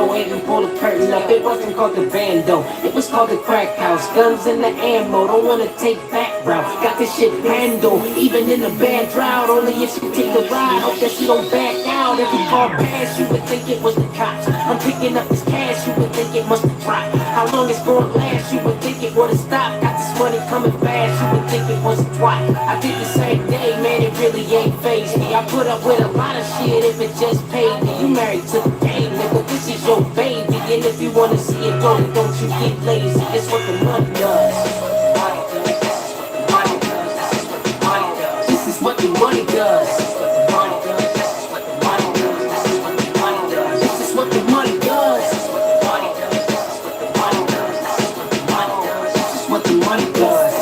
go ahead and pull the curtain up. It wasn't called the bando, it was called the crack house. Guns and the ammo, don't wanna take back route. Got this shit handled, even in a bad drought. Only if she take the ride, hope that she don't back out. Every car pass, you would think it was the cops. I'm picking up this cash, you would think it must have dropped. How long it's gonna last, you would think it would've stopped. Got this money coming fast, you would think it was a twat. I did the same day, man, it really ain't phased me. I put up with a lot of shit if it just paid me. You married to the game, nigga, this is your baby. And if you wanna see it go, don't you get lazy. It's what the money does. This is what the money does. This is what the money does. This is what the money does.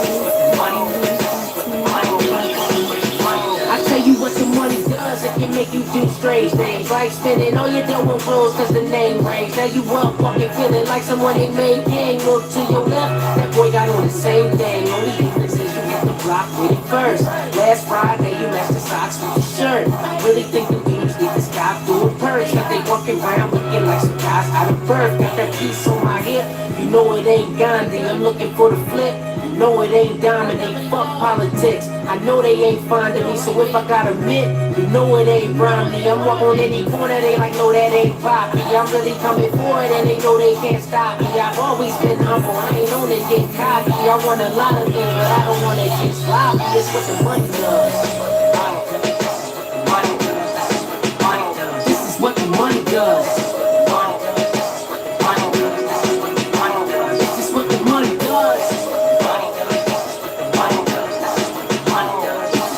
I tell you what the money does, it can make you do strange things, like spending all your dough on clothes cause the name rings. Now you up walking feeling like someone ain't made gang. Look to your left, that boy got on the same thing. Only difference is you hit the block with it first. Last Friday you matched the socks with the shirt. Really think the dudes need to stop doing purge. Got they walking around looking like some guys out of birth. Got that piece on my hip, you know it ain't Gandhi. I'm looking for the flip, you know it ain't dominate. Fuck politics, I know they ain't fond of me. So if I got a mitt, you know it ain't Romney. I'm walking on any corner, they like, no that ain't Poppy. I'm really coming for it and they know they can't stop me. I've always been humble, I ain't on to get cocky. I want a lot of things, but I don't wanna get sloppy. It's what the money does. This is what the money does. This is what the money does.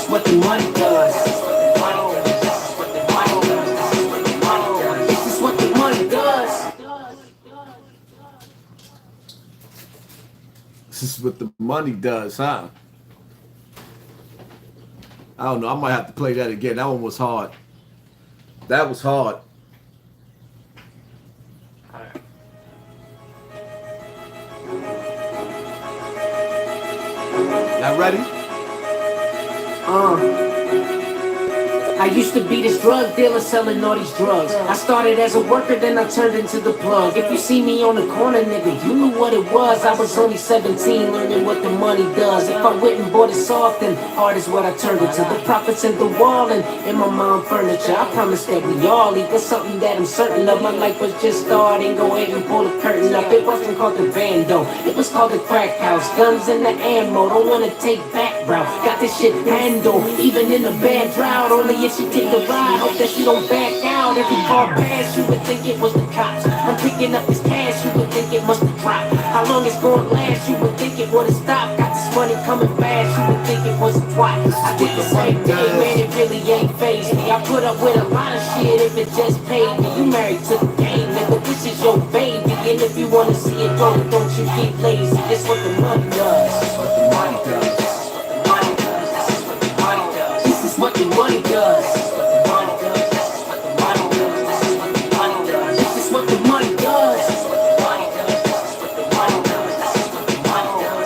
This is what the money does. This is what the money does. This is what the money does, huh? I don't know. I might have to play that again. That one was hard. That was hard. Y'all ready? I used to be this drug dealer selling all these drugs. I started as a worker, then I turned into the plug. If you see me on the corner, nigga, you knew what it was. I was only 17, learning what the money does. If I went and bought it soft, then hard is what I turned it to. The profits in the wall and in my mom furniture. I promise that we all eat. That's something that I'm certain of. My life was just starting. Go ahead and pull the curtain up. It wasn't called the bando, it was called the crack house. Guns and the ammo, don't wanna take back route. Got this shit handled, even in a bad drought. Only if she take the ride, hope that she don't back out. Every car pass, you would think it was the cops. I'm picking up this cash, you would think it must have dropped. How long it's gonna last, you would think it would've stopped. Got this money coming fast, you would think it was a twat. I did the same day, man, it really ain't phased me. I put up with a lot of shit if it just paid me. You married to the game, nigga, this is your baby. And if you wanna see it go, don't you get lazy. It's what the money does. What the money does. This is what the money does. This is what the money does.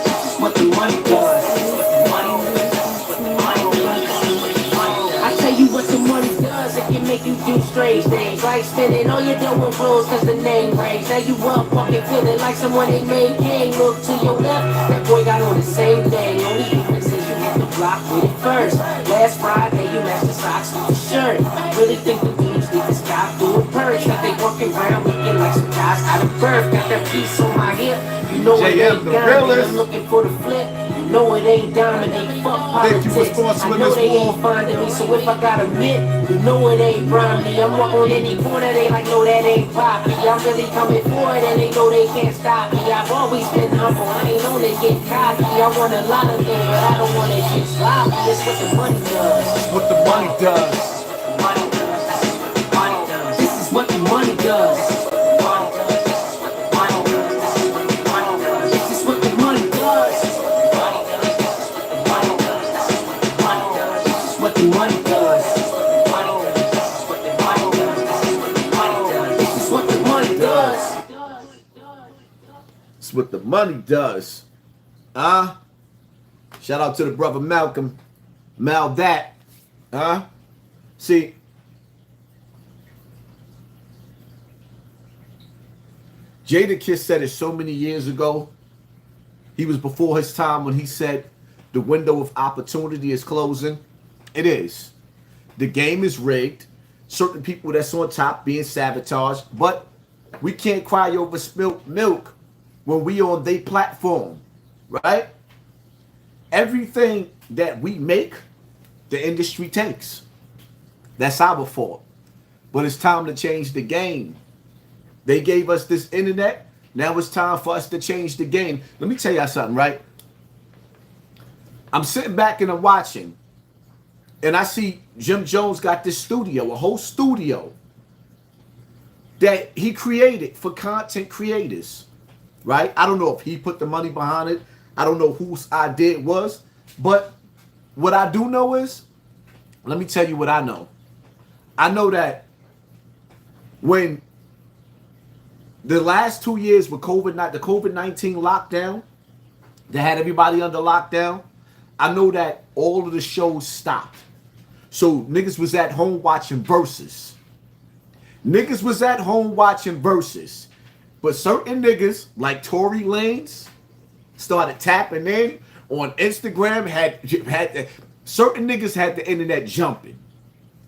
This is what the money does. I tell you what the money does, it can make you do strange things, like spending all your dough on clothes cause the name rings. Now you up walking feeling like someone ain't made gang. Look to your left, that boy got on the same thing. Only difference is you hit the block with it first. Last Friday you matched the socks with the shirt. Really think the dudes need to stop doing purge. Got they walking around looking like some guys out of birth. Got that piece on my hip, you know it JM, ain't the Gandhi. realest. I'm looking for the flip, you know it ain't dominate. Fuck Thank you for politics, sponsoring I know this they war. ain't finding me. So if I got a mitt, you know it ain't Romney. I'm walking on any corner, they like, no that ain't Poppy. I'm really coming for it and they know they can't stop me. I've always been humble, I ain't on to get cocky. I want a lot of things, but I don't wanna get sloppy. It's what the money does. What the money does. This is what the money does. This is what the money does. This is what the money does. This is what the money does. It's what the money does. Shout out to the brother Malcolm. Mal that. See, Jadakiss said it so many years ago. He was before his time when he said the window of opportunity is closing. It is. The game is rigged. Certain people that's on top being sabotaged. But we can't cry over spilt milk when we on their platform, right? Everything that we make, the industry takes. That's our fault. But it's time to change the game. They gave us this internet. Now it's time for us to change the game. Let me tell y'all something, right? I'm sitting back and I'm watching, and I see Jim Jones got this studio, a whole studio that he created for content creators, right? I don't know if he put the money behind it. I don't know whose idea it was. But what I do know is, let me tell you what I know. I know that when the last 2 years with the COVID-19 lockdown, that had everybody under lockdown, I know that all of the shows stopped. So niggas was at home watching Versus. Niggas was at home watching Versus. But certain niggas, like Tory Lanez, started tapping in on Instagram, certain niggas had the internet jumping.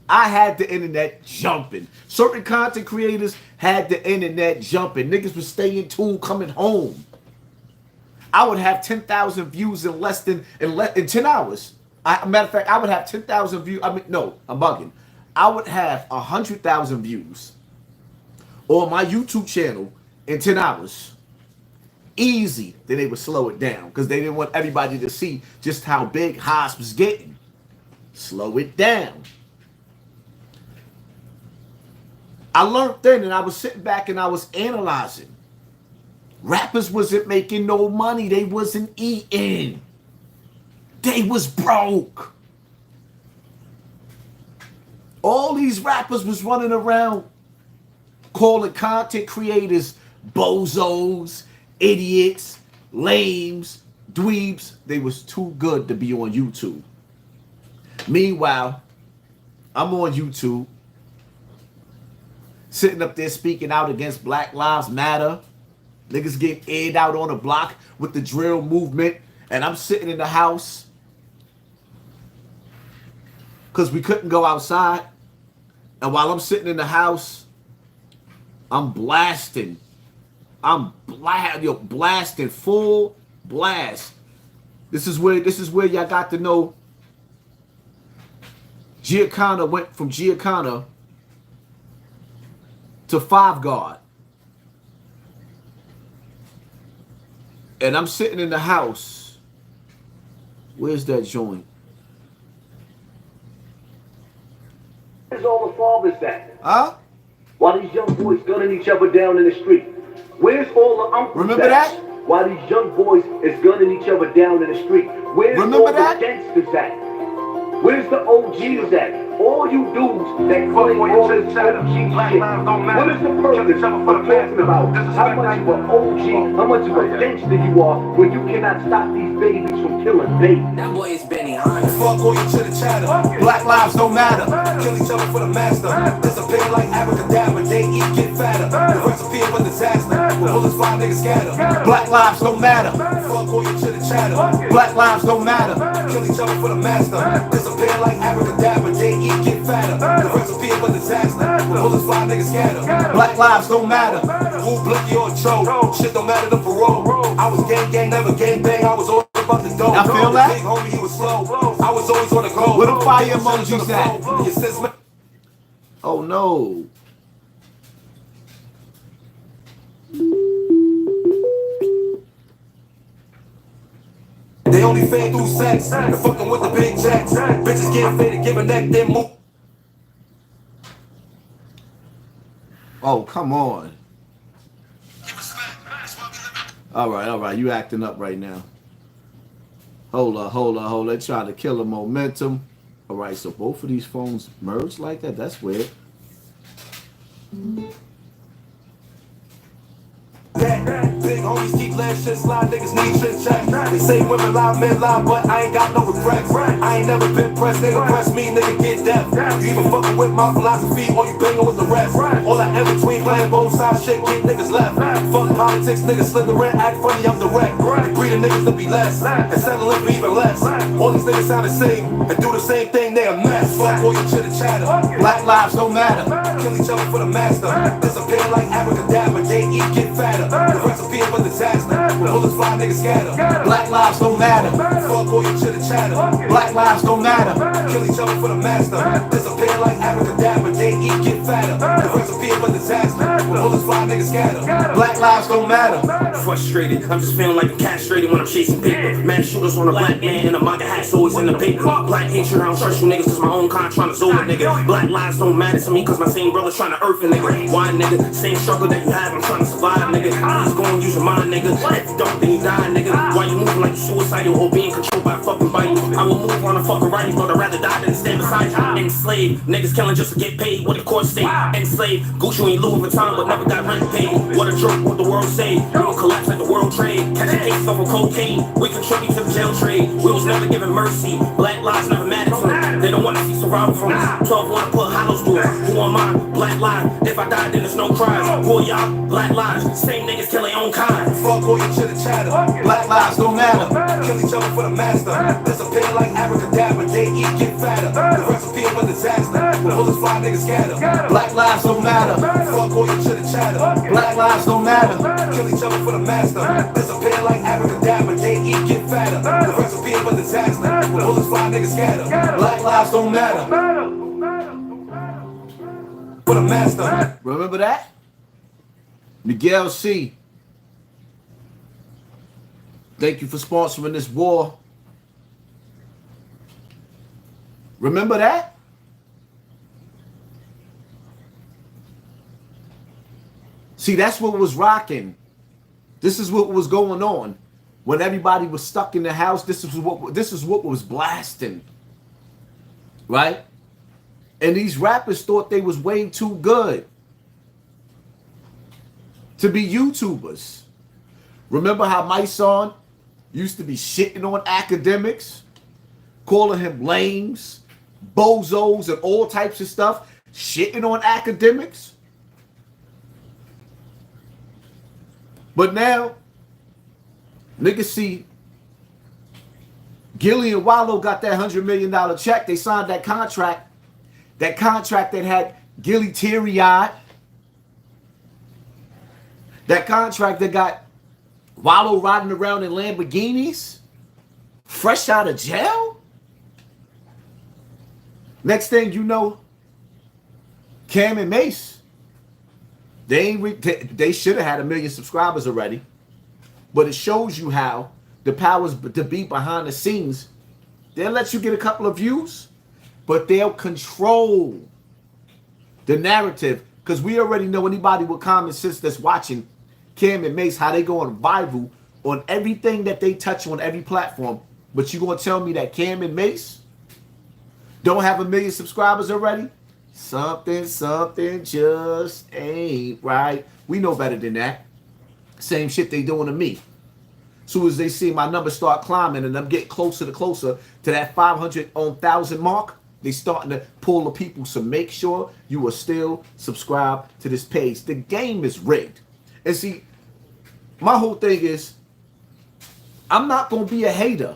I had the internet jumping. Certain content creators had the internet jumping. Niggas was staying tuned, coming home. I would have 10,000 views in less than 10 hours. Matter of fact, I would have 10,000 views. I mean, no, I'm bugging. I would have 100,000 views on my YouTube channel in 10 hours. Easy. Then they would slow it down because they didn't want everybody to see just how big Haas was getting. Slow it down. I learned then, and I was sitting back and I was analyzing. Rappers wasn't making no money. They wasn't eating. They was broke. All these rappers was running around calling content creators bozos, idiots, lames, dweebs. They was too good to be on YouTube. Meanwhile, I'm on YouTube, sitting up there speaking out against Black Lives Matter. Niggas getting aired out on the block with the drill movement. And I'm sitting in the house because we couldn't go outside. And while I'm sitting in the house, I'm blasting. I'm blasting full blast. This is where y'all got to know Giacana went from Giacana to Five Guard. And I'm sitting in the house. Where's that joint? Where's all the fathers at? Huh? While these young boys gunning each other down in the street. Where's all the uncles Remember at? that? While these young boys is gunning each other down in the street. Where's Remember all that? the gangsters at? Where's the OGs at? All you dudes that claim all this OG shit. What is the purpose of talking about how much of an OG, how much of a gangster you are when you cannot stop these babies from killing babies? That boy is Benny Hunter. Fuck all you to the chatter. Black lives don't matter. Kill each other for the master. Disappear like abracadabra. They eat, get fatter. The recipe of a disaster. When bullets fly, niggas scatter. Black lives don't matter. Fuck all you to the chatter. Black lives don't matter. Kill each other for the master. Disappear like abracadabra. They eat, get fatter. The recipe of a disaster. When bullets fly, niggas scatter. Black lives don't matter. Who blicky or troll? Shit don't matter to parole. I was gang, never gang bang. I was always about the dough. Y'all feel that? Big homie, he was slow. I was always on the go. Where the fire emojis at? Your sis, man. Oh no. They only fade through sex. And fucking with the big checks. Bitches get faded, give a neck, then move. Oh, come on. All right. You acting up right now. Hold on. They're trying to kill the momentum. All right, so both of these phones merged like that? That's weird. Big homies keep let shit slide, niggas need shit check. They say women lie, men lie, but I ain't got no regrets. I ain't never been pressed, they don't press me, nigga get deaf. You even fucking with my philosophy, or you banging with the rest. All that in between, playing both sides, shit, keep niggas left. Fuck politics, niggas slithering, act funny, I'm direct. They breeding niggas to be less, and settling for even less. All these niggas sound the same, and do the same thing, they a mess. Fuck all your chitter chatter. Black lives don't matter. Kill each other for the master. Disappear like abracadabra, they eat, get fatter. The recipe of a disaster. When bullets fly, niggas scatter. Black lives don't matter. Fuck all your chitter chatter. Black lives don't matter. Kill each other for the master. Disappear like abracadabra, they eat, get fatter. The recipe of a disaster. When bullets fly, niggas scatter. Black lives don't matter. Frustrated, I'm just feeling like I'm castrated when I'm chasing paper. Mass shooters on a black man in a MAGA hat's always in the paper. Black hatred, I don't trust you niggas cause my own kind trying to zoom a nigga. Black lives don't matter to me cause my same brother's trying to earth a nigga. Why nigga? Same struggle that you have, I'm trying to survive nigga. Please go and use your mind nigga. If you don't then you die nigga. Why you moving like you suicidal or being controlled by a fucking bite? I will move on a fucking right, but I'd rather die than stand beside you. Enslaved, niggas killing just to get paid. What the court say? Enslaved, Gucci ain't Louis Vuitton but never got rent paid. What a joke, what the world say? We will collapse like the world trade. Catching cases over cocaine, we contribute to the jail trade. We was never given mercy, black lives never matter to them. They don't want to see survival from us. 12 want to put hollows through it. Who am I? Black lives. If I die then there's no cries. Who are y'all? Black lives. Same niggas kill their own kind. Fuck all your chitter chatter. Black lives don't matter. Kill each other for the master. Disappear like abracadabra, they eat, get fatter. The recipe of a disaster. When bullets fly, niggas scatter. Black lives don't matter. Fuck all your chitter chatter. Black lives don't matter. Kill each other for the master. Disappear like abracadabra, they eat, get fatter. The recipe of a disaster. When bullets fly, niggas scatter. Black lives don't matter. For the master. Remember that? Miguel C. Thank you for sponsoring this war. Remember that? See, that's what was rocking. This is what was going on. When everybody was stuck in the house, this is what was blasting. Right? And these rappers thought they was way too good to be YouTubers. Remember how Mase used to be shitting on academics, calling him lames, bozos, and all types of stuff, shitting on academics? But now, niggas see Gillie and Wallo got that $100 million check. They signed that contract. That contract that had Gillie teary-eyed. That contract that got Wallo riding around in Lamborghinis, fresh out of jail. Next thing you know, Cam and Mase, they should have had 1 million subscribers already. But it shows you how the powers to be behind the scenes, they'll let you get a couple of views, but they'll control the narrative. Because we already know, anybody with common sense that's watching Cam and Mase, how they go on viral on everything that they touch on every platform. But you gonna tell me that Cam and Mase don't have 1 million subscribers already? Something just ain't right. We know better than that. Same shit they doing to me. Soon as they see my numbers start climbing and I'm getting closer to that 500 on 1,000 mark, they starting to pull the people. So make sure you are still subscribed to this page. The game is rigged. And see, my whole thing is, I'm not going to be a hater.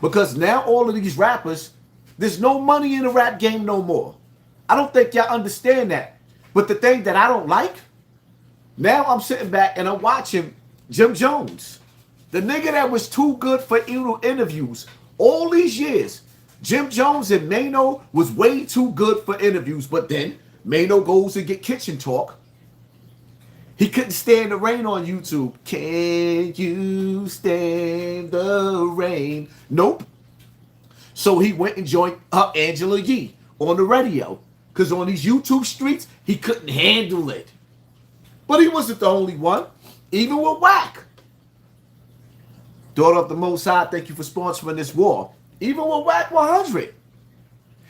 Because now all of these rappers, there's no money in the rap game no more. I don't think y'all understand that. But the thing that I don't like, now I'm sitting back and I'm watching Jim Jones. The nigga that was too good for interviews all these years. Jim Jones and Mano was way too good for interviews. But then Mano goes and get kitchen talk. He couldn't stand the rain on YouTube. Can you stand the rain? Nope. So he went and joined Angela Yee on the radio. Because on these YouTube streets, he couldn't handle it. But he wasn't the only one. Even with Wack. Daughter of the Most High, thank you for sponsoring this war. Even with Wack 100.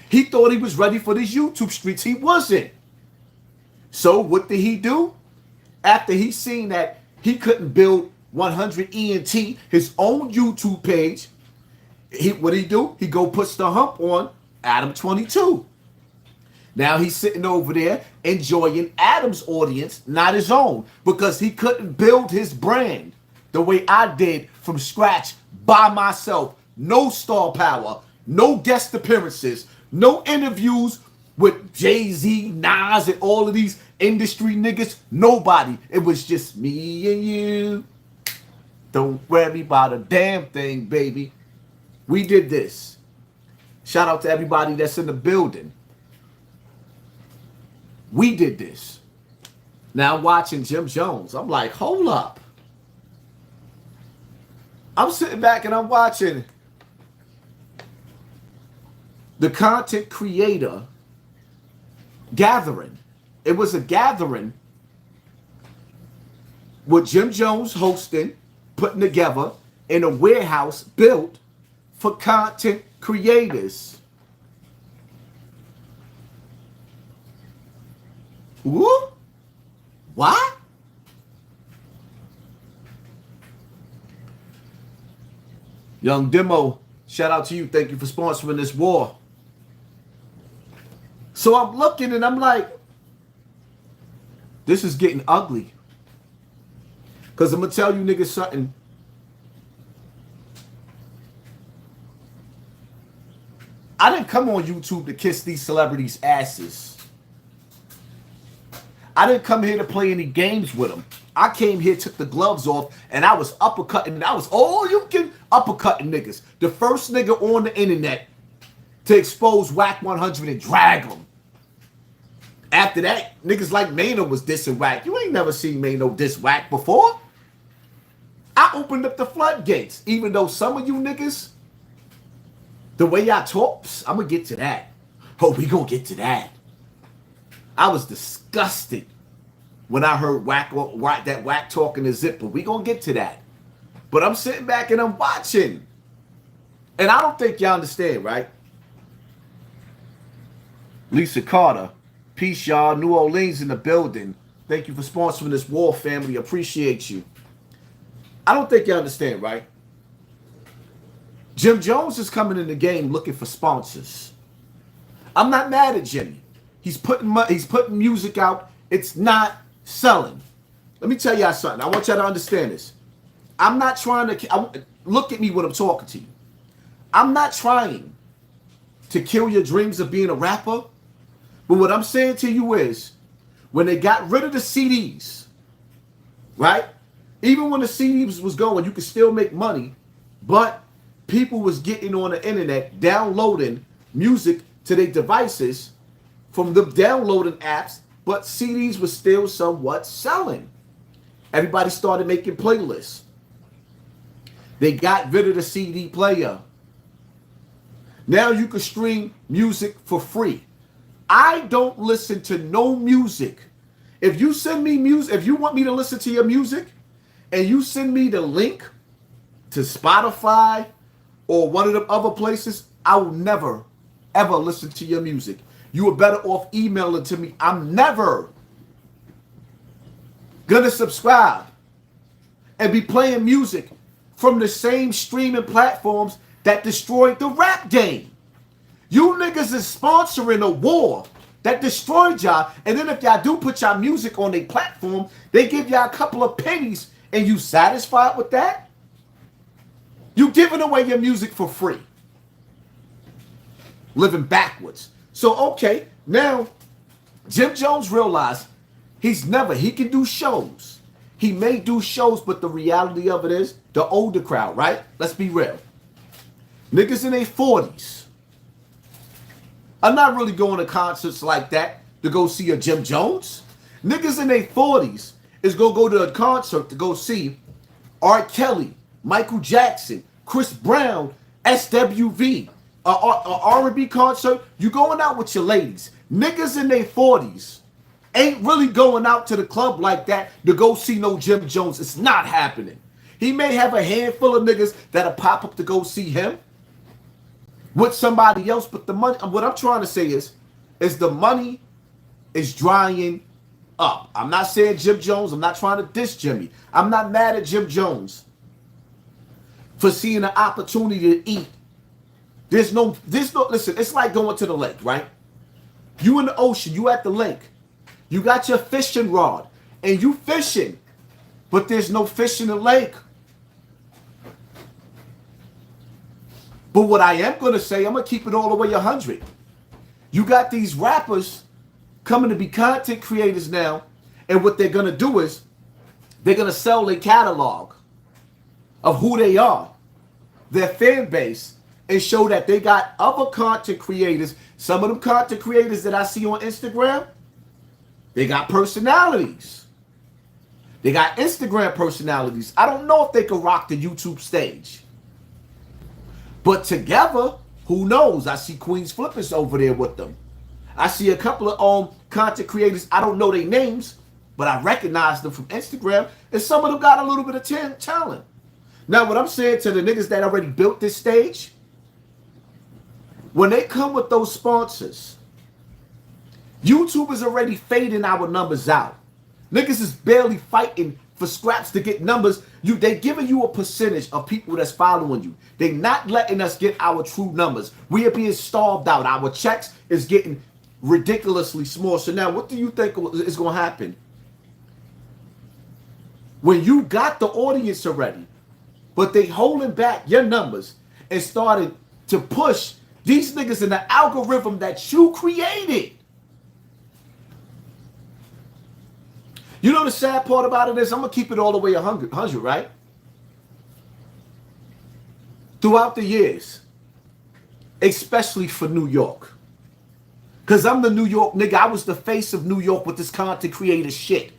He thought he was ready for these YouTube streets. He wasn't. So what did he do? After he seen that he couldn't build 100 ENT, his own YouTube page. What he do? He go puts the hump on Adam 22. Now he's sitting over there enjoying Adam's audience, not his own, because he couldn't build his brand the way I did from scratch by myself. No star power, no guest appearances, no interviews with Jay-Z, Nas, and all of these industry niggas. Nobody. It was just me and you. Don't worry about a damn thing, baby. We did this. Shout out to everybody that's in the building. We did this. Now I'm watching Jim Jones. I'm like, hold up. I'm sitting back and I'm watching the content creator gathering. It was a gathering with Jim Jones hosting, putting together in a warehouse built for content creators. Who? What? Young Demo, shout out to you. Thank you for sponsoring this war. So I'm looking and I'm like, this is getting ugly. Because I'm going to tell you niggas something. I didn't come on YouTube to kiss these celebrities' asses. I didn't come here to play any games with them. I came here, took the gloves off, and I was uppercutting. I was all you can uppercutting niggas. The first nigga on the internet to expose Whack 100 and drag them. After that, niggas like Mano was dissing Whack. You ain't never seen Mano diss Whack before. I opened up the floodgates. Even though some of you niggas, the way y'all talk, I'm going to get to that. Oh, we going to get to that. I was disgusted when I heard that Whack talking to Zipper. We going to get to that. But I'm sitting back and I'm watching. And I don't think y'all understand, right? Lisa Carter. Peace, y'all. New Orleans in the building. Thank you for sponsoring this war, family. Appreciate you. I don't think you understand, right? Jim Jones is coming in the game looking for sponsors. I'm not mad at Jimmy. He's putting music out. It's not selling. Let me tell y'all something. I want y'all to understand this. I'm not trying to... look at me when I'm talking to you. I'm not trying to kill your dreams of being a rapper. But what I'm saying to you is, when they got rid of the CDs, right? Even when the CDs was going, you could still make money, but people was getting on the internet, downloading music to their devices from the downloading apps, but CDs were still somewhat selling. Everybody started making playlists. They got rid of the CD player. Now you can stream music for free. I don't listen to no music. If you send me music, if you want me to listen to your music, and you send me the link to Spotify or one of the other places, I will never, ever listen to your music. You are better off emailing to me. I'm never gonna subscribe and be playing music from the same streaming platforms that destroyed the rap game. You niggas is sponsoring a war that destroyed y'all, and then if y'all do put y'all music on their platform, they give y'all a couple of pennies, and you satisfied with that? You giving away your music for free. Living backwards. So, okay, now, Jim Jones realized he can do shows. He may do shows, but the reality of it is, the older crowd, right? Let's be real. Niggas in their 40s. I'm not really going to concerts like that to go see a Jim Jones. Niggas in their 40s is going to go to a concert to go see R. Kelly, Michael Jackson, Chris Brown, SWV, a R&B concert. You going out with your ladies. Niggas in their 40s ain't really going out to the club like that to go see no Jim Jones. It's not happening. He may have a handful of niggas that'll pop up to go see him with somebody else, but the money, what I'm trying to say is the money is drying up. I'm not saying Jim Jones. I'm not trying to diss Jimmy. I'm not mad at Jim Jones for seeing an opportunity to eat. There's no, listen, it's like going to the lake, right? You in the ocean, you at the lake. You got your fishing rod and you fishing, but there's no fish in the lake. But what I am going to say, I'm going to keep it all the way 100. You got these rappers coming to be content creators now, and what they're going to do is they're going to sell their catalog of who they are, their fan base, and show that they got other content creators. Some of them content creators that I see on Instagram, they got personalities. They got Instagram personalities. I don't know if they can rock the YouTube stage. But together, who knows? I see Queens Flippers over there with them. I see a couple of content creators. I don't know their names, but I recognize them from Instagram. And some of them got a little bit of talent. Now, what I'm saying to the niggas that already built this stage, when they come with those sponsors, YouTube is already fading our numbers out. Niggas is barely fighting for scraps to get numbers. They giving you a percentage of people that's following you. They not letting us get our true numbers. We are being starved out. Our checks is getting ridiculously small. So now what do you think is going to happen? When you got the audience already, but they holding back your numbers and started to push these niggas in the algorithm that you created. You know the sad part about it is, I'm going to keep it all the way 100, right? Throughout the years, especially for New York. Because I'm the New York nigga. I was the face of New York with this content creator shit.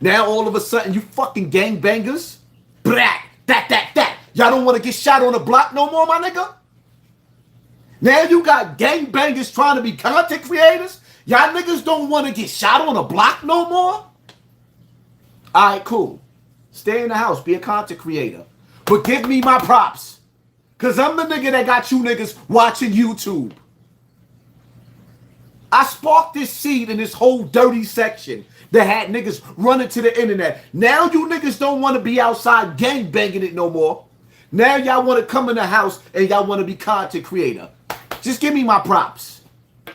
Now all of a sudden, you fucking gangbangers, brat, that. Y'all don't want to get shot on the block no more, my nigga? Now you got gangbangers trying to be content creators? Y'all niggas don't want to get shot on the block no more? All right, cool. Stay in the house. Be a content creator. But give me my props. Because I'm the nigga that got you niggas watching YouTube. I sparked this seed in this whole dirty section that had niggas running to the internet. Now you niggas don't want to be outside gang banging it no more. Now y'all want to come in the house and y'all want to be content creator. Just give me my props.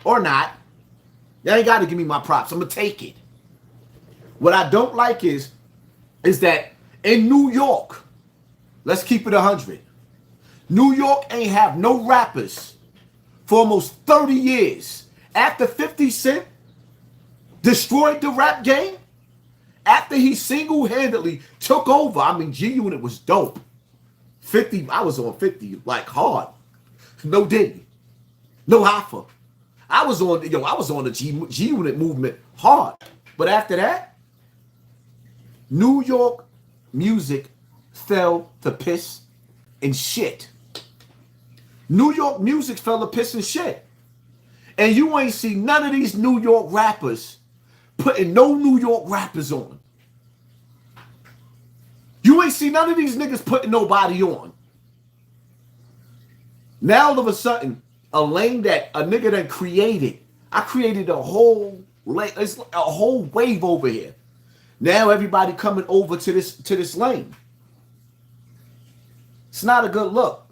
Or not. Y'all ain't got to give me my props. I'm going to take it. What I don't like is that in New York, let's keep it 100. New York ain't have no rappers for almost 30 years. After 50 Cent destroyed the rap game, after he single-handedly took over, I mean, G-Unit was dope. 50, I was on 50 like hard. No Diddy, no Hoffa. I was on the G-Unit movement hard. But after that, New York music fell to piss and shit. New York music fell to piss and shit. And you ain't see none of these New York rappers putting no New York rappers on. You ain't see none of these niggas putting nobody on. Now all of a sudden, a lane that a nigga done created. I created a whole wave over here. Now everybody coming over to this lane. It's not a good look.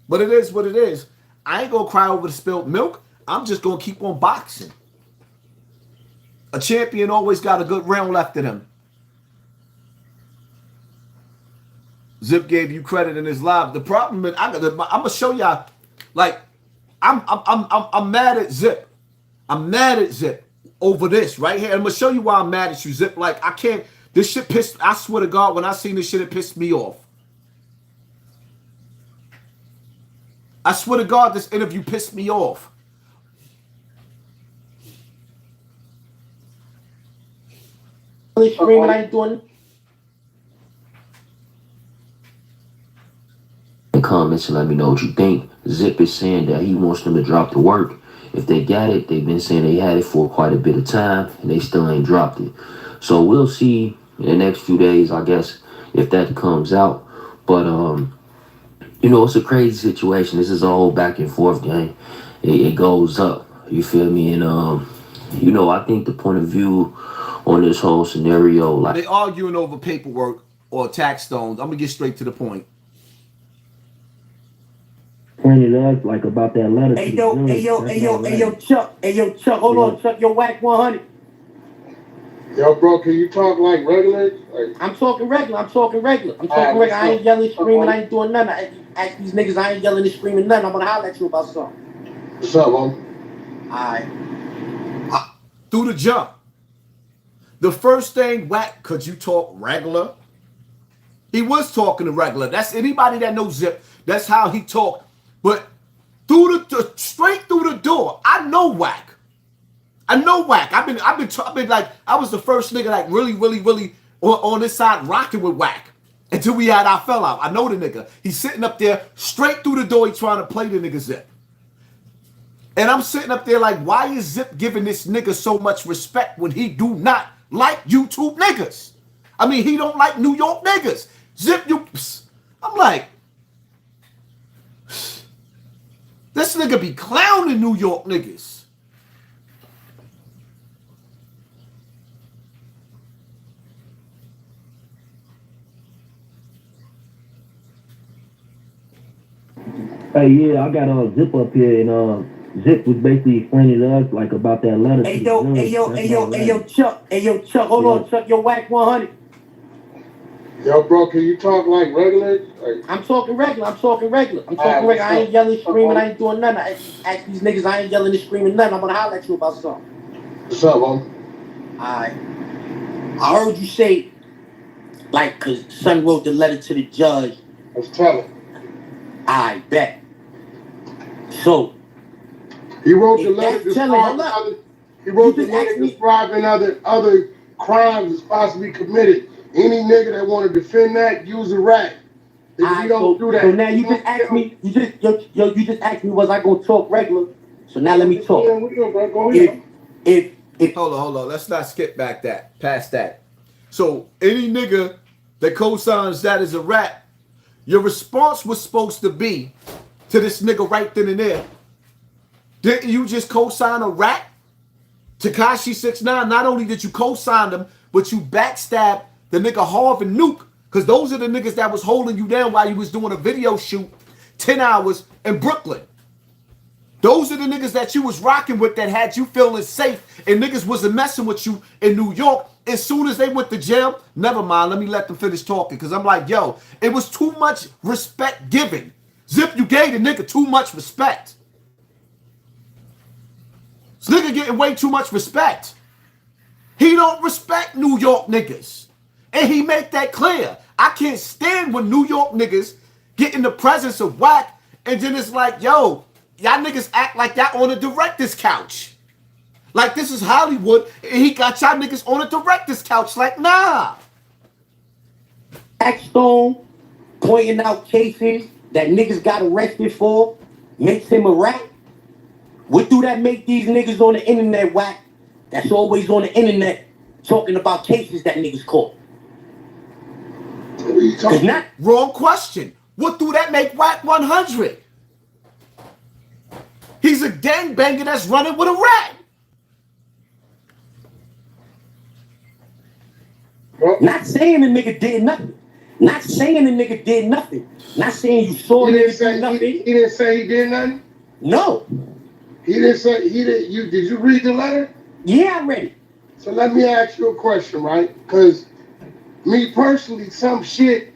But it is what it is. I ain't gonna cry over the spilled milk. I'm just gonna keep on boxing. A champion always got a good round left in him. Zip gave you credit in his live. The problem is, I'm gonna show y'all. Like, I'm mad at Zip. I'm mad at Zip over this right here. I'm gonna show you why I'm mad at you, Zip. Like, I can't. This shit pissed. I swear to God, when I seen this shit, it pissed me off. I swear to God, this interview pissed me off. Comments and let me know what you think. Zip is saying that he wants them to drop the work. If they got it, they've been saying they had it for quite a bit of time and they still ain't dropped it. So we'll see in the next few days, I guess, if that comes out. But you know, it's a crazy situation. This is a whole back and forth game. It goes up. You feel me? And You know, I think the point of view on this whole scenario, like, They arguing over paperwork or tax stones. I'm gonna get straight to the point. pointed us like about that letter. Hey yo, Chuck, hold on, Chuck, your whack 100. Yo, bro, can you talk like regular? Like, I'm talking regular. I ain't yelling, screaming, I ain't doing nothing. Ask these niggas, I ain't yelling and screaming nothing. I'm gonna holler at you about something. what's up, bro? Alright. Through the jump. The first thing, Wack, could you talk regular? He was talking to regular. That's anybody that knows Zip. That's how he talked. But through straight through the door, I know Wack. I've been like, I was the first nigga like really on this side rocking with Wack until we had our fell out. I know the nigga. He's sitting up there straight through the door. He trying to play the nigga Zip. And I'm sitting up there like, why is Zip giving this nigga so much respect when he do not like YouTube niggas? I mean, he don't like New York niggas. Zip, I'm like, this nigga be clowning New York niggas. hey, yeah, I got Zip up here, and Zip was basically explaining to us like about that letter. Hey yo, Chuck, hold on, Chuck, your whack 100. Yo, bro, can you talk like regular? Like, I'm talking regular. I ain't yelling, screaming, I ain't doing nothing. Ask these niggas, I ain't yelling and screaming nothing. I'm gonna holler at you about something. what's up, bro? Alright. I heard you say, like, cause son wrote the letter to the judge. Let's tell him. I bet. So He wrote the letter describing other crimes that's possibly committed. Any nigga that want to defend that, use a rat. If you don't do that. So now you just asked me, you just asked me, was I gonna talk regular? So now let me talk. Go ahead. If Hold on. Let's not skip past that. So any nigga that co-signs that as a rat, your response was supposed to be to this nigga right then and there. Didn't you just co-sign a rat? Tekashi 6ix9ine, not only did you co-sign them, but you backstabbed the nigga Harvin Nuke, because those are the niggas that was holding you down while you was doing a video shoot 10 hours in Brooklyn. Those are the niggas that you was rocking with that had you feeling safe, and niggas wasn't messing with you in New York. As soon as they went to jail, never mind, let me let them finish talking, because I'm like, yo, it was too much respect given. Zip, you gave the nigga too much respect. This nigga getting way too much respect. He don't respect New York niggas. And he make that clear. I can't stand when New York niggas get in the presence of Wack, and then it's like, yo, y'all niggas act like y'all on a director's couch. Like this is Hollywood, and he got y'all niggas on a director's couch. Like, nah. Stone pointing out cases that niggas got arrested for makes him a rat. What do that make these niggas on the internet, Wack? That's always on the internet talking about cases that niggas caught. Not wrong question. What do that make Wack 100? He's a gangbanger that's running with a rat. Not saying the nigga did nothing. Not saying you saw him do nothing. He didn't say he did nothing? No. He didn't say he did. Did you read the letter? Yeah, I read it. So let me ask you a question, right? Because me personally, some shit,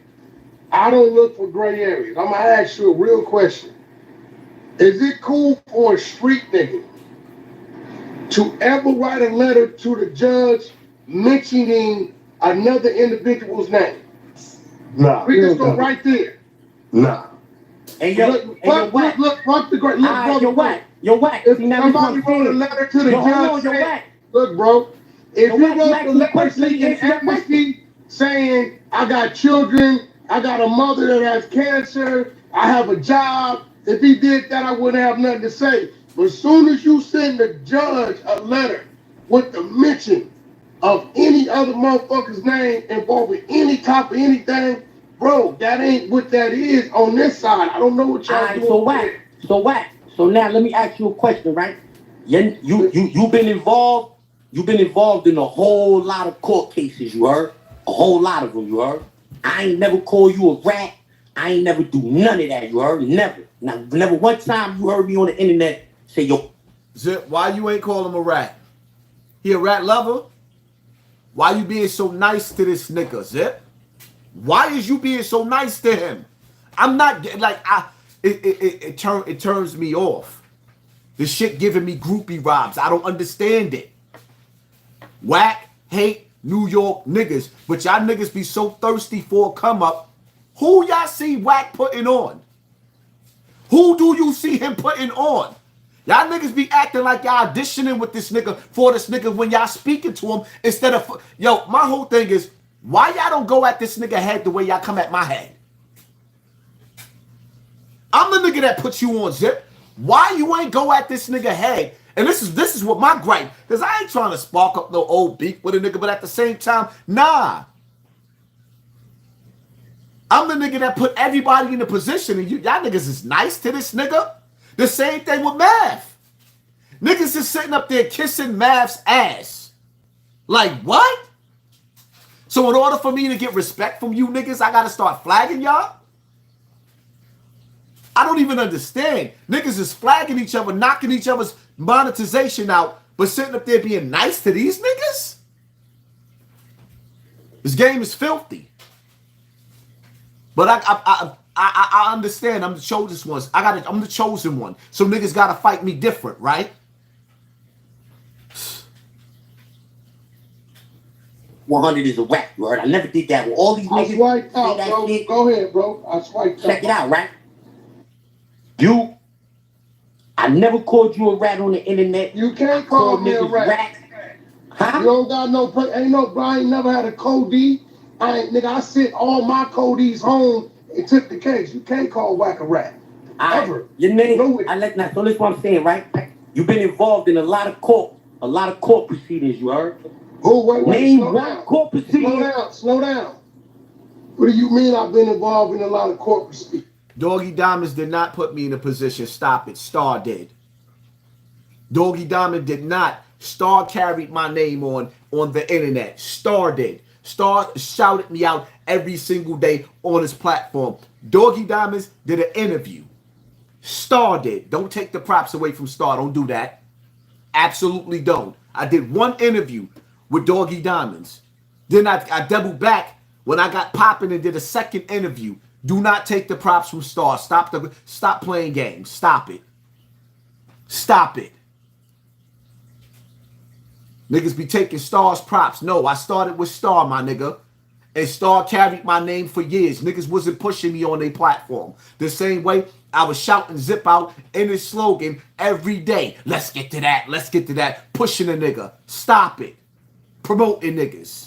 I don't look for gray areas. I'm gonna ask you a real question. Is it cool for a street nigga to ever write a letter to the judge mentioning another individual's name? Nah. We just go right there. Nah. And yo, Wack. Look, bro. Yo, Wack. If somebody wrote a letter to the judge saying, look, bro, if you wrote the letter seeking amnesty saying, I got children, I got a mother that has cancer, I have a job, if he did that, I wouldn't have nothing to say. But as soon as you send the judge a letter with the mention of any other motherfucker's name involving any type of anything, bro, that ain't what that is on this side. I don't know what y'all doing. So now let me ask you a question, right? You've been involved. You've been involved in a whole lot of court cases. You heard? A whole lot of them. You heard? I ain't never call you a rat. I ain't never do none of that. You heard? Never. Never one time you heard me on the internet say yo. Zip, why you ain't call him a rat? He a rat lover? Why you being so nice to this nigga, Zip? Why is you being so nice to him? I'm not like it turns me off. The shit giving me groupie vibes. I don't understand it. Whack, hate, New York niggas, but y'all niggas be so thirsty for a come up. Who y'all see Whack putting on? Who do you see him putting on? Y'all niggas be acting like y'all auditioning with this nigga for this nigga when y'all speaking to him instead of... Yo, my whole thing is, why y'all don't go at this nigga head the way y'all come at my head? I'm the nigga that puts you on, Zip. Why you ain't go at this nigga head? And this is what my gripe, because I ain't trying to spark up no old beef with a nigga, but at the same time, nah. I'm the nigga that put everybody in the position, and y'all niggas is nice to this nigga. The same thing with Math. Niggas is sitting up there kissing Math's ass. Like, what? So in order for me to get respect from you niggas, I gotta start flagging y'all? I don't even understand. Niggas is flagging each other, knocking each other's monetization out, but sitting up there being nice to these niggas? This game is filthy. But I understand. I'm the chosen one. I'm the chosen one. So niggas gotta fight me different, right? 100 is a whack, you heard? I never did that with all these niggas. I swiped out, bro. Shit. Go ahead, bro. I swiped out. Check it out, right? I never called you a rat on the internet. You can't call me a rat. Huh? You don't got no, ain't no, bro, I ain't never had a Cody. I sent all my Codys home and took the case. You can't call Whack a rat. Ever. Your name, No, so that's what I'm saying, right? You've been involved in a lot of court proceedings, you heard? Oh, wait, Name slow one down. court proceeding. Slow down. What do you mean I've been involved in a lot of court proceedings? Doggy Diamonds did not put me in a position. Stop it. Star did. Doggy Diamond did not. Star carried my name on the internet. Star did. Star shouted me out every single day on his platform. Doggy Diamonds did an interview. Star did. Don't take the props away from Star. Don't do that. Absolutely don't. I did one interview with Doggy Diamonds. Then I doubled back when I got popping and did a second interview. Do not take the props from Star. Stop playing games. Stop it. Stop it. Niggas be taking Star's props. No, I started with Star, my nigga. And Star carried my name for years. Niggas wasn't pushing me on their platform. The same way I was shouting Zip out in his slogan every day. Let's get to that. Let's get to that. Pushing a nigga. Stop it. Promoting niggas.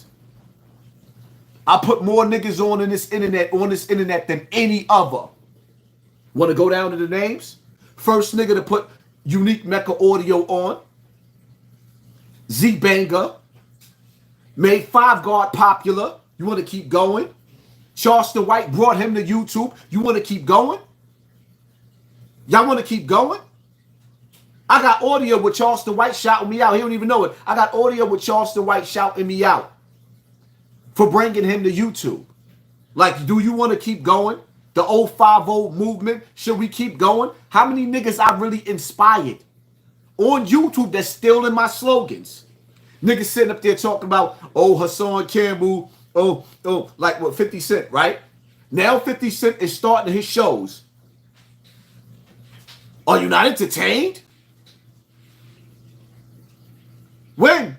I put more niggas on this internet than any other. Want to go down to the names? First nigga to put Unique Mecca Audio on. Z-Banger. Made 5 Guard popular. You want to keep going? Charleston White brought him to YouTube. You want to keep going? Y'all want to keep going? I got audio with Charleston White shouting me out. He don't even know it. I got audio with Charleston White shouting me out for bringing him to YouTube. Like, do you want to keep going? The 050 movement, should we keep going? How many niggas I really inspired on YouTube that's still in my slogans? Niggas sitting up there talking about, oh, HASSAN Campbell, like what, 50 Cent, right? Now 50 Cent is starting his shows. Are you not entertained? When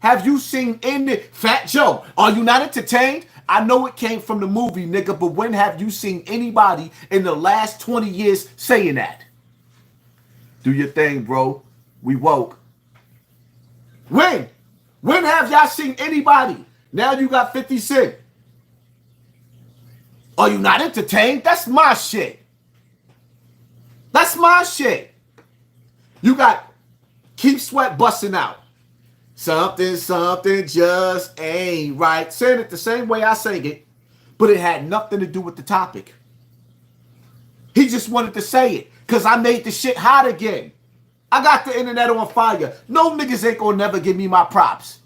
have you seen any Fat Joe? Are you not entertained? I know it came from the movie, nigga, but when have you seen anybody in the last 20 years saying that? Do your thing, bro. We woke. When? When have y'all seen anybody? Now you got 50 Cent. Are you not entertained? That's my shit. That's my shit. You got Keep Sweat busting out. Something just ain't right. Saying it the same way I sang it, but it had nothing to do with the topic. He just wanted to say it because I made the shit hot again. I got the internet on fire. No niggas ain't gonna never give me my props.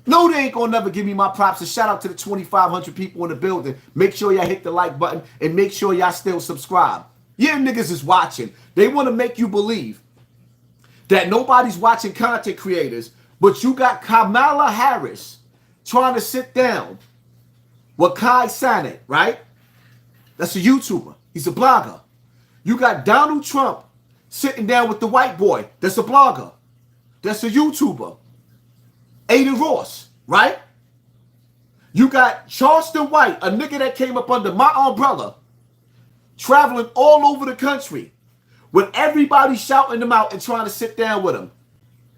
No, they ain't gonna never give me my props. And shout out to the 2,500 people in the building. Make sure y'all hit the like button and make sure y'all still subscribe. Yeah, niggas is watching. They want to make you believe that nobody's watching content creators, but you got Kamala Harris trying to sit down with HASSAN, right? That's a YouTuber. He's a blogger. You got Donald Trump sitting down with the white boy. That's a blogger. That's a YouTuber. Aiden Ross, right? You got Charleston White, a nigga that came up under my umbrella, traveling all over the country with everybody shouting him out and trying to sit down with him.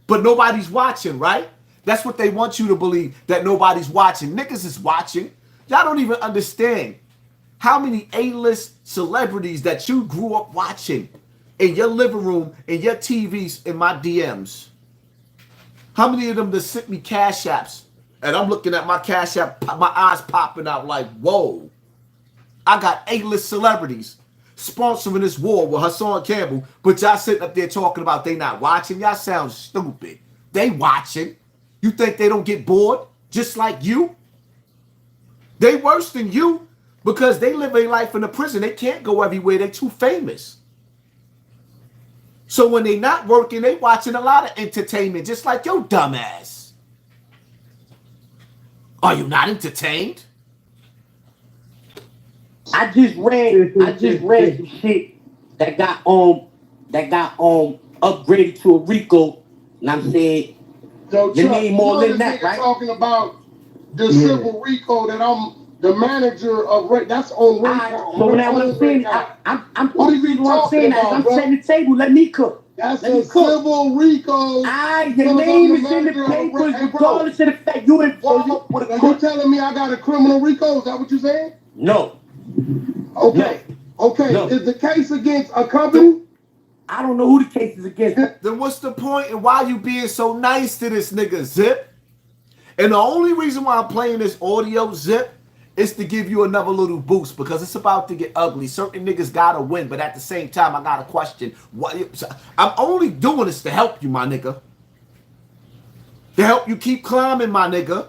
But nobody's watching, right? That's what they want you to believe, that nobody's watching. Niggas is watching. Y'all don't even understand how many A-list celebrities that you grew up watching in your living room, in your TVs, in my DMs. How many of them that sent me cash apps? And I'm looking at my cash app, my eyes popping out like, whoa. I got A-list celebrities sponsoring this war with HASSAN Campbell, but y'all sitting up there talking about they not watching. Y'all sound stupid. They watching. You think they don't get bored just like you? They worse than you because they live a life in a prison. They can't go everywhere. They too famous. So when they not working, they watching a lot of entertainment, just like your dumb ass. Are you not entertained? I just read some shit that got upgraded to a RICO, and I'm saying So you Chuck, need more you than that, right? Talking about the civil RICO that I'm the manager of. That's on RICO. So now what I'm saying, I'm What are you talking about, I'm bro? setting the table. Let me cook. That's Let a me cook. civil RICO. Your name is in the papers, regardless of the fact you involved with a You court. telling me I got a criminal RICO? Is that what you're saying? No. Okay. Okay. No. Is the case against a company? I don't know who the case is against. Then what's the point and why you being so nice to this nigga, Zip? And the only reason why I'm playing this audio, Zip, is to give you another little boost because it's about to get ugly. Certain niggas gotta win, but at the same time, I got a question. I'm only doing this to help you, my nigga. To help you keep climbing, my nigga.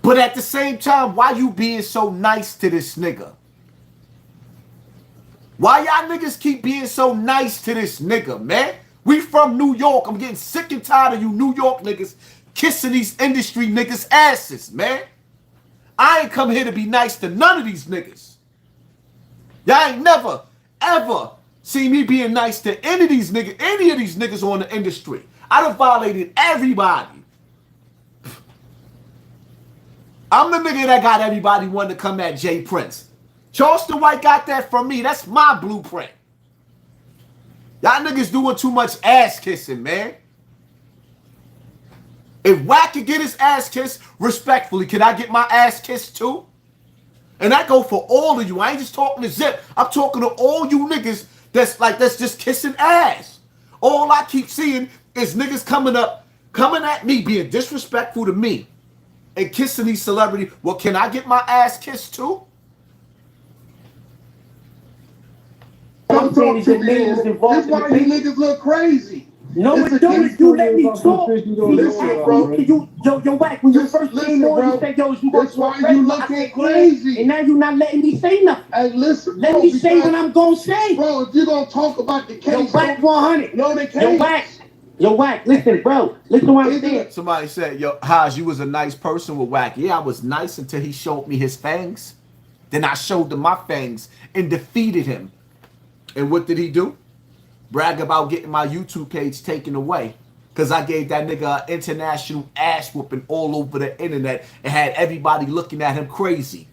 But at the same time, why you being so nice to this nigga? Why y'all niggas keep being so nice to this nigga, man? We from New York. I'm getting sick and tired of you New York niggas kissing these industry niggas' asses, man. I ain't come here to be nice to none of these niggas. Y'all ain't never, ever seen me being nice to any of these niggas on the industry. I done violated everybody. I'm the nigga that got everybody wanting to come at Jay Prince. Charleston White got that from me. That's my blueprint. Y'all niggas doing too much ass kissing, man. If Wack could get his ass kissed, respectfully, can I get my ass kissed too? And that go for all of you. I ain't just talking to Zip. I'm talking to all you niggas that's just kissing ass. All I keep seeing is niggas coming at me, being disrespectful to me and kissing these celebrities. Well, can I get my ass kissed too? I'm saying is your name is involved. That's why you niggas look crazy. No, it don't. If you let me talk, yo, Wack, when you first came on, you said, yo, you that's why you looking crazy. And now you're not letting me say nothing. Hey, listen, Let me say what I'm gonna say. Bro, if you're gonna talk about the case, Yo, Wack 100. No, the case. Yo, Wack, listen, bro. Listen to what I'm saying. Somebody said, yo, Haj, you was a nice person with Wack. Yeah, I was nice until he showed me his fangs. Then I showed him my fangs and defeated him. And what did he do? Brag about getting my YouTube page taken away. Because I gave that nigga an international ass whooping all over the internet and had everybody looking at him crazy.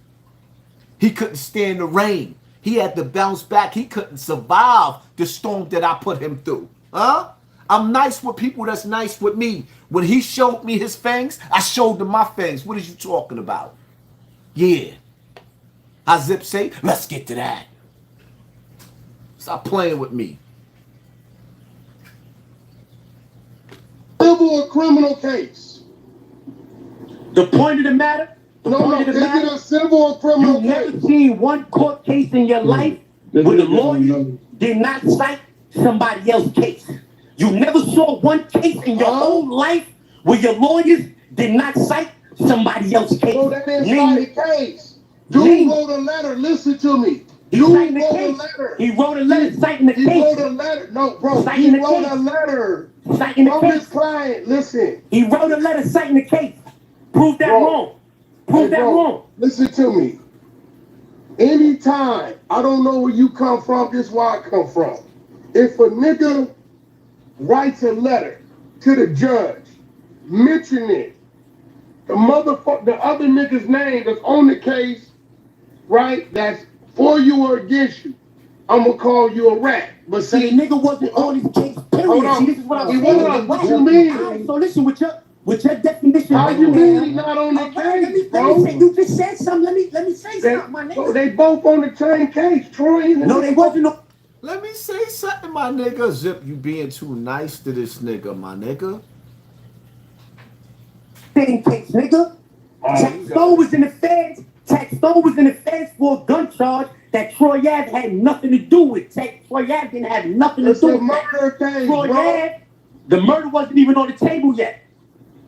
He couldn't stand the rain. He had to bounce back. He couldn't survive the storm that I put him through. Huh? I'm nice with people that's nice with me. When he showed me his fangs, I showed him my fangs. What is you talking about? Yeah. I Zip say, let's get to that. Stop playing with me. Civil or criminal case? The point of the matter? Is it a civil or criminal case? You've never seen one court case in your life where the lawyer did not cite somebody else's case. You never saw one case in your whole life where your lawyers did not cite somebody else's case. Bro, that didn't cite the case. Dude wrote a letter. Listen to me. Dude wrote a letter. He wrote a letter citing the case. He wrote a letter. No, bro. He wrote a letter. Citing the From case. his client. Listen. He wrote a letter citing the case. Prove that wrong. Prove that wrong. Listen to me. Anytime, I don't know where you come from, this is where I come from. If a nigga writes a letter to the judge, mentioning the other nigga's name that's on the case, right, that's for you or against you, I'm gonna call you a rat. But See, the nigga wasn't on his case, period. Hold on. See, this is what I'm He saying. was. What you mean? All right, so listen, with your definition. How you mean he not on the case, bro? Let me say, you just said something. Let me say something, my nigga. They both on the same case, Troy. No, they wasn't. No. Let me say something, my nigga. Zip, you being too nice to this nigga, my nigga. Same case, nigga. Tax Stone was in the feds. Tax Stone was in the feds for a gun charge that Troy Ave had nothing to do with. Troy Ave didn't have nothing to do with. It's a murder case, Troy bro. Ave, the murder wasn't even on the table yet.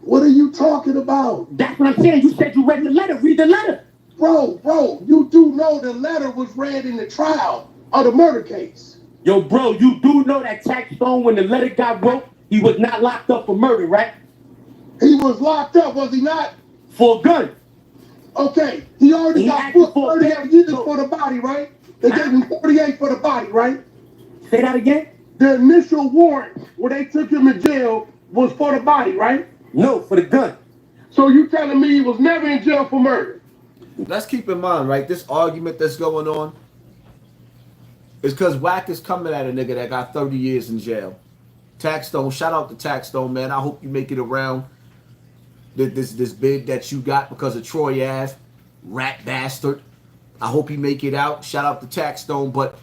What are you talking about? That's what I'm saying. You said you read the letter. Read the letter. Bro, you do know the letter was read in the trial of the murder case. Yo, bro, you do know that Tax Stone, when the letter got wrote, he was not locked up for murder, right? He was locked up, was he not? For a gun. Okay, he already got put 38 years so, for the body, right? They gave him 48 for the body, right? Say that again? The initial warrant where they took him to jail was for the body, right? No, for the gun. So you telling me he was never in jail for murder? Let's keep in mind, right, this argument that's going on is because Wack is coming at a nigga that got 30 years in jail. Tax Stone, shout out to Tax Stone, man. I hope you make it around this bid that you got because of Troy Ave, rat bastard. I hope he make it out. Shout out to Tax Stone, but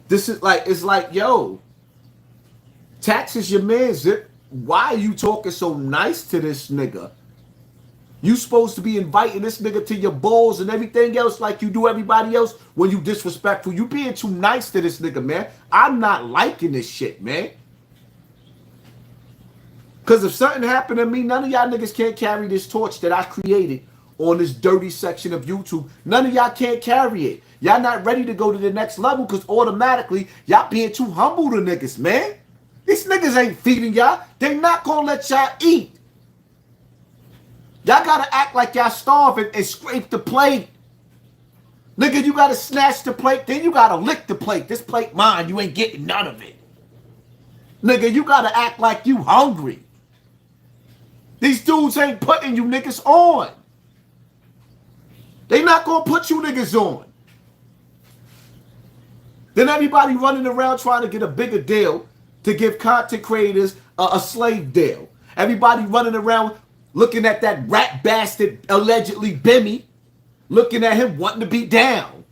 this is like, it's like, yo, Tax is your man, Zip. Why are you talking so nice to this nigga? You supposed to be inviting this nigga to your balls and everything else like you do everybody else when you disrespectful. You being too nice to this nigga, man. I'm not liking this shit, man. Because if something happened to me, none of y'all niggas can't carry this torch that I created on this dirty section of YouTube. None of y'all can't carry it. Y'all not ready to go to the next level because automatically y'all being too humble to niggas, man. These niggas ain't feeding y'all. They not gonna let y'all eat. Y'all gotta act like y'all starving and scrape the plate. Nigga, you gotta snatch the plate, then you gotta lick the plate. This plate mine, you ain't getting none of it. Nigga, you gotta act like you hungry. These dudes ain't putting you niggas on. They not gonna put you niggas on. Then everybody running around trying to get a bigger deal to give content creators a slave deal. Everybody running around looking at that rat bastard, allegedly Bimmy, looking at him wanting to be down.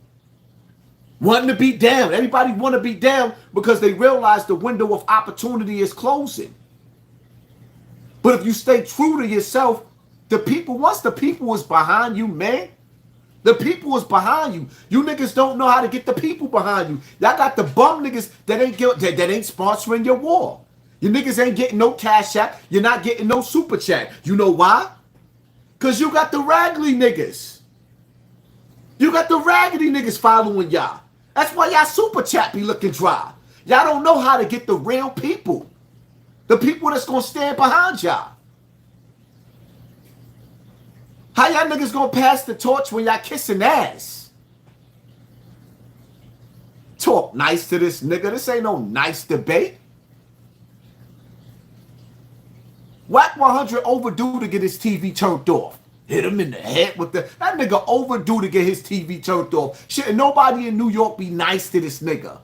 Wanting to be down. Everybody want to be down because they realize the window of opportunity is closing. But if you stay true to yourself, the people, once the people is behind you, man, the people is behind you. You niggas don't know how to get the people behind you. Y'all got the bum niggas that ain't sponsoring your war. You niggas ain't getting no cash app. You're not getting no super chat. You know why? Because you got the raggedy niggas. You got the raggedy niggas following y'all. That's why y'all super chat be looking dry. Y'all don't know how to get the real people. The people that's going to stand behind y'all. How y'all niggas going to pass the torch when y'all kissing ass? Talk nice to this nigga. This ain't no nice debate. Whack 100 overdue to get his TV turned off. Hit him in the head with the... That nigga overdue to get his TV turned off. Shit, nobody in New York be nice to this nigga.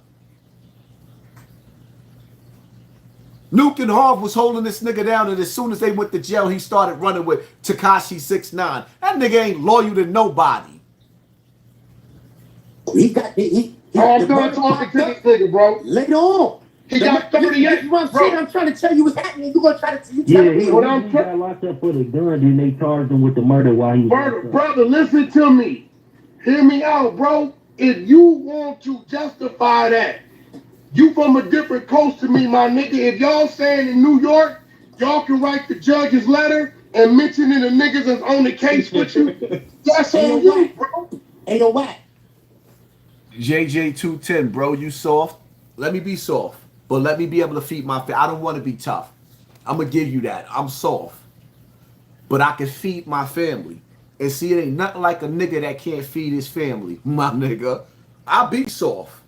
Nuke and Harv was holding this nigga down, and as soon as they went to jail, he started running with Tekashi 6ix9ine. That nigga ain't loyal to nobody. He got... I'm done talking to this nigga, bro. Later on. He got 38, bro. I'm trying to tell you what's happening. You're going to try to... He got locked up for the gun, then they charged him with the murder while he was... Brother, listen to me. Hear me out, bro. If you want to justify that, You from a different coast to me, my nigga. If y'all saying in New York, y'all can write the judge's letter and mentioning the niggas that's on the case with you. That's on you, bro. Ain't no whack. JJ210, bro, you soft. Let me be soft, but let me be able to feed my family. I don't want to be tough. I'm gonna give you that. I'm soft, but I can feed my family. And see, it ain't nothing like a nigga that can't feed his family, my nigga. I be soft.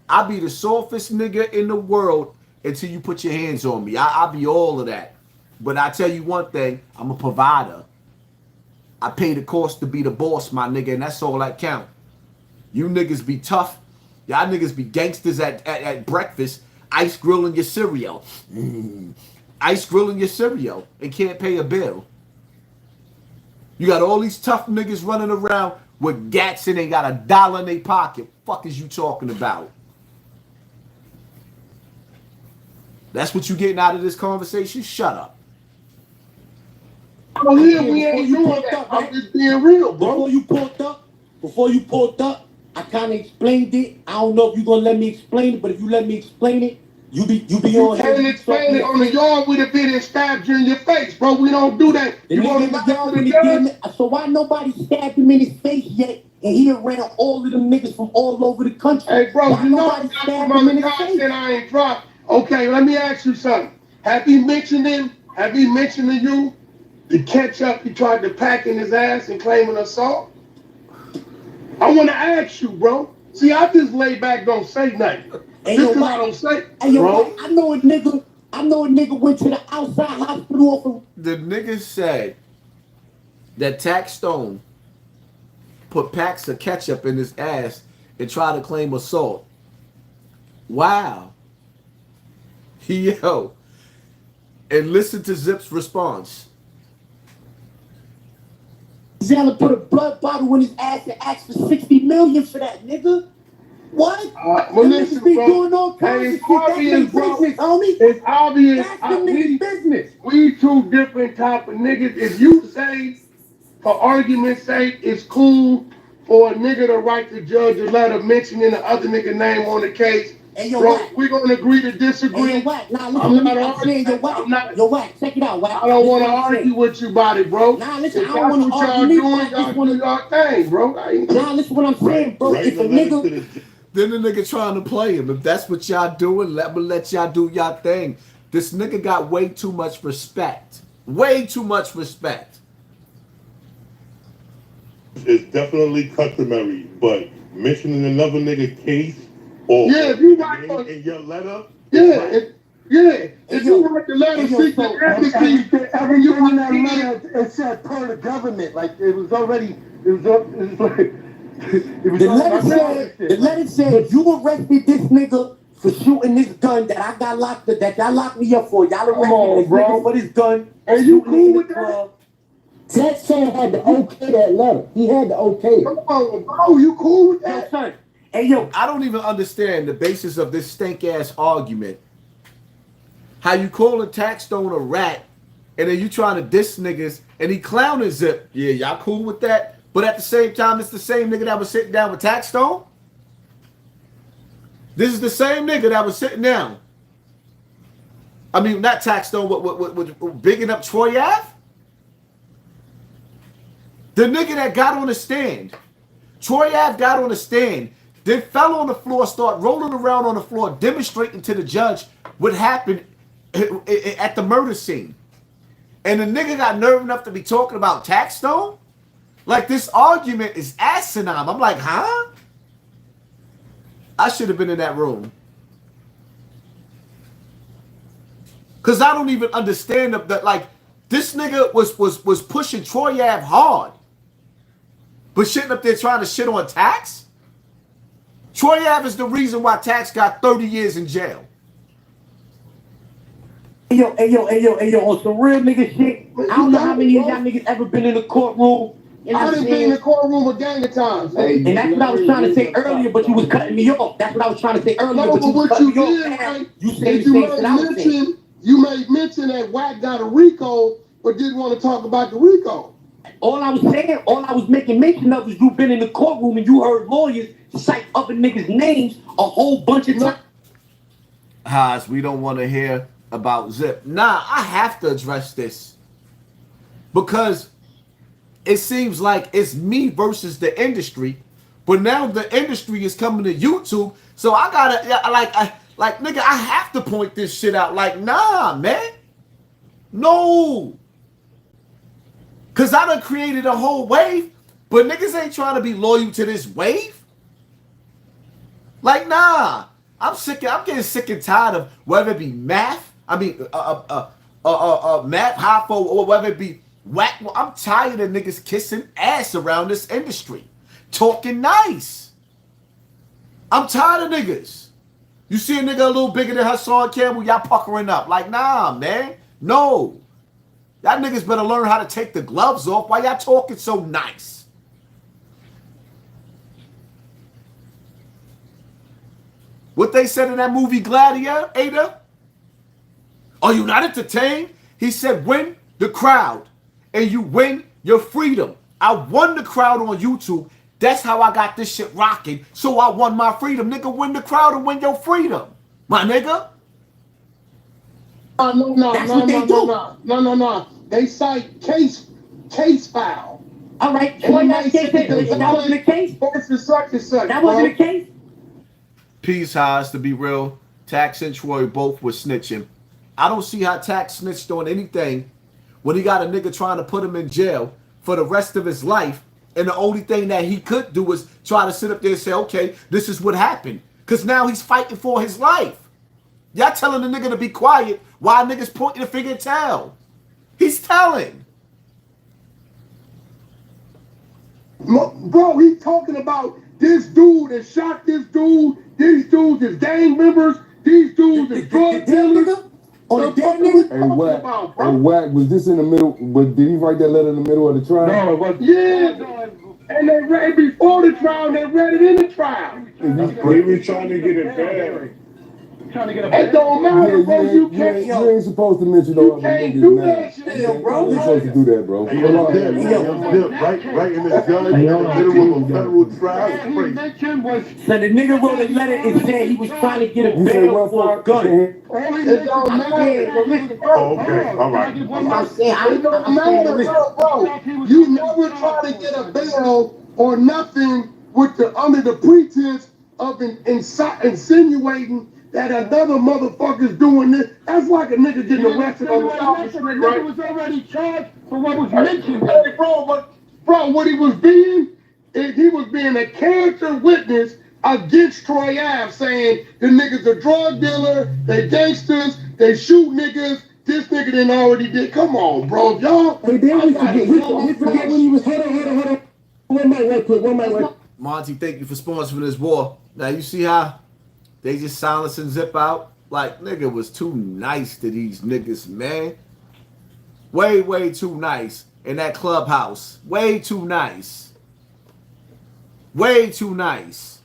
I be the softest nigga in the world until you put your hands on me. I be all of that. But I tell you one thing, I'm a provider. I pay the cost to be the boss, my nigga, and that's all that count. You niggas be tough. Y'all niggas be gangsters at breakfast, ice grilling your cereal. Ice grilling your cereal and can't pay a bill. You got all these tough niggas running around with gats and they got $1 in their pocket. Fuck is you talking about? That's what you getting out of this conversation? Shut up. Oh yeah, we ain't doing that. I'm just being real, bro. Before you pulled up, I kind of explained it. I don't know if you're gonna let me explain it, but if you let me explain it, you be on here. You can't explain it on the yard with a bit and stabbed you in your face, bro. We don't do that. You want to so why nobody stabbed him in his face yet? And he around all of them niggas from all over the country. Hey, bro, why you know I got some other content I ain't dropped. Okay, let me ask you something. Have he mentioned him? Have he mentioned to you the ketchup he tried to pack in his ass and claiming assault? I want to ask you, bro. See, I just lay back, don't say nothing. Hey, just because I don't say, hey, bro. I know a nigga went to the outside hospital. The nigga said that Tax Stone put packs of ketchup in his ass and tried to claim assault. Wow. Yo. And listen to Zip's response. Zella put a blood bottle in his ass and asked for $60 million for that, nigga. What? Well, listen, bro. Doing all kinds of shit. That's their business, homie. It's obvious. That's the nigga's business. We two different type of niggas. If you say, for argument's sake, it's cool for a nigga to write the judge a letter mentioning the other nigga name on the case, hey, yo, bro, we're gonna agree to disagree. Hey, yo, whack. Nah, listen, I'm saying, yo, whack. Yo, whack. Check it out, whack. I don't want to argue with you about it, bro. Nah, listen, if I don't want to argue. Y'all do y'all thing, bro. Nah, listen what I'm saying, bro. If a nigga... Then the nigga trying to play him. If that's what y'all doing, let y'all do y'all thing. This nigga got way too much respect. Way too much respect. It's definitely customary, but mentioning another nigga case or if you write in your letter, if you write the letter, seek the amnesty, every you on that letter, it said per the government, like it was already, it was like. The letter said you arrested this nigga for shooting this gun that I got locked up, that y'all locked me up for. Y'all arrested this nigga for this gun. And you cool with that? That Sam had to okay that letter. He had to okay it. Come on, bro. You cool with that? Yo, son. Hey, yo. I don't even understand the basis of this stank-ass argument. How you calling Tax Stone a rat, and then you trying to diss niggas, and he clowning Zip. Yeah, y'all cool with that? But at the same time, it's the same nigga that was sitting down with Tax Stone. This is the same nigga that was sitting down. I mean, not Tax Stone, but bigging up Troy Ave. The nigga that got on the stand. Troy Ave got on the stand, then fell on the floor, start rolling around on the floor, demonstrating to the judge what happened at the murder scene. And the nigga got nerve enough to be talking about Tax Stone? Like, this argument is asinine. I'm like, huh? I should have been in that room. Because I don't even understand that, like, this nigga was pushing Troy Ave hard. But sitting up there trying to shit on Tax? Troy Ave is the reason why Tax got 30 years in jail. Hey, yo, on some real nigga shit. I don't know how many of y'all niggas ever been in the courtroom. I done been in the courtroom a gang of times. And that's what I was trying to say earlier, but you was cutting me off. That's what I was trying to say earlier, but what you did, right? You said the same thing I was saying. You made mention that Wack got a RICO, but didn't want to talk about the RICO. All I was making mention of is you been in the courtroom and you heard lawyers cite other niggas' names a whole bunch of times. Haas, we don't want to hear about Zip. Nah, I have to address this because it seems like it's me versus the industry, but now the industry is coming to YouTube, so I gotta like nigga, I have to point this shit out. Like, nah, man, no, cause I done created a whole wave, but niggas ain't trying to be loyal to this wave. Like, nah. I'm getting sick and tired of whether it be math, math, Hofo, or whether it be whack. I'm tired of niggas kissing ass around this industry, talking nice. I'm tired of niggas. You see a nigga a little bigger than HASSAN Campbell, y'all puckering up. Like, nah, man, no. Y'all niggas better learn how to take the gloves off. Why y'all talking so nice? What they said in that movie Gladiator? Are you not entertained? He said, win the crowd and you win your freedom. I won the crowd on YouTube. That's how I got this shit rocking. So I won my freedom. Nigga, win the crowd and win your freedom. My nigga. No. They cite case file. All right, that wasn't the case. That wasn't the case. Peace, Haas, to be real. Tax and Troy both were snitching. I don't see how Tax snitched on anything when he got a nigga trying to put him in jail for the rest of his life. And the only thing that he could do was try to sit up there and say, okay, this is what happened. Because now he's fighting for his life. Y'all telling the nigga to be quiet while niggas pointing the finger and tell. He's telling. Bro, he's talking about this dude that shot this dude. These dudes is gang members. These dudes is drug dealers. Hey, Wack, was this in the middle? But did he write that letter in the middle of the trial? No, it wasn't. Yeah, and they read it before the trial. They read it in the trial. He was trying to get it bad. It don't matter, bro. You ain't supposed to mention those other niggas, do man. that shit, bro. You're supposed to do that, bro. Right in the judge, in the middle of a federal trial. So the nigga wrote a letter and said he was trying to get a bail for a gun. It don't matter. Okay, all right. It don't matter, bro. You never try to get a bail or nothing with under the pretense of insinuating that another motherfucker's doing this. That's like a nigga getting arrested on the top. The nigga was already charged for what was mentioned. Hey, bro, what he was being, he was being a character witness against Troy Ave, saying the nigga's a drug dealer, they gangsters, they shoot niggas. This nigga didn't already did. Come on, bro, y'all. Hey, then we forget when he was. Hold on. One mic. Monty, thank you for sponsoring this war. Now you see how they just silence and zip out? Like, nigga was too nice to these niggas, man. Way too nice in that clubhouse. Way too nice. Way too nice.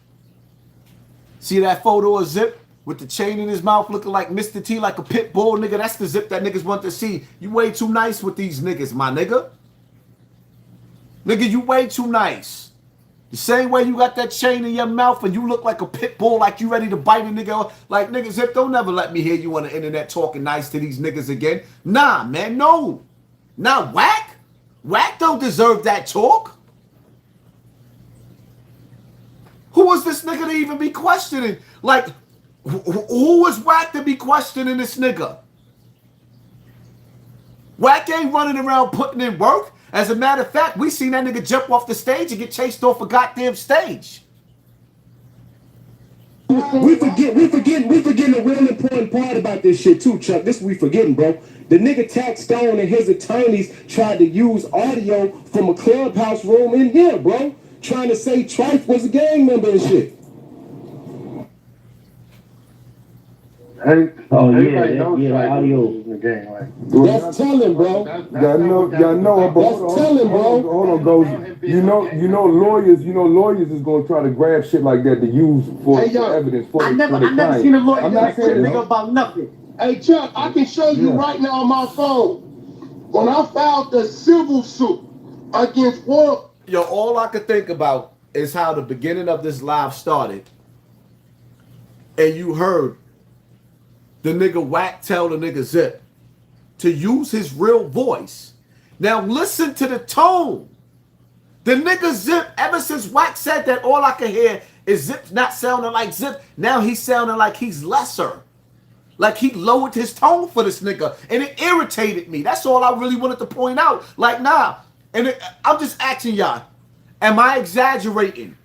See that photo of Zip with the chain in his mouth looking like Mr. T, like a pit bull, nigga? That's the Zip that niggas want to see. You way too nice with these niggas, my nigga. Nigga, you way too nice. The same way you got that chain in your mouth and you look like a pit bull, like you ready to bite a nigga. Like, nigga, Zip, don't never let me hear you on the internet talking nice to these niggas again. Nah, man, no. Nah, Wack. Wack don't deserve that talk. Who was this nigga to even be questioning? Like, who was Wack to be questioning this nigga? Wack ain't running around putting in work. As a matter of fact, we seen that nigga jump off the stage and get chased off a goddamn stage. We forgetting a real important part about this shit too, Chuck. This we forgetting, bro. The nigga Tax Stone and his attorneys tried to use audio from a clubhouse room in here, bro. Trying to say Trife was a gang member and shit. Everybody knows audio in the game. Like, that's telling, bro. Y'all know about. That's telling, bro. Hold on, goes. You know, lawyers is gonna try to grab shit like that to use for evidence for I the never seen a lawyer that nigga about nothing. Hey, Chuck, I can show you right now on my phone. When I filed the civil suit against Wallo. Yo, all I could think about is how the beginning of this live started. And you heard the nigga Wack tell the nigga Zip to use his real voice. Now listen to the tone. The nigga Zip, ever since Wack said that, all I can hear is Zip not sounding like Zip. Now he's sounding like he's lesser. Like he lowered his tone for this nigga. And it irritated me. That's all I really wanted to point out. Like, nah. And I'm just asking y'all, am I exaggerating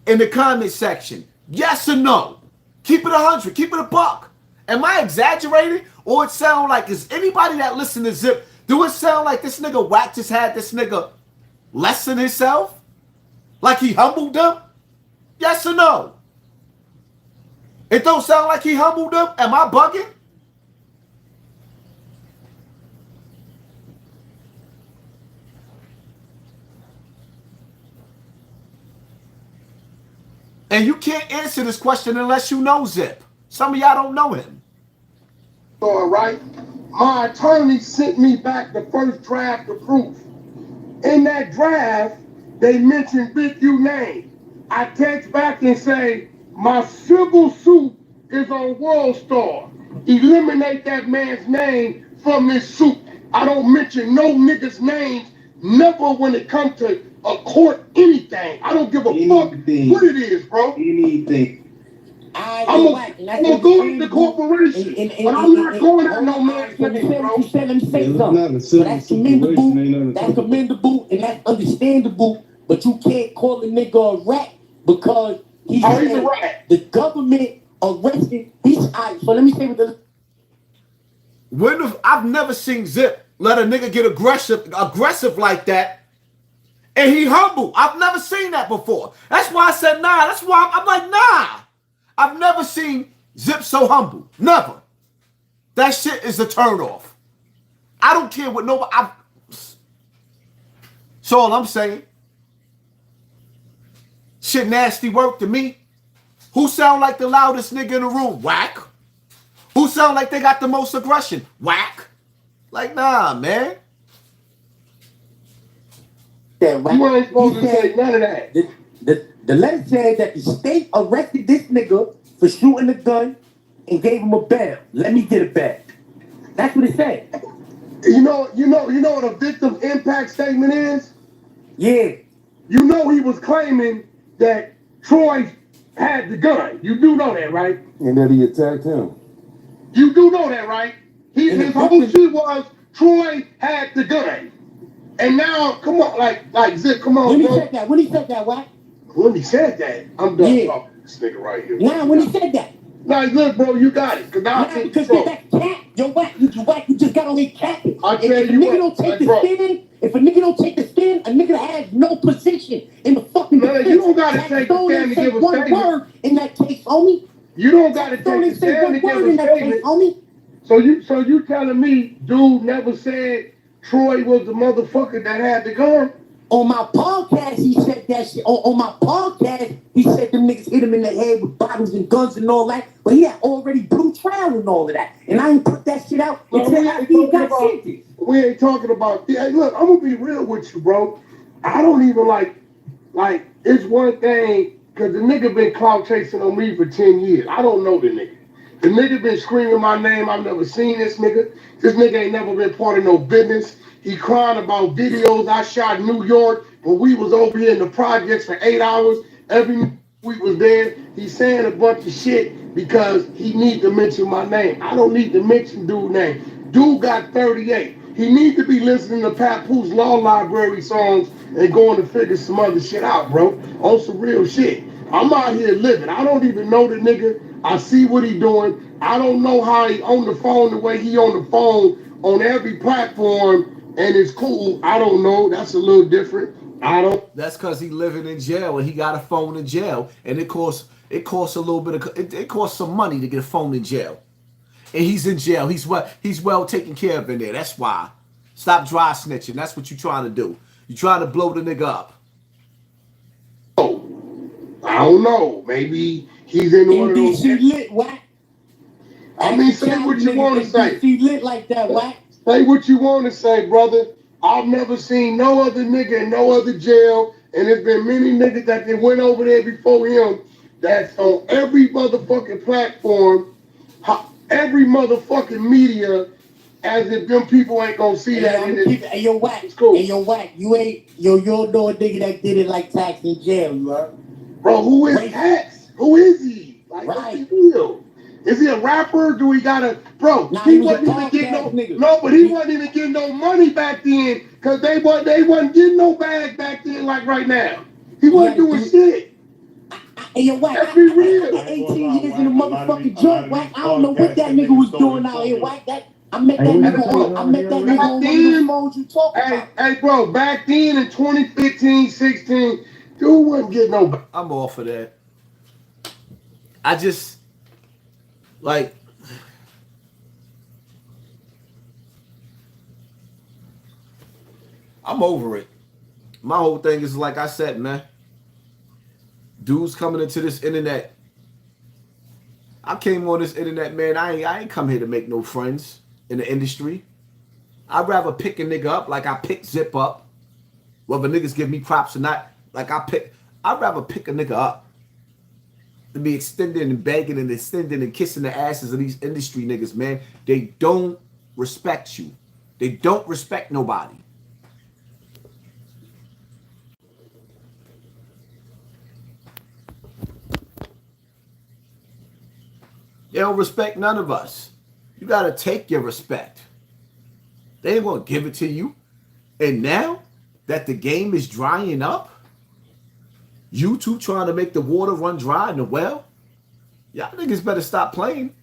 in the comment section? Yes or no? Keep it 100. Keep it a buck. Am I exaggerating? Or it sound like, is anybody that listen to Zip, do it sound like this nigga Wack just had this nigga lessen himself? Like he humbled them? Yes or no? It don't sound like he humbled them? Am I bugging? And you can't answer this question unless you know Zip. Some of y'all don't know him. All right. My attorney sent me back the first draft of proof. In that draft, they mentioned Big U name. I text back and say, my civil suit is on World Star. Eliminate that man's name from this suit. I don't mention no niggas' names, never when it comes to a court, anything. I don't give a fuck what it is, bro. Anything. I'm gonna go to the corporation, but I'm not going to no man's name, bro. Let me say something. So that's commendable, and that's understandable, but you can't call a nigga a rat because he's a rat. The government arrested. So let me say what I've never seen Zip let a nigga get aggressive like that. And he humble. I've never seen that before. That's why I said nah. That's why I'm like, nah. I've never seen Zip so humble. Never. That shit is a turnoff. I don't care what nobody. That's all I'm saying. Shit nasty work to me. Who sound like the loudest nigga in the room? Wack. Who sound like they got the most aggression? Wack. Like, nah, man. You ain't supposed to say none of that. The letter said that the state arrested this nigga for shooting the gun and gave him a bail. Let me get it back. That's what it said. You know what a victim impact statement is? Yeah. You know he was claiming that Troy had the gun. You do know that, right? And that he attacked him. You do know that, right? His whole shit was Troy had the gun. And now, come on, like Zip, come on, When he bro. said that, what? When he said that, I'm done talking to this nigga right here. Now, when he said that. Nah, look, bro, you got it. Because that cat, you're whack. You just got on his cat. If a nigga don't take the stand, a nigga has no position in the fucking defense. You don't gotta take the stand to give a statement. One word in that case, homie. You don't gotta take the stand to give a statement, homie. So you telling me dude never said Troy was the motherfucker that had the gun? On my podcast, he said that shit. On my podcast, he said them niggas hit him in the head with bottles and guns and all that. But he had already blue trial and all of that. And I ain't put that shit out until after he got sentenced. We ain't talking about... Hey, look, I'm gonna be real with you, bro. I don't even like, it's one thing, because the nigga been clout chasing on me for 10 years. I don't know the nigga. The nigga been screaming my name. I've never seen this nigga. This nigga ain't never been part of no business. He crying about videos I shot in New York when we was over here in the projects for 8 hours. Every week was there. He's saying a bunch of shit because he need to mention my name. I don't need to mention dude's name. Dude got 38. He need to be listening to Papoose Law Library songs and going to figure some other shit out, bro. On some real shit. I'm out here living. I don't even know the nigga. I see what he doing. I don't know how he on the phone the way he on the phone on every platform. And it's cool. I don't know. That's a little different. That's because he living in jail and he got a phone in jail. And it costs a little bit of, it costs some money to get a phone in jail. And he's in jail. He's well taken care of in there. That's why. Stop dry snitching. That's what you're trying to do. You're trying to blow the nigga up. Oh, I don't know. Maybe he's in one of those. Lit, whack. I mean, say what you want to say. He lit like that, whack. Say what you want to say, brother. I've never seen no other nigga in no other jail, and there's been many niggas that they went over there before him that's on every motherfucking platform. every motherfucking media as if them people ain't gonna see that in it. Hey, yo, Whack. Cool. Hey, yo, Whack. You don't know a nigga that did it like Tax in jail, you heard? Bro, who is Tax? Who is he? Like, what's the deal? Is he a rapper? Do he got a bro? Nah, he wasn't even getting but he wasn't even getting no money back then because they wasn't getting no bag back then like right now. He wasn't doing shit. Hey, yo, Whack. Let's be real. 18 years in the motherfucking joint, Whack. I don't know what that nigga was doing out here, Whack. I met that nigga. I met that nigga on one of the phones you talking about. Hey, bro, back then in 2015, 16, dude wasn't getting no. I'm all for that. I just like I'm over it. My whole thing is like I said, man. Dudes coming into this internet. I came on this internet, man. I ain't come here to make no friends in the industry. I'd rather pick a nigga up like I pick Zip up. Whether niggas give me props or not, I'd rather pick a nigga up than be extending and begging and extending and kissing the asses of these industry niggas, man. They don't respect you. They don't respect nobody. They don't respect none of us. You got to take your respect. They ain't going to give it to you. And now that the game is drying up, YouTube trying to make the water run dry in the well, y'all niggas better stop playing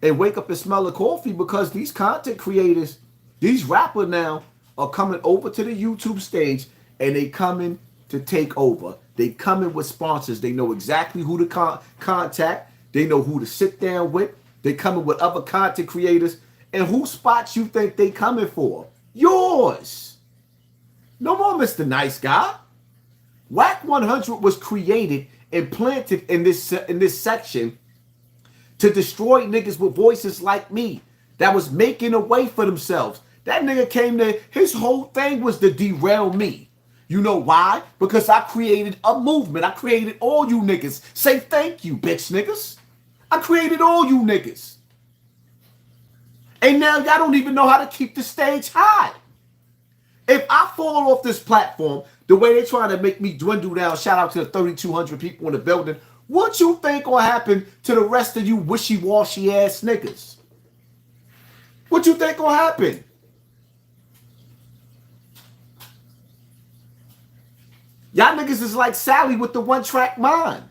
and wake up and smell the coffee, because these content creators, these rappers now are coming over to the YouTube stage and they coming to take over. They coming with sponsors. They know exactly who to contact. They know who to sit down with. They coming with other content creators. And whose spots you think they coming for? Yours. No more Mr. Nice Guy. Whack 100 was created and planted in this section to destroy niggas with voices like me that was making a way for themselves. That nigga came there, his whole thing was to derail me. You know why? Because I created a movement. I created all you niggas. Say thank you, bitch niggas. I created all you niggas. And now y'all don't even know how to keep the stage high. If I fall off this platform, the way they're trying to make me dwindle down, shout out to the 3,200 people in the building, what you think gonna happen to the rest of you wishy-washy ass niggas? What you think gonna happen? Y'all niggas is like Sally with the one-track mind.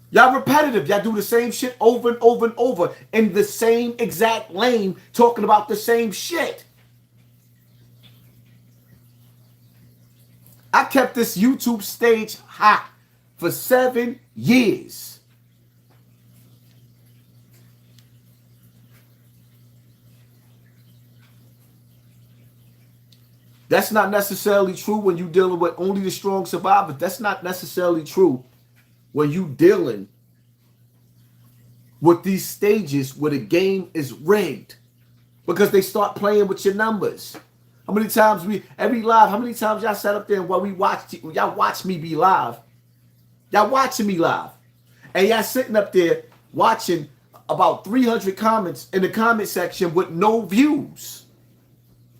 Y'all repetitive. Y'all do the same shit over and over and over in the same exact lane, talking about the same shit. I kept this YouTube stage hot for 7 years. That's not necessarily true when you're dealing with only the strong survivors. That's not necessarily true when you dealing with these stages where the game is rigged, because they start playing with your numbers. How many times every live, how many times y'all sat up there and while y'all watch me be live? Y'all watching me live. And y'all sitting up there watching about 300 comments in the comment section with no views.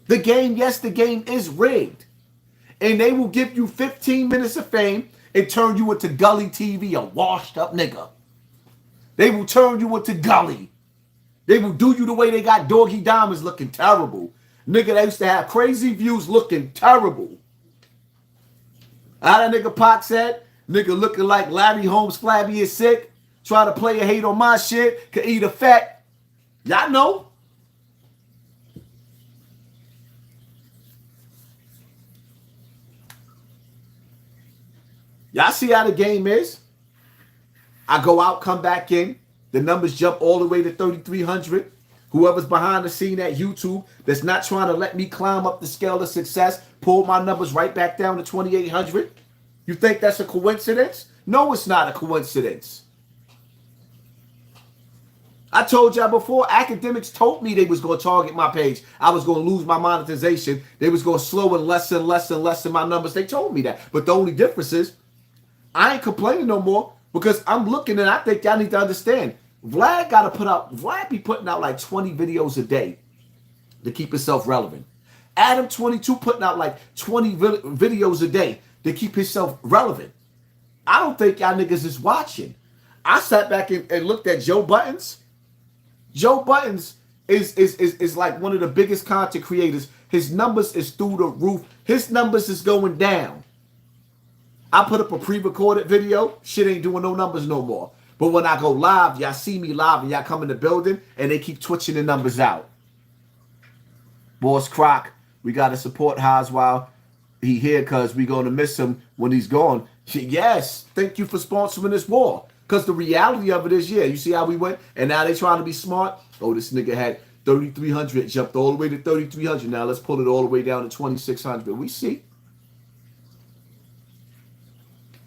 The game, yes, the game is rigged. And they will give you 15 minutes of fame and turn you into Gully TV, a washed up nigga. They will turn you into Gully. They will do you the way they got Doggy Diamonds looking terrible. Nigga, they used to have crazy views looking terrible. How that nigga Pac said, nigga looking like Larry Holmes flabby and sick, trying to play a hate on my shit, could eat a fat. Y'all know. Y'all see how the game is? I go out, come back in. The numbers jump all the way to 3,300. Whoever's behind the scene at YouTube that's not trying to let me climb up the scale of success, pull my numbers right back down to 2,800. You think that's a coincidence? No, it's not a coincidence. I told y'all before, academics told me they was going to target my page. I was going to lose my monetization. They was going to slow and lessen my numbers. They told me that. But the only difference is I ain't complaining no more, because I'm looking and I think y'all need to understand. Vlad be putting out like 20 videos a day to keep himself relevant. Adam 22 putting out like 20 videos a day to keep himself relevant. I don't think y'all niggas is watching. I sat back and looked at Joe Buttons. Joe Buttons is like one of the biggest content creators. His numbers is through the roof. His numbers is going down. I put up a pre-recorded video. Shit ain't doing no numbers no more. But when I go live, y'all see me live and y'all come in the building and they keep twitching the numbers out. Boss Croc, we got to support Haas while he here because we going to miss him when he's gone. Yes, thank you for sponsoring this war. Because the reality of it is, yeah, you see how we went? And now they trying to be smart. Oh, this nigga had 3,300, jumped all the way to 3,300. Now let's pull it all the way down to 2,600. We see.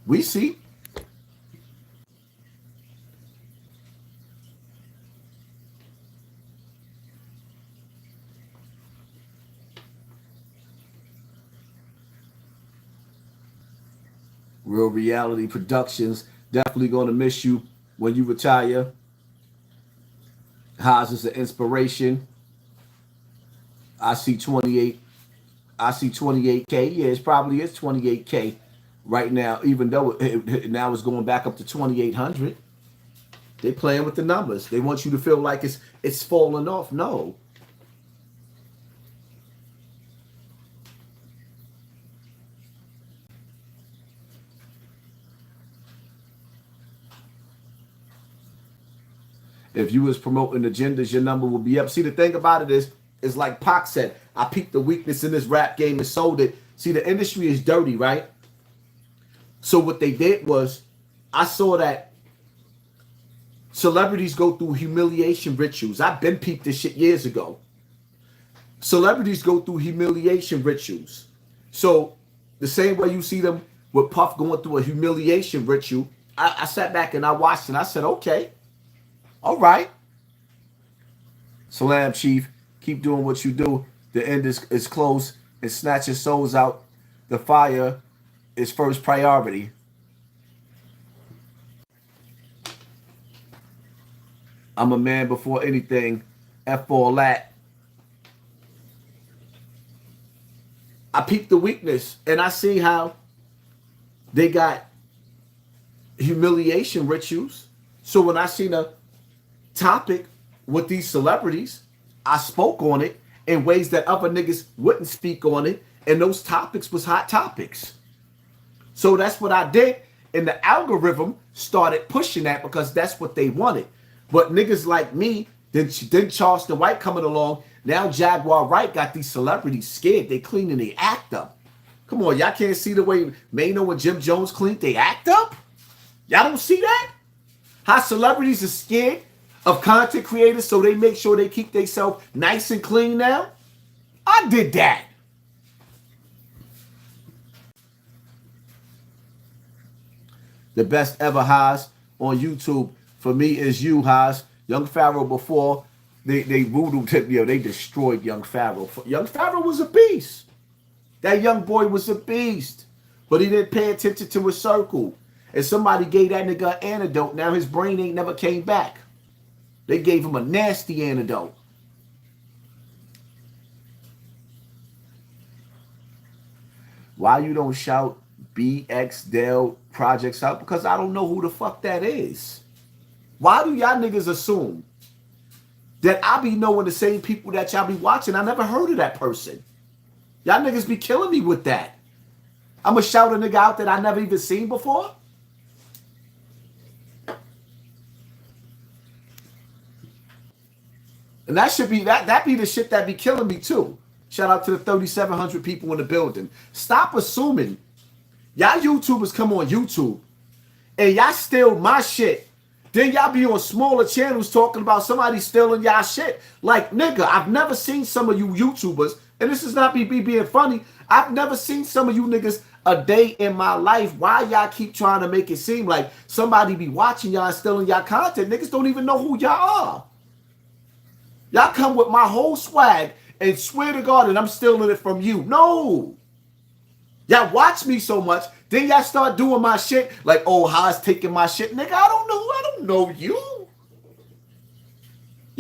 We see. Real Reality Productions, definitely going to miss you when you retire. Haas is an inspiration. I see 28. I see 28K. Yeah, it probably is 28K right now, even though now it's going back up to 2,800. They're playing with the numbers. They want you to feel like it's falling off. No. If you was promoting agendas, your number will be up. See, the thing about it is like Pac said, I peeped the weakness in this rap game and sold it. See, the industry is dirty, right? So what they did was, I saw that celebrities go through humiliation rituals. I've been peeped this shit years ago. Celebrities go through humiliation rituals. So the same way you see them with Puff going through a humiliation ritual, I sat back and I watched and I said, okay. All right. Salam, Chief. Keep doing what you do. The end is close. And snatch your souls out. The fire is first priority. I'm a man before anything. F all that. I peeped the weakness. And I see how they got humiliation rituals. So when I seen a topic with these celebrities, I spoke on it in ways that other niggas wouldn't speak on it, and those topics was hot topics. So that's what I did, and the algorithm started pushing that because that's what they wanted. But niggas like me, then Charleston White coming along, now Jaguar Wright got these celebrities scared. They cleaning their act up. Come on, y'all can't see the way Mano and Jim Jones cleaned they act up? Y'all don't see that? How celebrities are scared of content creators so they make sure they keep themselves nice and clean now? I did that. The best ever Haas on YouTube for me is you, Haas. Young Pharaoh before they voodooed him, they destroyed Young Pharaoh. Young Pharaoh was a beast. That young boy was a beast. But he didn't pay attention to his circle. And somebody gave that nigga an antidote. Now his brain ain't never came back. They gave him a nasty antidote. Why you don't shout BX Dell projects out? Because I don't know who the fuck that is. Why do y'all niggas assume that I be knowing the same people that y'all be watching? I never heard of that person. Y'all niggas be killing me with that. I'm going to shout a nigga out that I never even seen before? And that should be that be the shit that be killing me too. Shout out to the 3,700 people in the building. Stop assuming y'all YouTubers come on YouTube and y'all steal my shit. Then y'all be on smaller channels talking about somebody stealing y'all shit. Like, nigga, I've never seen some of you YouTubers, and this is not me being funny, I've never seen some of you niggas a day in my life. Why y'all keep trying to make it seem like somebody be watching y'all and stealing y'all content? Niggas don't even know who y'all are. Y'all come with my whole swag and swear to God that I'm stealing it from you. No. Y'all watch me so much, then y'all start doing my shit like, oh, Haas taking my shit. Nigga, I don't know you.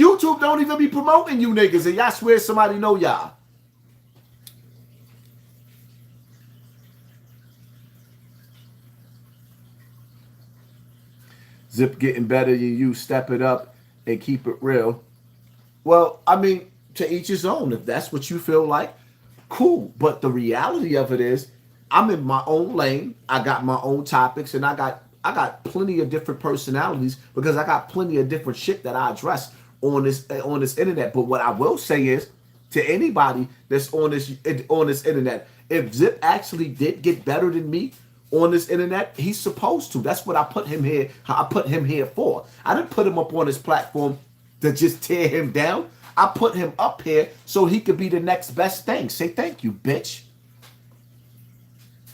YouTube don't even be promoting you niggas, and y'all swear somebody know y'all. Zip getting better than you. Step it up and keep it real. Well, I mean, to each his own. If that's what you feel like, cool. But the reality of it is, I'm in my own lane. I got my own topics, and I got plenty of different personalities because I got plenty of different shit that I address on this internet. But what I will say is, to anybody that's on this internet, if Zip actually did get better than me on this internet, he's supposed to. That's what I put him here. I put him here for. I didn't put him up on this platform to just tear him down. I put him up here so he could be the next best thing. Say thank you, bitch.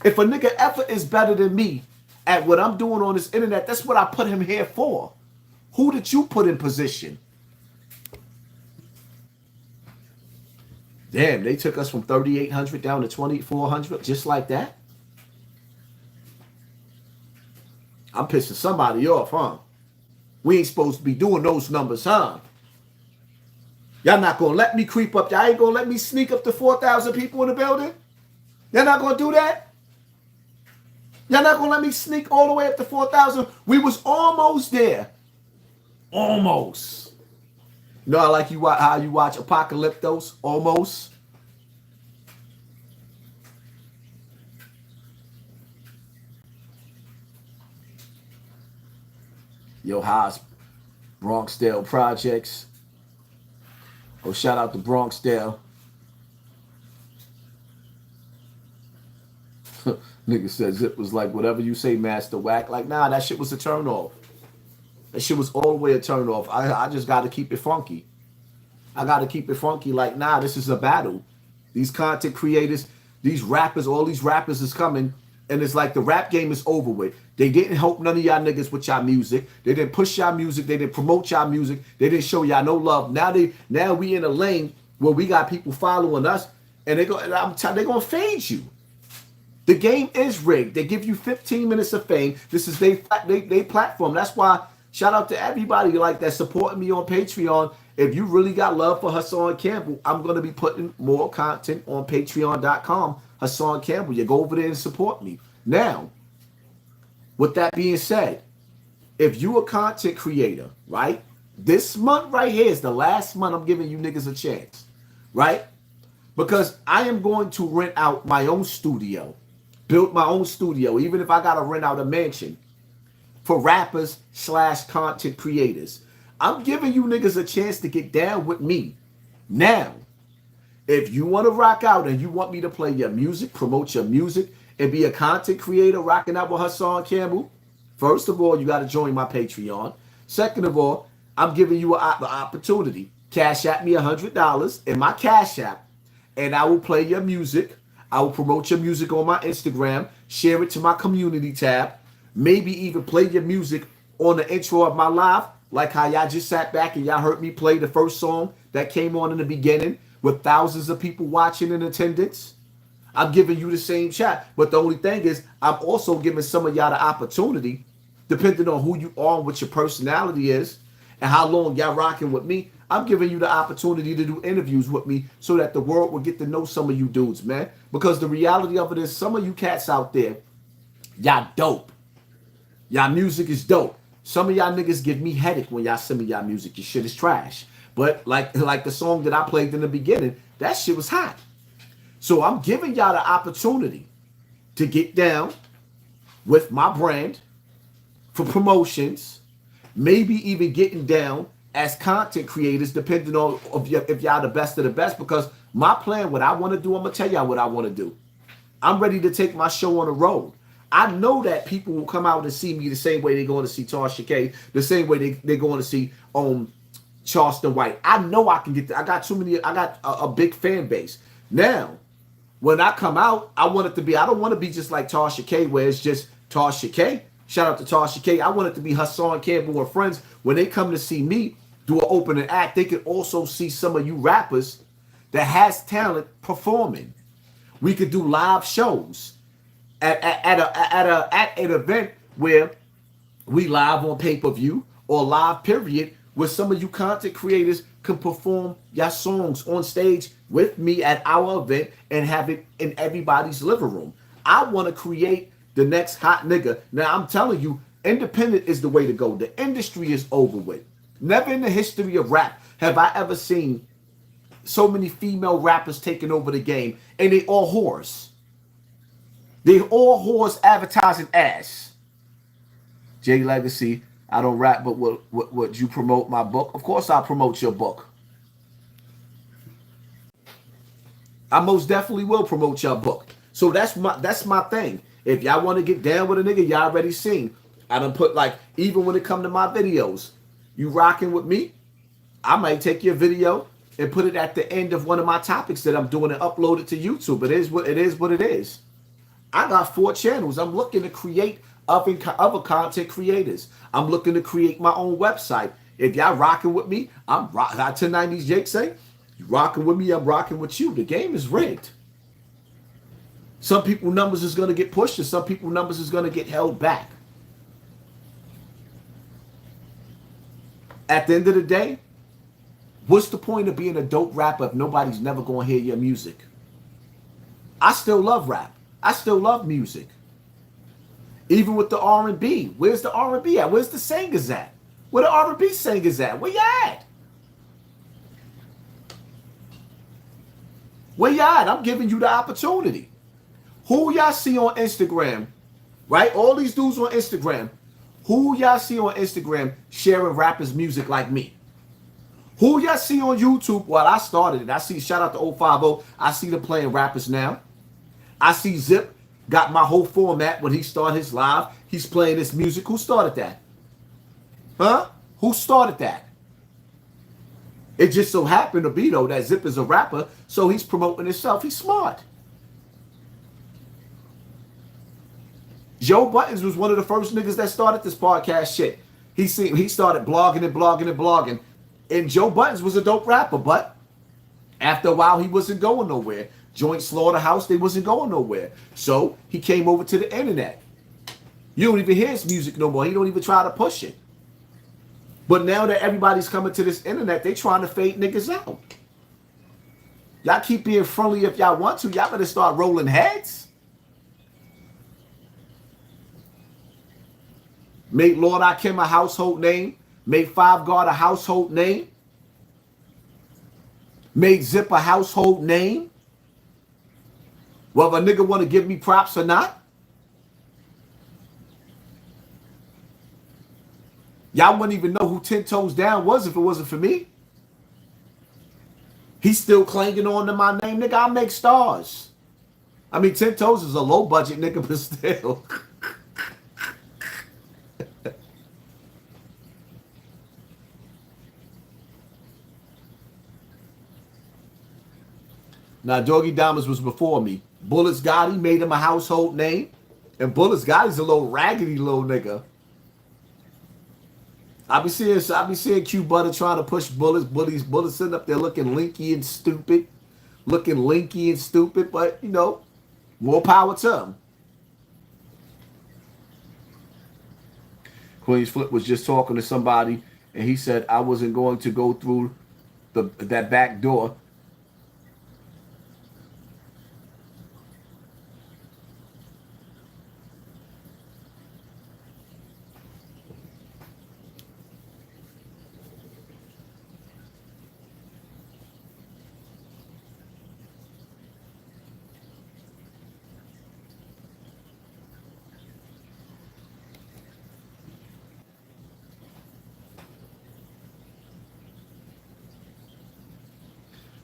If a nigga ever is better than me at what I'm doing on this internet, that's what I put him here for. Who did you put in position? Damn, they took us from 3,800 down to 2,400 just like that? I'm pissing somebody off, huh? We ain't supposed to be doing those numbers, huh? Y'all not going to let me creep up. Y'all ain't going to let me sneak up to 4,000 people in the building? Y'all not going to do that? Y'all not going to let me sneak all the way up to 4,000? We was almost there. Almost. You know, I like how you watch Apocalyptos? Almost. Yo, Haas, Bronxdale Projects. Oh, shout out to Bronxdale. Nigga said Zip was like, whatever you say, Master Whack. Like, nah, that shit was a turn off. That shit was all the way a turn off. I just got to keep it funky. I got to keep it funky. Like, nah, this is a battle. These content creators, these rappers, all these rappers is coming. And it's like the rap game is over with. They didn't help none of y'all niggas with y'all music. They didn't push y'all music. They didn't promote y'all music. They didn't show y'all no love. Now we in a lane where we got people following us, and they're gonna fade you. The game is rigged. They give you 15 minutes of fame. This is they platform. That's why shout out to everybody like that supporting me on Patreon. If you really got love for Hassan Campbell, I'm gonna be putting more content on Patreon.com. Hassan Campbell, you go over there and support me. Now, with that being said, if you a content creator, right? This month right here is the last month I'm giving you niggas a chance, right? Because I am going to rent out my own studio, build my own studio, even if I got to rent out a mansion for rappers / content creators. I'm giving you niggas a chance to get down with me. Now, if you want to rock out and you want me to play your music, promote your music, and be a content creator rocking out with Hassan Campbell, first of all, you got to join my Patreon. Second of all, I'm giving you the opportunity. Cash at me $100 in my Cash App, and I will play your music. I will promote your music on my Instagram, share it to my community tab, maybe even play your music on the intro of my live, like how y'all just sat back and y'all heard me play the first song that came on in the beginning with thousands of people watching in attendance. I'm giving you the same chat. But the only thing is, I'm also giving some of y'all the opportunity, depending on who you are and what your personality is and how long y'all rocking with me. I'm giving you the opportunity to do interviews with me so that the world will get to know some of you dudes, man. Because the reality of it is, some of you cats out there, y'all dope. Y'all music is dope. Some of y'all niggas give me headache when y'all send me y'all music. Your shit is trash. But like the song that I played in the beginning, that shit was hot. So I'm giving y'all the opportunity to get down with my brand for promotions, maybe even getting down as content creators, depending on if y'all the best of the best. Because my plan, what I want to do, I'm going to tell y'all what I want to do. I'm ready to take my show on the road. I know that people will come out and see me the same way they're going to see Tasha K, the same way they're going to see Charleston White. I know I can get I got a big fan base. Now, when I come out, I want it to be, I don't want to be just like Tasha K, where it's just Tasha K. Shout out to Tasha K. I want it to be Hassan Campbell and friends. When they come to see me do an opening act, they can also see some of you rappers that has talent performing. We could do live shows at an event where we live on pay-per-view or live period where some of you content creators can perform your songs on stage with me at our event and have it in everybody's living room. I want to create the next hot nigga. Now, I'm telling you, independent is the way to go. The industry is over with. Never in the history of rap have I ever seen so many female rappers taking over the game, and they all whores. They all whores advertising ass. J Legacy, I don't rap, but would you promote my book? Of course I'll promote your book. I most definitely will promote your book. So that's my thing. If y'all want to get down with a nigga, y'all already seen. I done put, like, even when it come to my videos, you rocking with me, I might take your video and put it at the end of one of my topics that I'm doing and upload it to YouTube. It is what it is. I got 4 channels. I'm looking to create other content creators. I'm looking to create my own website. If y'all rocking with me, I'm rocking. 1090s Jake say, you rocking with me, I'm rocking with you. The game is rigged. Some people numbers is going to get pushed and some people numbers is going to get held back. At the end of the day, what's the point of being a dope rapper if nobody's never going to hear your music? I still love rap. I still love music. Even with the R&B. Where's the R&B at? Where's the singers at? Where the R&B singers at? Where you at? Where you at? I'm giving you the opportunity. Who y'all see on Instagram, right? All these dudes on Instagram. Who y'all see on Instagram sharing rappers' music like me? Who y'all see on YouTube? Well, I started it. I see, shout out to 050. I see them playing rappers now. I see Zip got my whole format when he started his live. He's playing his music. Who started that? Huh? Who started that? It just so happened to be, though, that Zip is a rapper, so he's promoting himself. He's smart. Joe Buttons was one of the first niggas that started this podcast shit. He started blogging and blogging and blogging. And Joe Buttons was a dope rapper, but after a while, he wasn't going nowhere. Joint Slaughterhouse, they wasn't going nowhere. So he came over to the internet. You don't even hear his music no more. He don't even try to push it. But now that everybody's coming to this internet, they trying to fade niggas out. Y'all keep being friendly if y'all want to. Y'all better start rolling heads. Make Lord Akim a household name. Make Five Guard a household name. Make Zip a household name. Whether a nigga want to give me props or not. Y'all wouldn't even know who 10 Toes Down was if it wasn't for me. He's still clanging on to my name. Nigga, I make stars. I mean, 10 Toes is a low budget nigga, but still. Now, Doggy Diamonds was before me. Bullets Gotti made him a household name. And Bullets Gotti's a little raggedy little nigga. I be seeing Q Butter trying to push Bullets sitting up there looking linky and stupid. But, you know, more power to him. Queen's Flip was just talking to somebody, and he said, I wasn't going to go through that back door.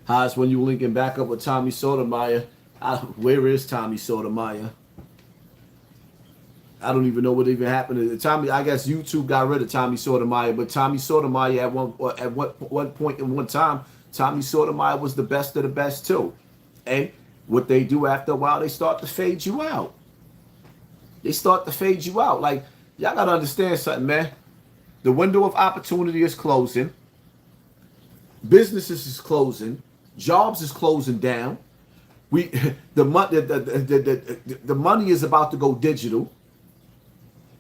Haas, when you linking back up with Tommy Sotomayor, where is Tommy Sotomayor? I don't even know what even happened. Tommy, I guess YouTube got rid of Tommy Sotomayor, but Tommy Sotomayor at one point in one time, Tommy Sotomayor was the best of the best too. And what they do after a while, they start to fade you out. Like, y'all gotta understand something, man. The window of opportunity is closing. Businesses is closing. Jobs is closing down. The money is about to go digital.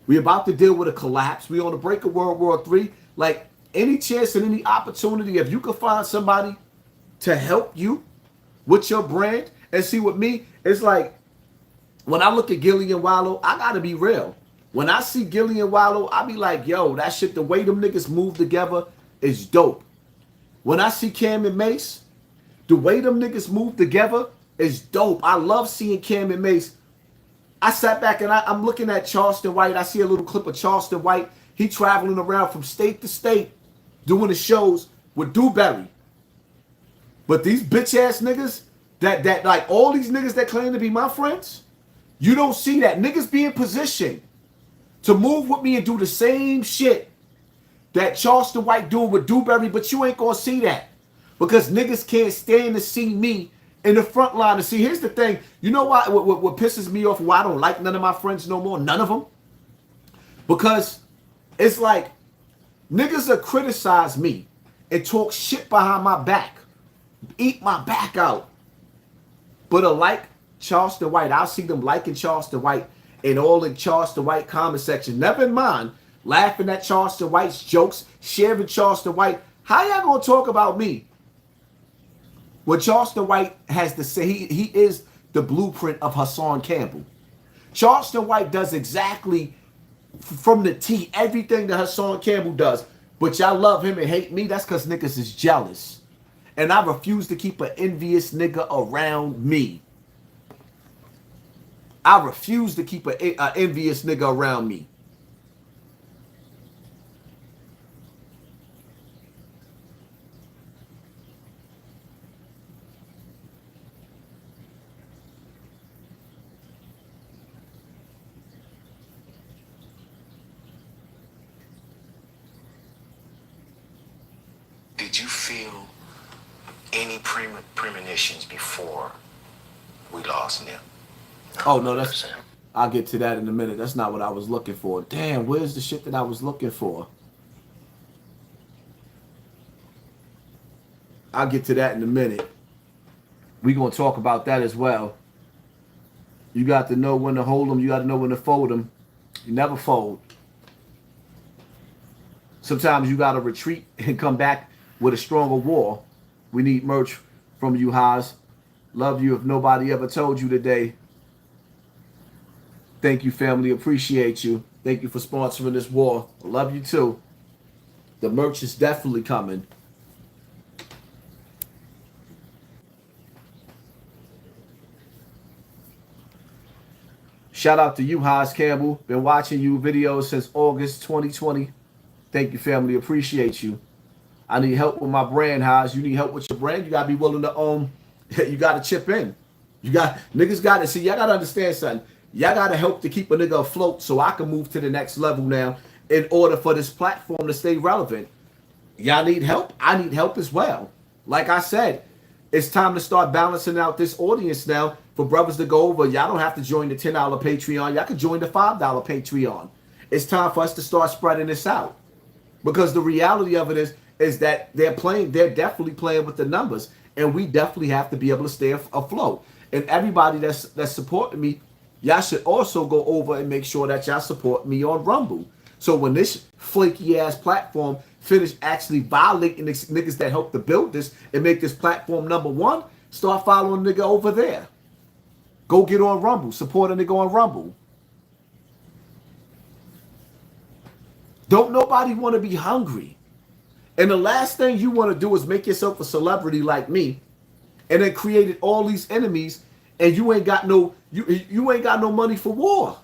We're about to deal with a collapse. We're on the brink of World War III. Like, any chance and any opportunity, if you can find somebody to help you with your brand, and see, with me, it's like, when I look at Gillie and Wallo, I gotta be real. When I see Gillie and Wallo, I be like, yo, that shit, the way them niggas move together is dope. When I see Cam and Mase, the way them niggas move together is dope. I love seeing Cam and Mase. I sat back and I'm looking at Charleston White. I see a little clip of Charleston White. He traveling around from state to state doing the shows with Dewberry. But these bitch ass niggas, that like all these niggas that claim to be my friends, you don't see that. Niggas be in position to move with me and do the same shit that Charleston White doing with Dewberry, but you ain't gonna see that. Because niggas can't stand to see me in the front line. And see, here's the thing. You know why? What pisses me off, why I don't like none of my friends no more? None of them. Because it's like niggas will criticize me and talk shit behind my back. Eat my back out. But like Charleston White, I'll see them liking Charleston White in all the Charleston White comment section. Never mind laughing at Charleston White's jokes, sharing Charleston White. How y'all gonna talk about me? What Charleston White has to say, he is the blueprint of HASSAN Campbell. Charleston White does exactly from the T everything that HASSAN Campbell does. But y'all love him and hate me. That's because niggas is jealous. And I refuse to keep an envious nigga around me. I refuse to keep an envious nigga around me. Did you feel any premonitions before we lost Nip? Oh, no, that's... I'll get to that in a minute. That's not what I was looking for. Damn, where's the shit that I was looking for? I'll get to that in a minute. We're going to talk about that as well. You got to know when to hold them. You got to know when to fold them. You never fold. Sometimes you got to retreat and come back with a stronger war. We need merch from you, Haas. Love you if nobody ever told you today. Thank you, family. Appreciate you. Thank you for sponsoring this war. Love you too. The merch is definitely coming. Shout out to you, Haas Campbell. Been watching you videos since August 2020. Thank you, family. Appreciate you. I need help with my brand, Haas. You need help with your brand. You gotta be willing to you gotta chip in. Niggas gotta see. Y'all gotta understand something. Y'all gotta help to keep a nigga afloat so I can move to the next level now in order for this platform to stay relevant. Y'all need help. I need help as well. Like I said, it's time to start balancing out this audience now for brothers to go over. Y'all don't have to join the $10 Patreon. Y'all can join the $5 Patreon. It's time for us to start spreading this out. Because the reality of it is that they're definitely playing with the numbers. And we definitely have to be able to stay afloat. And everybody that's supporting me, y'all should also go over and make sure that y'all support me on Rumble. So when this flaky ass platform finish actually violating the niggas that helped to build this and make this platform #1, start following nigga over there. Go get on Rumble. Support a nigga on Rumble. Don't nobody want to be hungry. And the last thing you want to do is make yourself a celebrity like me and then created all these enemies and you ain't got no you ain't got no money for war.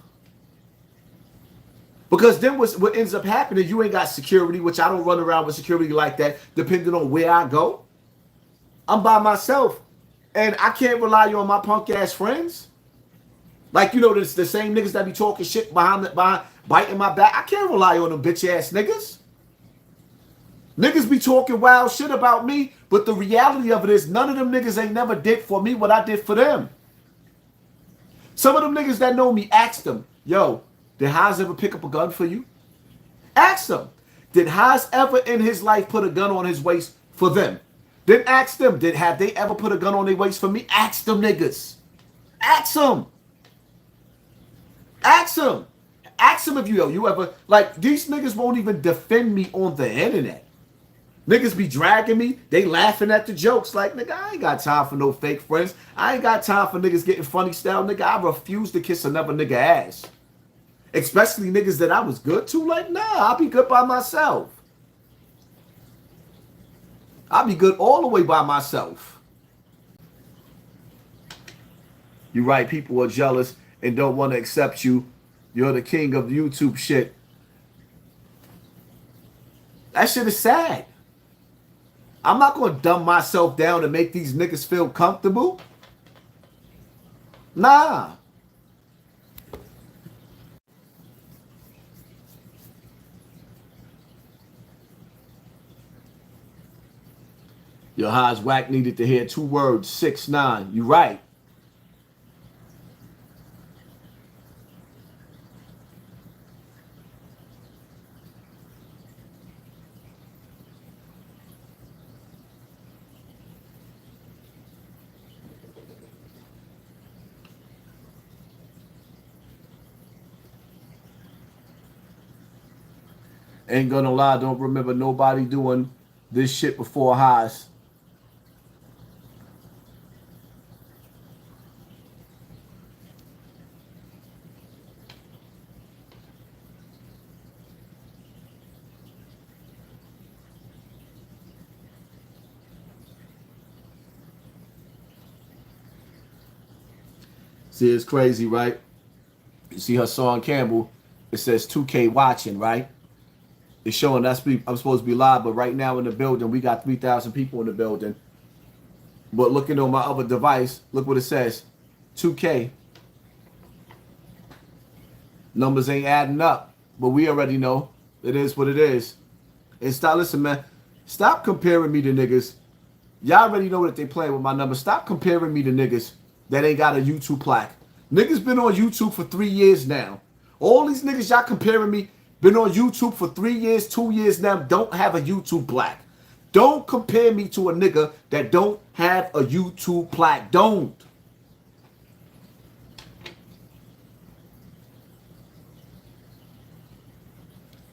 Because then what ends up happening, you ain't got security, which I don't run around with security like that, depending on where I go. I'm by myself. And I can't rely on my punk ass friends. Like, you know, the same niggas that be talking shit behind biting my back. I can't rely on them bitch ass niggas. Niggas be talking wild shit about me, but the reality of it is none of them niggas ain't never did for me what I did for them. Some of them niggas that know me, ask them, yo, did Haas ever pick up a gun for you? Ask them. Did Haas ever in his life put a gun on his waist for them? Then ask them, have they ever put a gun on their waist for me? Ask them niggas. Ask them. Ask them. Ask them if you ever, like, these niggas won't even defend me on the internet. Niggas be dragging me. They laughing at the jokes. Like, nigga, I ain't got time for no fake friends. I ain't got time for niggas getting funny style. Nigga, I refuse to kiss another nigga ass. Especially niggas that I was good to. Like, nah, I'll be good by myself. I'll be good all the way by myself. You're right. People are jealous and don't want to accept you. You're the king of YouTube shit. That shit is sad. I'm not going to dumb myself down and make these niggas feel comfortable. Nah. Your Haas Whack needed to hear 2 words, 6ix9ine. You right. Ain't gonna lie, don't remember nobody doing this shit before Haas. See, it's crazy, right? You see Hassan Campbell, it says 2K watching, right? It's showing I'm supposed to be live, but right now in the building, we got 3,000 people in the building. But looking on my other device, look what it says. 2K. Numbers ain't adding up, but we already know it is what it is. And stop, listen, man. Stop comparing me to niggas. Y'all already know that they playing with my numbers. Stop comparing me to niggas that ain't got a YouTube plaque. Niggas been on YouTube for 3 years now. All these niggas y'all comparing me, been on YouTube for 3 years, 2 years now, don't have a YouTube plaque. Don't compare me to a nigga that don't have a YouTube plaque. Don't.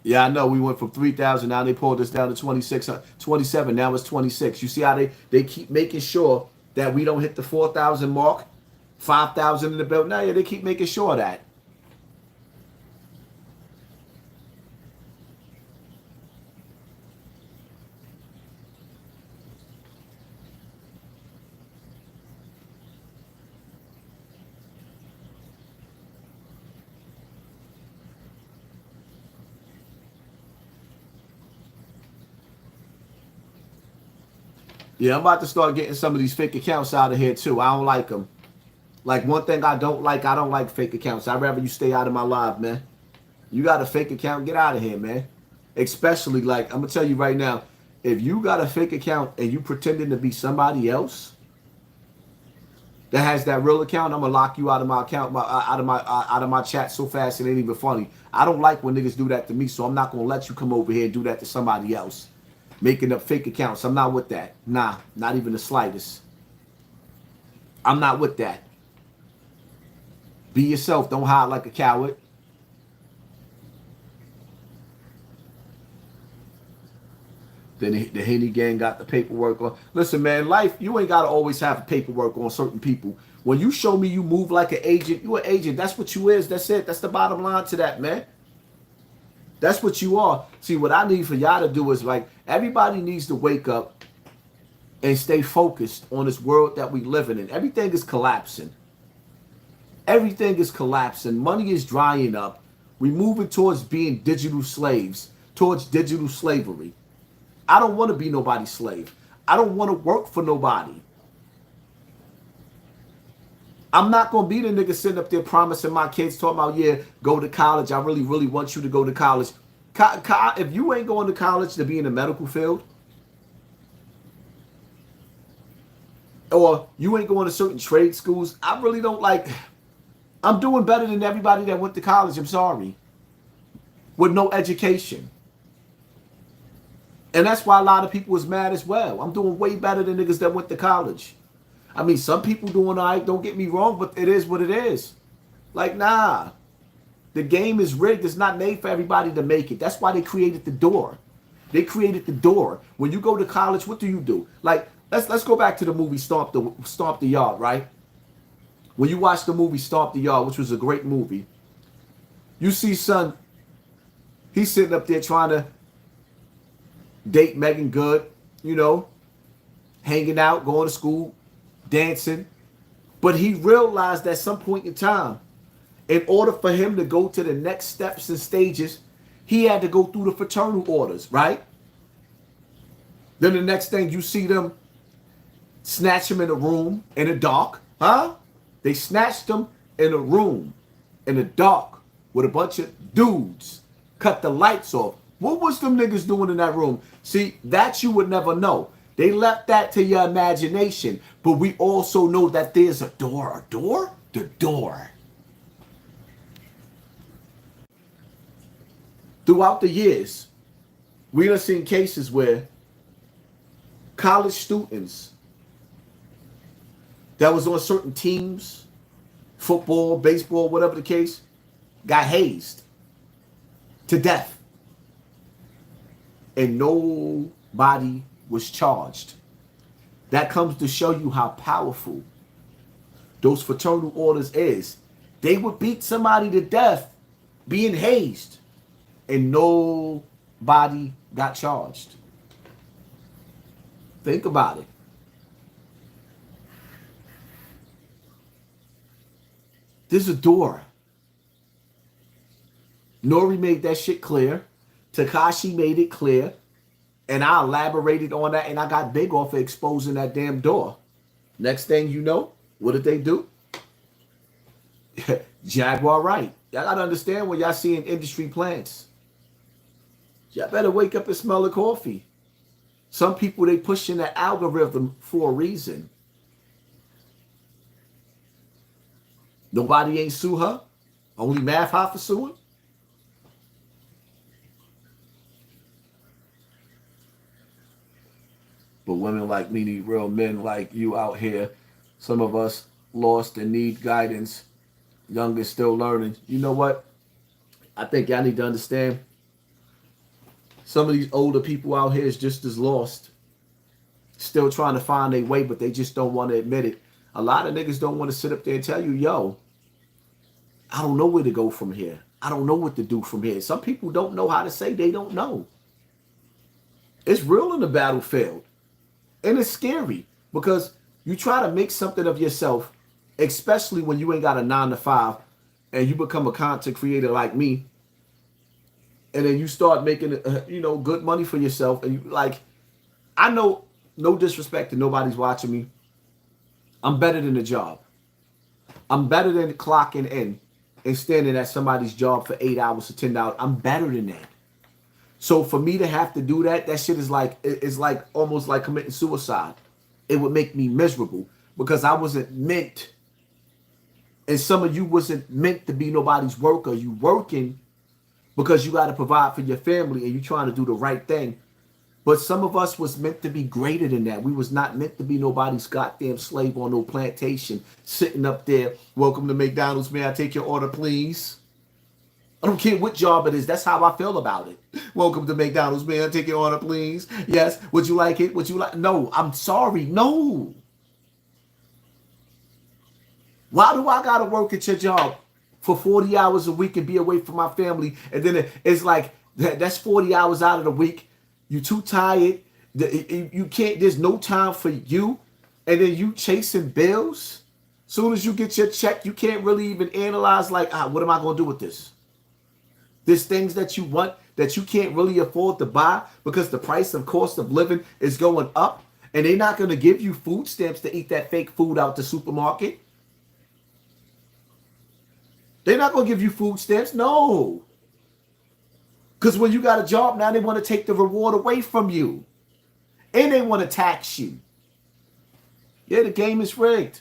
Yeah, I know we went from 3,000. Now they pulled us down to 27. Now it's 26. You see how they keep making sure that we don't hit the 4,000 mark, 5,000 in the belt. Now, yeah, they keep making sure of that. Yeah, I'm about to start getting some of these fake accounts out of here too. I don't like them. Like, one thing I don't like fake accounts. I'd rather you stay out of my live, man. You got a fake account, get out of here, man. Especially, like, I'm going to tell you right now, if you got a fake account and you pretending to be somebody else that has that real account, I'm going to lock you out of my account, out of my chat so fast it ain't even funny. I don't like when niggas do that to me, so I'm not going to let you come over here and do that to somebody else. Making up fake accounts. I'm not with that. Nah, not even the slightest. I'm not with that. Be yourself. Don't hide like a coward. Then the Henny gang got the paperwork on. Listen, man, life, you ain't got to always have paperwork on certain people. When you show me you move like an agent, you an agent. That's what you is. That's it. That's the bottom line to that, man. That's what you are. See, what I need for y'all to do is, like, everybody needs to wake up and stay focused on this world that we living in. Everything is collapsing. Everything is collapsing. Money is drying up. We're moving towards being digital slaves, towards digital slavery. I don't want to be nobody's slave. I don't want to work for nobody. I'm not going to be the nigga sitting up there promising my kids, talking about, yeah, go to college. I really, really want you to go to college. If you ain't going to college to be in the medical field, or you ain't going to certain trade schools, I really don't like... I'm doing better than everybody that went to college, I'm sorry, with no education. And that's why a lot of people was mad as well. I'm doing way better than niggas that went to college. I mean, some people doing all right, don't get me wrong, but it is what it is. Like, nah. The game is rigged. It's not made for everybody to make it. That's why they created the door. They created the door. When you go to college, what do? Like, let's go back to the movie Stomp the Yard, right? When you watch the movie Stomp the Yard, which was a great movie, you see son, he's sitting up there trying to date Megan Good, you know, hanging out, going to school, dancing. But he realized at some point in time, in order for him to go to the next steps and stages, he had to go through the fraternal orders, right? Then the next thing you see them snatch him in a room in the dark, huh? They snatched him in a room in the dark with a bunch of dudes, cut the lights off. What was them niggas doing in that room? See, that you would never know. They left that to your imagination. But we also know that there's a door. A door? The door. Throughout the years, we have seen cases where college students that was on certain teams, football, baseball, whatever the case, got hazed to death. And nobody was charged. That comes to show you how powerful those fraternal orders is. They would beat somebody to death being hazed, and nobody got charged. Think about it. There's a door. Nori made that shit clear. Tekashi made it clear. And I elaborated on that, and I got big off of exposing that damn door. Next thing you know, what did they do? Jaguar right. Y'all got to understand when y'all seeing industry plants. Y'all better wake up and smell the coffee. Some people, they pushing that algorithm for a reason. Nobody ain't sue her. Only Math Hoffa suing. But women like me need real men like you out here. Some of us lost and need guidance. Young and still learning. You know what? I think y'all need to understand. Some of these older people out here is just as lost. Still trying to find their way, but they just don't want to admit it. A lot of niggas don't want to sit up there and tell you, yo, I don't know where to go from here. I don't know what to do from here. Some people don't know how to say they don't know. It's real in the battlefield. And it's scary because you try to make something of yourself, especially when you ain't got a 9-to-5 and you become a content creator like me. And then you start making, good money for yourself. And you like, I know, no disrespect to nobody's watching me. I'm better than a job. I'm better than clocking in and standing at somebody's job for 8 hours or 10 hours. I'm better than that. So for me to have to do that, that shit is like, it's like almost like committing suicide. It would make me miserable because I wasn't meant, and some of you wasn't meant to be nobody's worker. You working because you got to provide for your family and you trying to do the right thing. But some of us was meant to be greater than that. We was not meant to be nobody's goddamn slave on no plantation, sitting up there, welcome to McDonald's, may I take your order, please? I don't care what job it is. That's how I feel about it. Welcome to McDonald's, may I take your order, please? Yes, would you like it? Would you like? No, I'm sorry, no. Why do I got to work at your job for 40 hours a week and be away from my family? And then it's like, that's 40 hours out of the week. You too tired. You can't, there's no time for you. And then you chasing bills. Soon as you get your check, you can't really even analyze like, what am I going to do with this? There's things that you want that you can't really afford to buy because the price of cost of living is going up. And they're not going to give you food stamps to eat that fake food out the supermarket. They're not going to give you food stamps. No. Because when you got a job now, they want to take the reward away from you. And they want to tax you. Yeah, the game is rigged.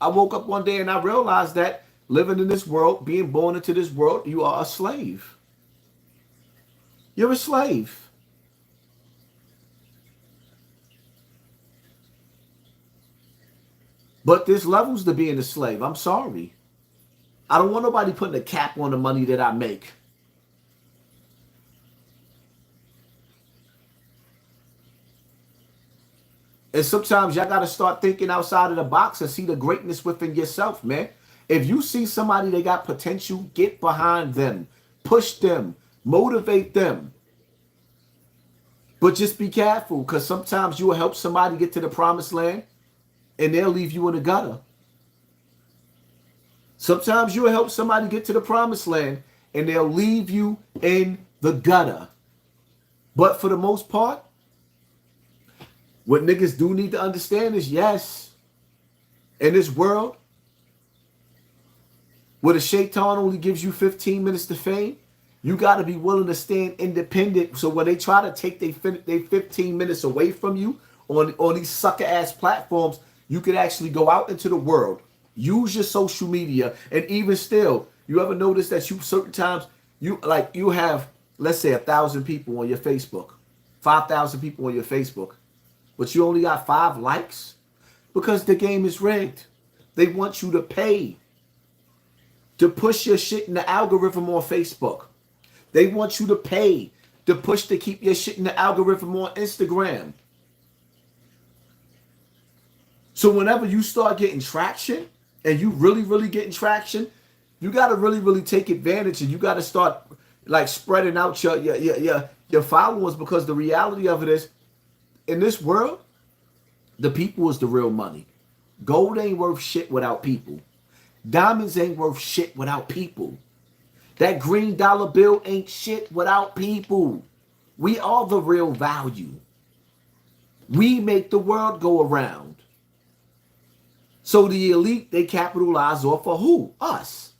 I woke up one day and I realized that living in this world, being born into this world, you are a slave. You're a slave. But there's levels to being a slave. I'm sorry. I don't want nobody putting a cap on the money that I make. And sometimes y'all got to start thinking outside of the box and see the greatness within yourself, man. If you see somebody that got potential, get behind them, push them, motivate them. But just be careful, because sometimes you will help somebody get to the promised land and they'll leave you in the gutter. Sometimes you will help somebody get to the promised land and they'll leave you in the gutter. But for the most part, what niggas do need to understand is, yes, in this world, where the shaitan only gives you 15 minutes to fame, you got to be willing to stand independent. So when they try to take their 15 minutes away from you on these sucker-ass platforms, you can actually go out into the world, use your social media, and even still, you ever notice that you certain times, you have, let's say, 1,000 people on your Facebook, 5,000 people on your Facebook, but you only got 5 likes? Because the game is rigged. They want you to pay to push your shit in the algorithm on Facebook. They want you to pay to push to keep your shit in the algorithm on Instagram. So whenever you start getting traction, and you really getting traction, you got to really take advantage, and you got to start like spreading out your followers, because the reality of it is, in this world, the people is the real money. Gold ain't worth shit without people. Diamonds ain't worth shit without people. That green dollar bill ain't shit without people. We are the real value. We make the world go around. So the elite, they capitalize off of who? Us.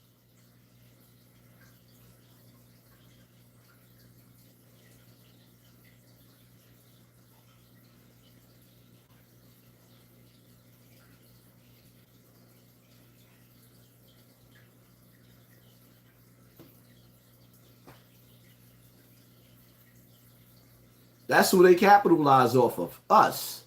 That's who they capitalize off of, us.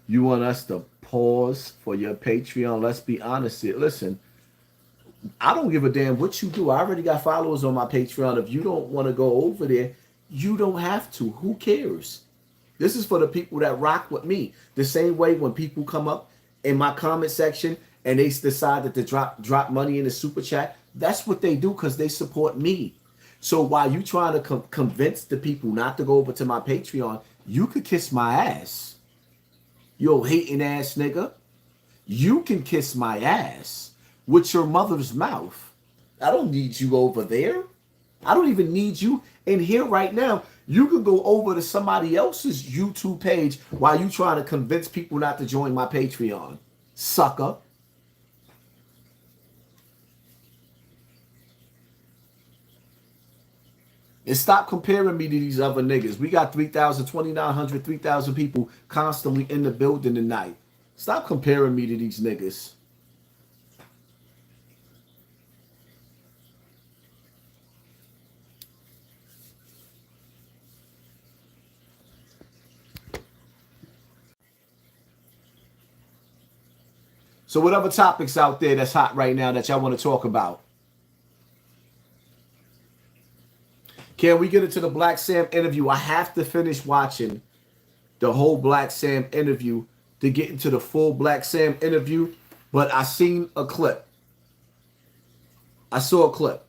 You want us to pause for your Patreon? Let's be honest here. Listen, I don't give a damn what you do. I already got followers on my Patreon. If you don't want to go over there, you don't have to. Who cares? This is for the people that rock with me. The same way when people come up in my comment section and they decide to drop money in the super chat, that's what they do, because they support me. So while you trying to convince the people not to go over to my Patreon, you could kiss my ass. You hating ass nigga. You can kiss my ass with your mother's mouth. I don't need you over there. I don't even need you in here right now. You can go over to somebody else's YouTube page while you trying to convince people not to join my Patreon. Sucker. And stop comparing me to these other niggas. We got 3,000, 2,900, 3,000 people constantly in the building tonight. Stop comparing me to these niggas. So what other topics out there that's hot right now that y'all want to talk about? Can we get into the Black Sam interview? I have to finish watching the whole Black Sam interview to get into the full Black Sam interview, but I seen a clip. I saw a clip.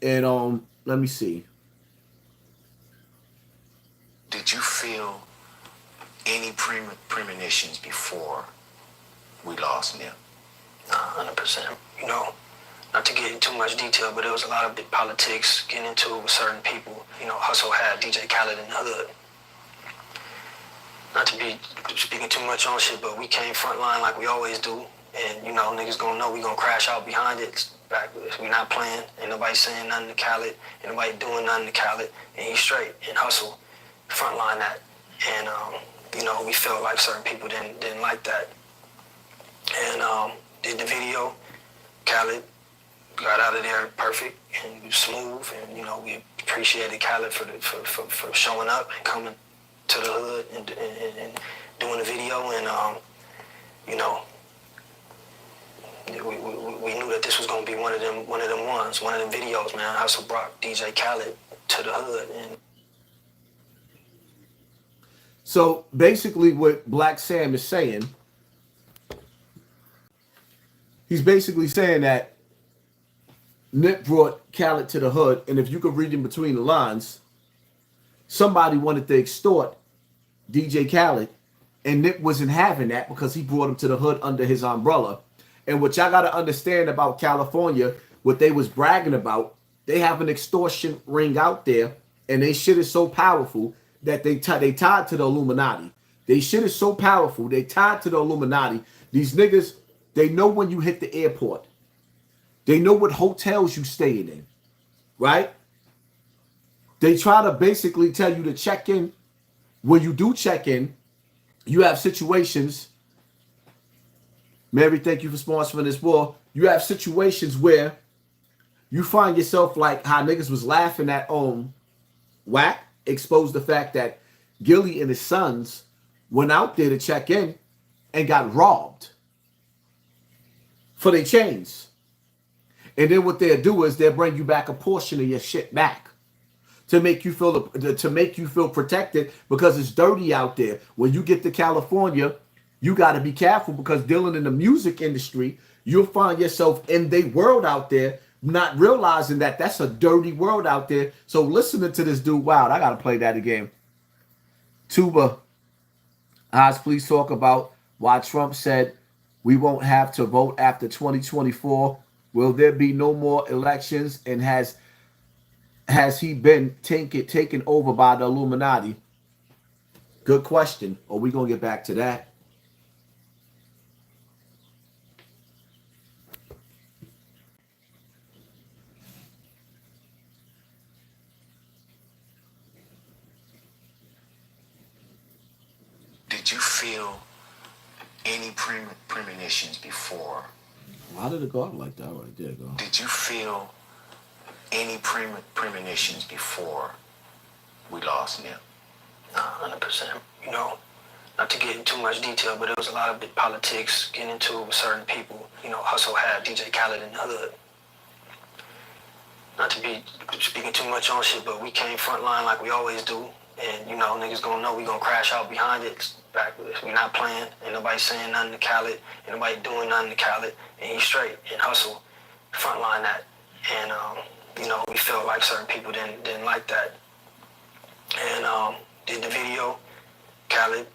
And let me see. Did you feel any premonitions before we lost Nip? 100%. You know, not to get into too much detail, but there was a lot of big politics getting into it with certain people. You know, Hustle had DJ Khaled in the hood. Not to be speaking too much on shit, but we came frontline like we always do. And, you know, niggas gonna know we gonna crash out behind it. We not playing. Ain't nobody saying nothing to Khaled. Ain't nobody doing nothing to Khaled. And he's straight. And Hustle frontline that. And, you know, we felt like certain people didn't like that. And did the video. Khaled got out of there perfect and smooth. And, you know, we appreciated Khaled for showing up and coming to the hood and doing the video. And you know, we knew that this was gonna be one of them ones, one of them videos, man. Hustle brought DJ Khaled to the hood, and so basically, what Black Sam is saying, he's basically saying that Nip brought Khaled to the hood, and if you could read in between the lines, somebody wanted to extort DJ Khaled, and Nip wasn't having that because he brought him to the hood under his umbrella. And what y'all got to understand about California, what they was bragging about, they have an extortion ring out there, and they shit is so powerful that they tied to the Illuminati. They shit is so powerful, they tied to the Illuminati. These niggas, they know when you hit the airport. They know what hotels you staying in, right? They try to basically tell you to check in. When you do check in, you have situations. Mary, thank you for sponsoring this war. You have situations where you find yourself like how niggas was laughing at Whack exposed the fact that Gillie and his sons went out there to check in and got robbed for their chains. And then what they'll do is they'll bring you back a portion of your shit back to make you feel protected because it's dirty out there. When you get to California, you got to be careful because dealing in the music industry, you'll find yourself in the world out there, not realizing that that's a dirty world out there. So listening to this dude, wow, I got to play that again. Tuba, Oz, please talk about why Trump said we won't have to vote after 2024. Will there be no more elections? And has he been taken over by the Illuminati? Good question. Are we going to get back to that? Did you feel any premonitions before? Why did it go out like that? Right there, go. Did you feel any premonitions before we lost Nip? 100%. You know, not to get into too much detail, but it was a lot of big politics getting into it with certain people. You know, Hustle had DJ Khaled in the hood. Not to be speaking too much on shit, but we came front line like we always do. And, you know, niggas gonna know we gonna crash out behind it. We not playing. Ain't nobody saying nothing to Khaled. Ain't nobody doing nothing to Khaled. And he's straight. And Hustle frontline that. And, you know, we felt like certain people didn't like that. And did the video. Khaled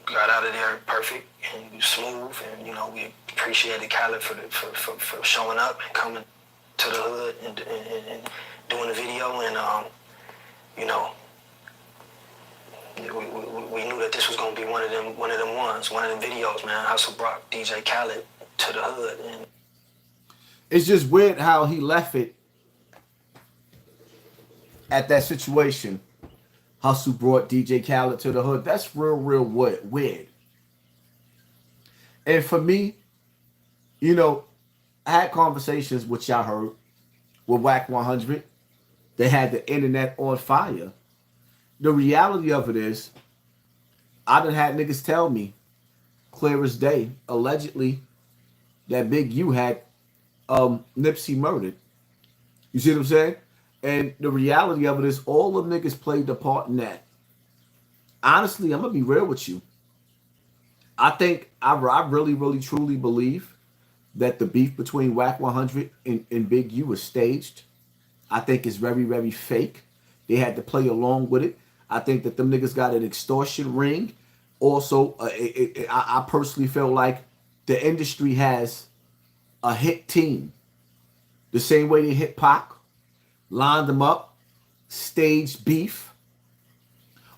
got out of there perfect and smooth. And, you know, we appreciated Khaled for showing up and coming to the hood and doing the video. And, you know, we knew that this was gonna be one of them ones, one of them videos, man. Hustle brought DJ Khaled to the hood, and it's just weird how he left it at that situation. Hustle brought DJ Khaled to the hood. That's real weird. And for me, you know, I had conversations which y'all heard with Whack 100. They had the internet on fire. The reality of it is, I done had niggas tell me, clear as day, allegedly, that Big U had Nipsey murdered. You see what I'm saying? And the reality of it is, all them niggas played the part in that. Honestly, I'm going to be real with you. I think, I really, truly believe that the beef between Whack 100 and Big U was staged. I think it's very, very fake. They had to play along with it. I think that them niggas got an extortion ring. Also, I personally feel like the industry has a hit team. The same way they hit Pac, lined them up, staged beef.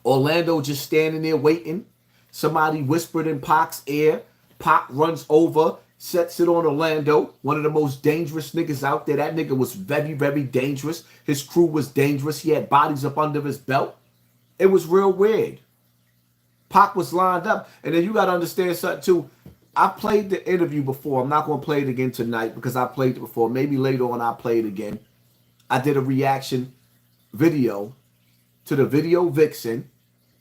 Orlando just standing there waiting. Somebody whispered in Pac's ear. Pac runs over, sets it on Orlando, one of the most dangerous niggas out there. That nigga was very, very dangerous. His crew was dangerous. He had bodies up under his belt. It was real weird. Pac was lined up. And then you got to understand something too. I played the interview before. I'm not going to play it again tonight because I played it before. Maybe later on I'll play it again. I did a reaction video to the video vixen,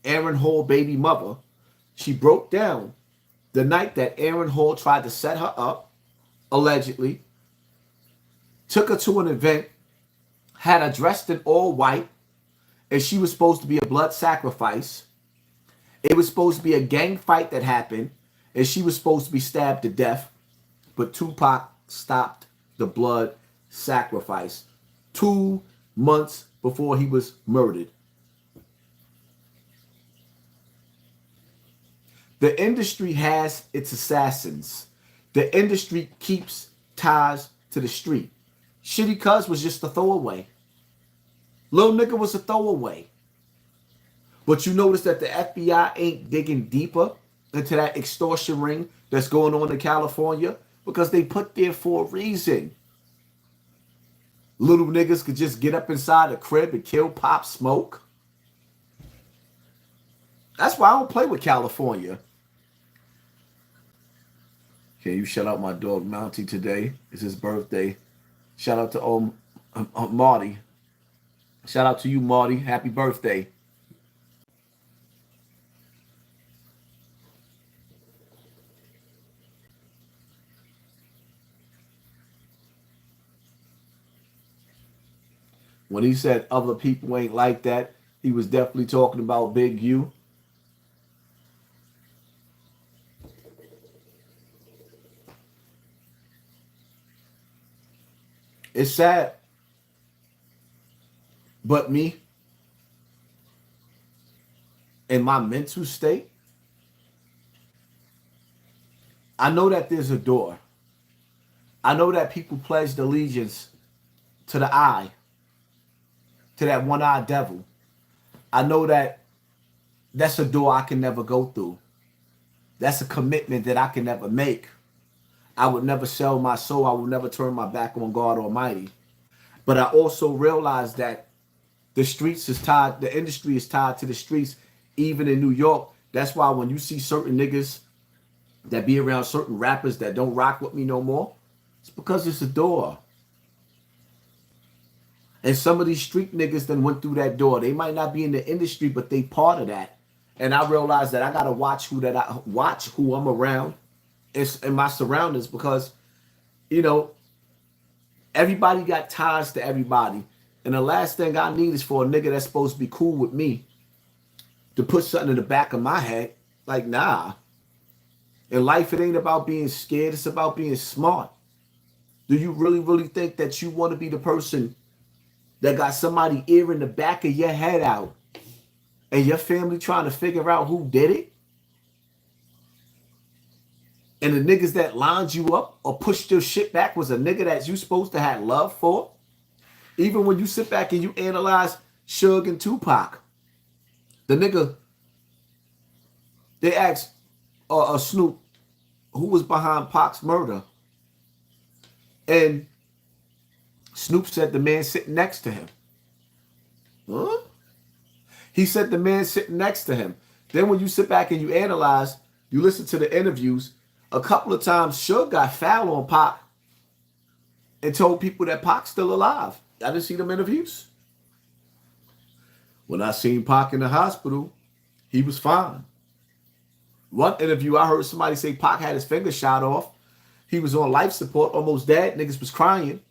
Aaron Hall baby mother. She broke down the night that Aaron Hall tried to set her up, allegedly, took her to an event, had her dressed in all white, and she was supposed to be a blood sacrifice. It was supposed to be a gang fight that happened, and she was supposed to be stabbed to death, but Tupac stopped the blood sacrifice 2 months before he was murdered. The industry has its assassins. The industry keeps ties to the street. Shitty Cuz was just a throwaway. Lil nigga was a throwaway. But you notice that the FBI ain't digging deeper into that extortion ring that's going on in California because they put there for a reason. Little niggas could just get up inside the crib and kill Pop Smoke. That's why I don't play with California. Can you shout out my dog Mountie today? It's his birthday. Shout out to Marty. Shout out to you, Marty. Happy birthday. When he said other people ain't like that, he was definitely talking about Big U. It's sad. But me, in my mental state, I know that there's a door. I know that people pledged allegiance to the eye, to that one-eyed devil. I know that that's a door I can never go through. That's a commitment that I can never make. I would never sell my soul. I would never turn my back on God Almighty. But I also realize that the streets is tied, the industry is tied to the streets, even in New York. That's why when you see certain niggas that be around certain rappers that don't rock with me no more, it's because it's a door. And some of these street niggas then went through that door. They might not be in the industry, but they part of that. And I realized that I gotta watch who I'm around in my surroundings, because, you know, everybody got ties to everybody. And the last thing I need is for a nigga that's supposed to be cool with me to put something in the back of my head. Like, nah. In life, it ain't about being scared. It's about being smart. Do you really, really think that you want to be the person that got somebody ear in the back of your head out and your family trying to figure out who did it? And the niggas that lined you up or pushed your shit back was a nigga that you supposed to have love for? Even when you sit back and you analyze Suge and Tupac, the nigga, they asked Snoop who was behind Pac's murder. And Snoop said the man sitting next to him. Huh? He said the man sitting next to him. Then when you sit back and you analyze, you listen to the interviews, a couple of times Suge got foul on Pac and told people that Pac's still alive. I didn't see them interviews. When I seen Pac in the hospital, he was fine. One interview, I heard somebody say Pac had his finger shot off. He was on life support, almost dead. Niggas was crying.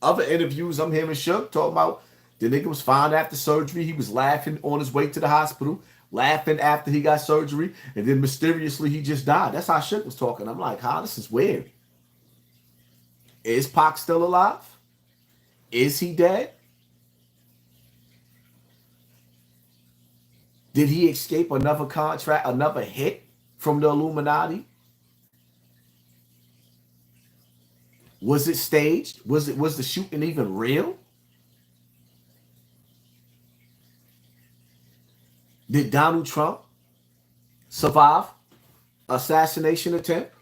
Other interviews, I'm hearing Suge talking about the nigga was fine after surgery. He was laughing on his way to the hospital, laughing after he got surgery, and then mysteriously he just died. That's how Suge was talking. I'm like, this is weird. Is Pac still alive? Is he dead? Did he escape another contract, another hit from the Illuminati? Was it staged? Was the shooting even real? Did Donald Trump survive assassination attempt?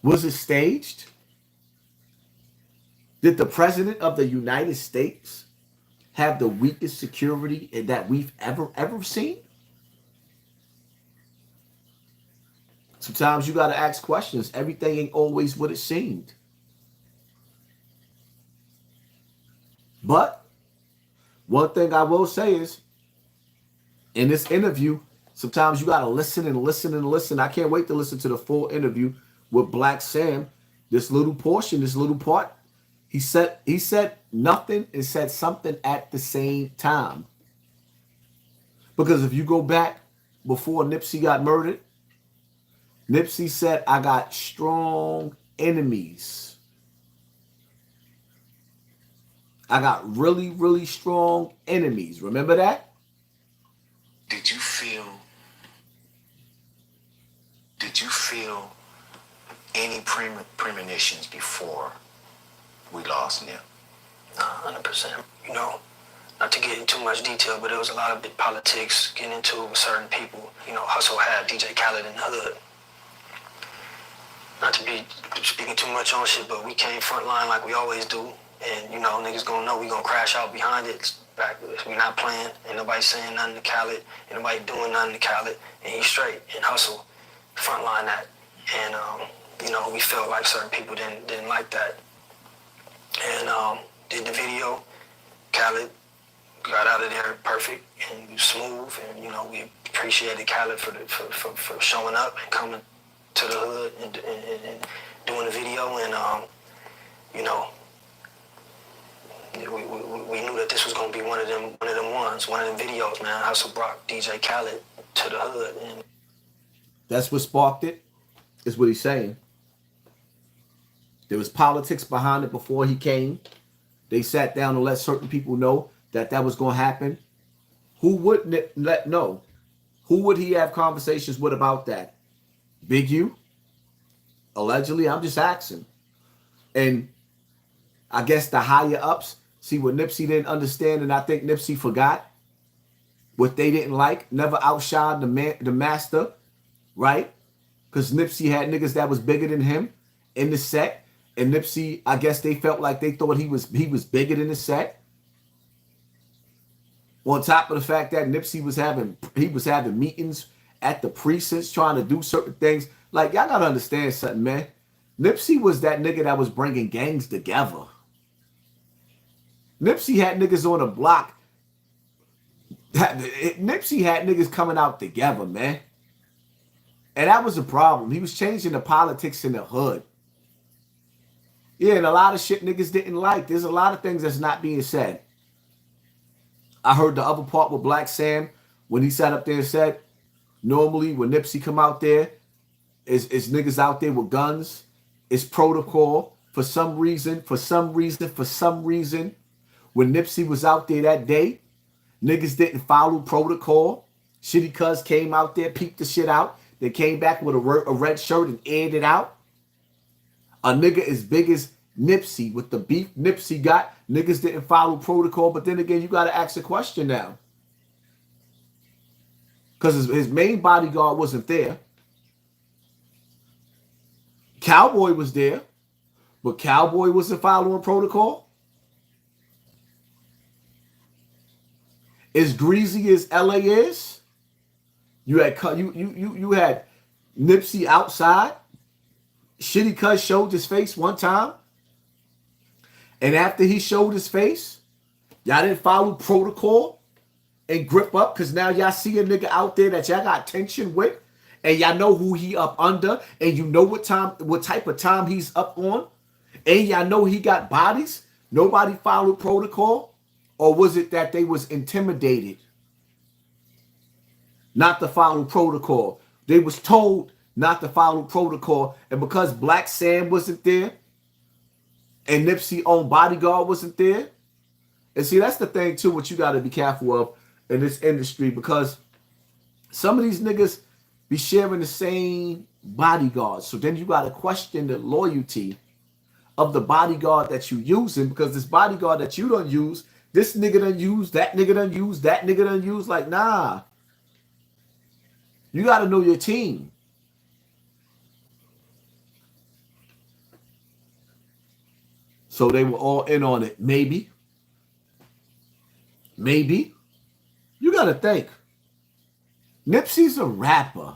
Was it staged? Did the president of the United States have the weakest security that we've ever seen? Sometimes you got to ask questions. Everything ain't always what it seemed. But one thing I will say is, in this interview, Sometimes you gotta listen and listen and listen. I can't wait to listen to the full interview with Black Sam. This little portion, this little part, he said nothing and said something at the same time. Because if you go back before Nipsey got murdered, Nipsey said, I got strong enemies. I got really, really strong enemies. Remember that? Did you feel any premonitions before we lost Nip? 100%. You know, not to get into too much detail, but there was a lot of big politics getting into it with certain people. You know, Hustle had DJ Khaled in the hood. Not to be speaking too much on shit, but we came front line like we always do. And, you know, niggas gonna know we gonna crash out behind it. We not playing. Ain't nobody saying nothing to Khaled. Ain't nobody doing nothing to Khaled. And he's straight. And Hustle front line that. And, you know, we felt like certain people didn't like that. And did the video. Khaled got out of there perfect and smooth. And, you know, we appreciated Khaled for showing up and coming to the hood and doing the video. And, you know, we knew that this was gonna be one of them ones, one of them videos, man. Hustle brought DJ Khaled to the hood, and that's what sparked it, is what he's saying. There was politics behind it before he came. They sat down and let certain people know that was gonna happen. Who wouldn't let know? Who would he have conversations with about that? Big U? Allegedly, I'm just asking. And I guess the higher ups see what Nipsey didn't understand, and I think Nipsey forgot what they didn't like. Never outshined the master, right? Because Nipsey had niggas that was bigger than him in the set, and Nipsey, I guess they felt like they thought he was bigger than the set. On top of the fact that Nipsey was having meetings at the precincts trying to do certain things. Like, y'all gotta understand something, man. Nipsey was that nigga that was bringing gangs together. Nipsey had niggas on the block. Nipsey had niggas coming out together, man. And that was the problem. He was changing the politics in the hood. Yeah, and a lot of shit niggas didn't like. There's a lot of things that's not being said. I heard the other part with Black Sam when he sat up there and said, normally when Nipsey come out there, is niggas out there with guns. It's protocol. For some reason, when Nipsey was out there that day, niggas didn't follow protocol. Shitty Cuz came out there, peeped the shit out. They came back with a red shirt and aired it out. A nigga as big as Nipsey, with the beef Nipsey got, niggas didn't follow protocol. But then again, you got to ask a question now. Because his main bodyguard wasn't there. Cowboy was there, but Cowboy wasn't following protocol. As greasy as LA is, you had Nipsey outside. Shitty Cuz showed his face one time, and after he showed his face, y'all didn't follow protocol and grip up, because now y'all see a nigga out there that y'all got tension with, and y'all know who he up under, and you know what type of time he's up on, and y'all know he got bodies. Nobody followed protocol. Or was it that they was intimidated not to follow protocol? They was told not to follow protocol, and because Black Sam wasn't there and Nipsey own bodyguard wasn't there. And see, that's the thing too, what you got to be careful of in this industry, because some of these niggas be sharing the same bodyguard. So then you got to question the loyalty of the bodyguard that you using, because this bodyguard that you don't use, this nigga done use, that nigga done use, that nigga done use. Like, nah. You got to know your team. So they were all in on it. Maybe. Maybe. You got to think. Nipsey's a rapper.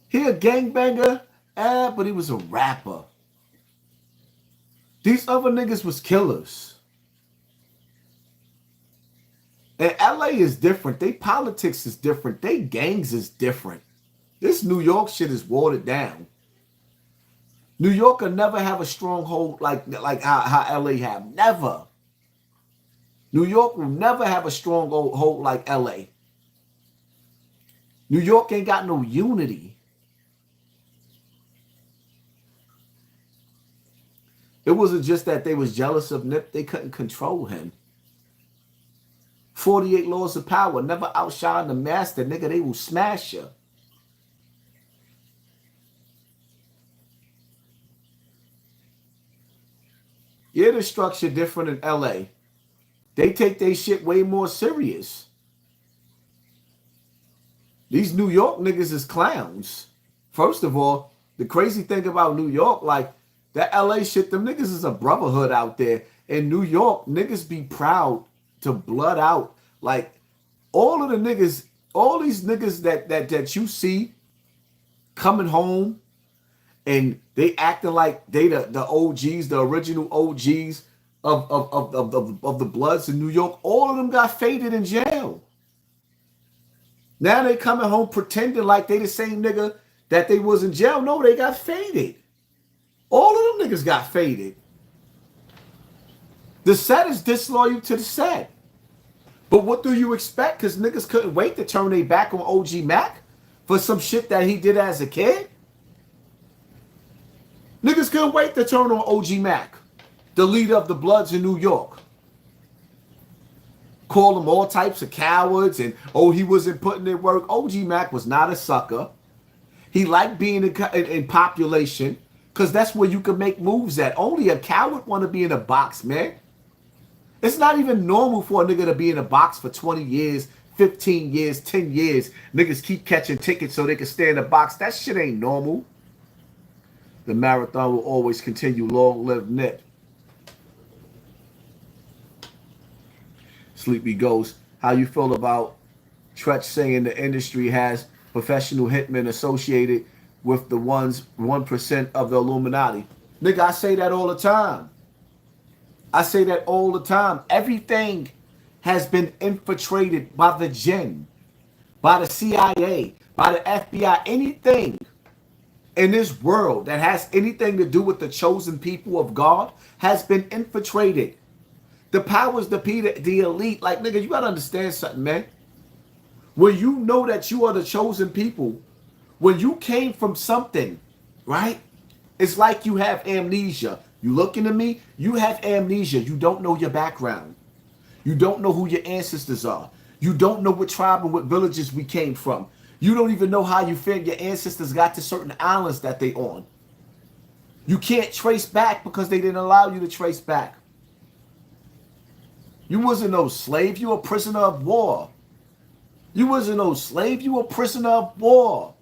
He a gangbanger, but he was a rapper. These other niggas was killers. And LA is different. They politics is different. They gangs is different. This New York shit is watered down. New York will never have a stronghold like how LA have. Never. New York will never have a stronghold like LA. New York ain't got no unity. It wasn't just that they was jealous of Nip. They couldn't control him. 48 laws of power. Never outshine the master. Nigga, they will smash you. Yeah, the structure different in LA. They take their shit way more serious. These New York niggas is clowns. First of all, the crazy thing about New York, like that LA shit, them niggas is a brotherhood out there. In New York, niggas be proud to blood out. Like all of the niggas, all these niggas that you see coming home and they acting like they the OGs, the original OGs of the Bloods in New York, all of them got faded in jail. Now they coming home pretending like they the same nigga that they was in jail. No, they got faded. All of them niggas got faded. The set is disloyal to the set. But what do you expect? Because niggas couldn't wait to turn their back on OG Mac for some shit that he did as a kid. Niggas couldn't wait to turn on OG Mac, the leader of the Bloods in New York. Call them all types of cowards and, oh, he wasn't putting in work. OG Mac was not a sucker. He liked being in population because that's where you can make moves at. Only a coward want to be in a box, man. It's not even normal for a nigga to be in a box for 20 years, 15 years, 10 years. Niggas keep catching tickets so they can stay in the box. That shit ain't normal. The marathon will always continue. Long live Nip. Sleepy Ghost, how you feel about Tretch saying the industry has professional hitmen associated with the 1% of the Illuminati? Nigga, I say that all the time. I say that all the time. Everything has been infiltrated by the jinn, by the CIA, by the FBI. Anything in this world that has anything to do with the chosen people of God has been infiltrated. The powers that be the elite. Like, nigga, you gotta understand something, man. When you know that you are the chosen people, when you came from something, right? It's like you have amnesia. You looking at me, you have amnesia. You don't know your background. You don't know who your ancestors are. You don't know what tribe and what villages we came from. You don't even know how you feel your ancestors got to certain islands that they on. You can't trace back because they didn't allow you to trace back. You wasn't no slave, you a prisoner of war. You wasn't no slave, you a prisoner of war.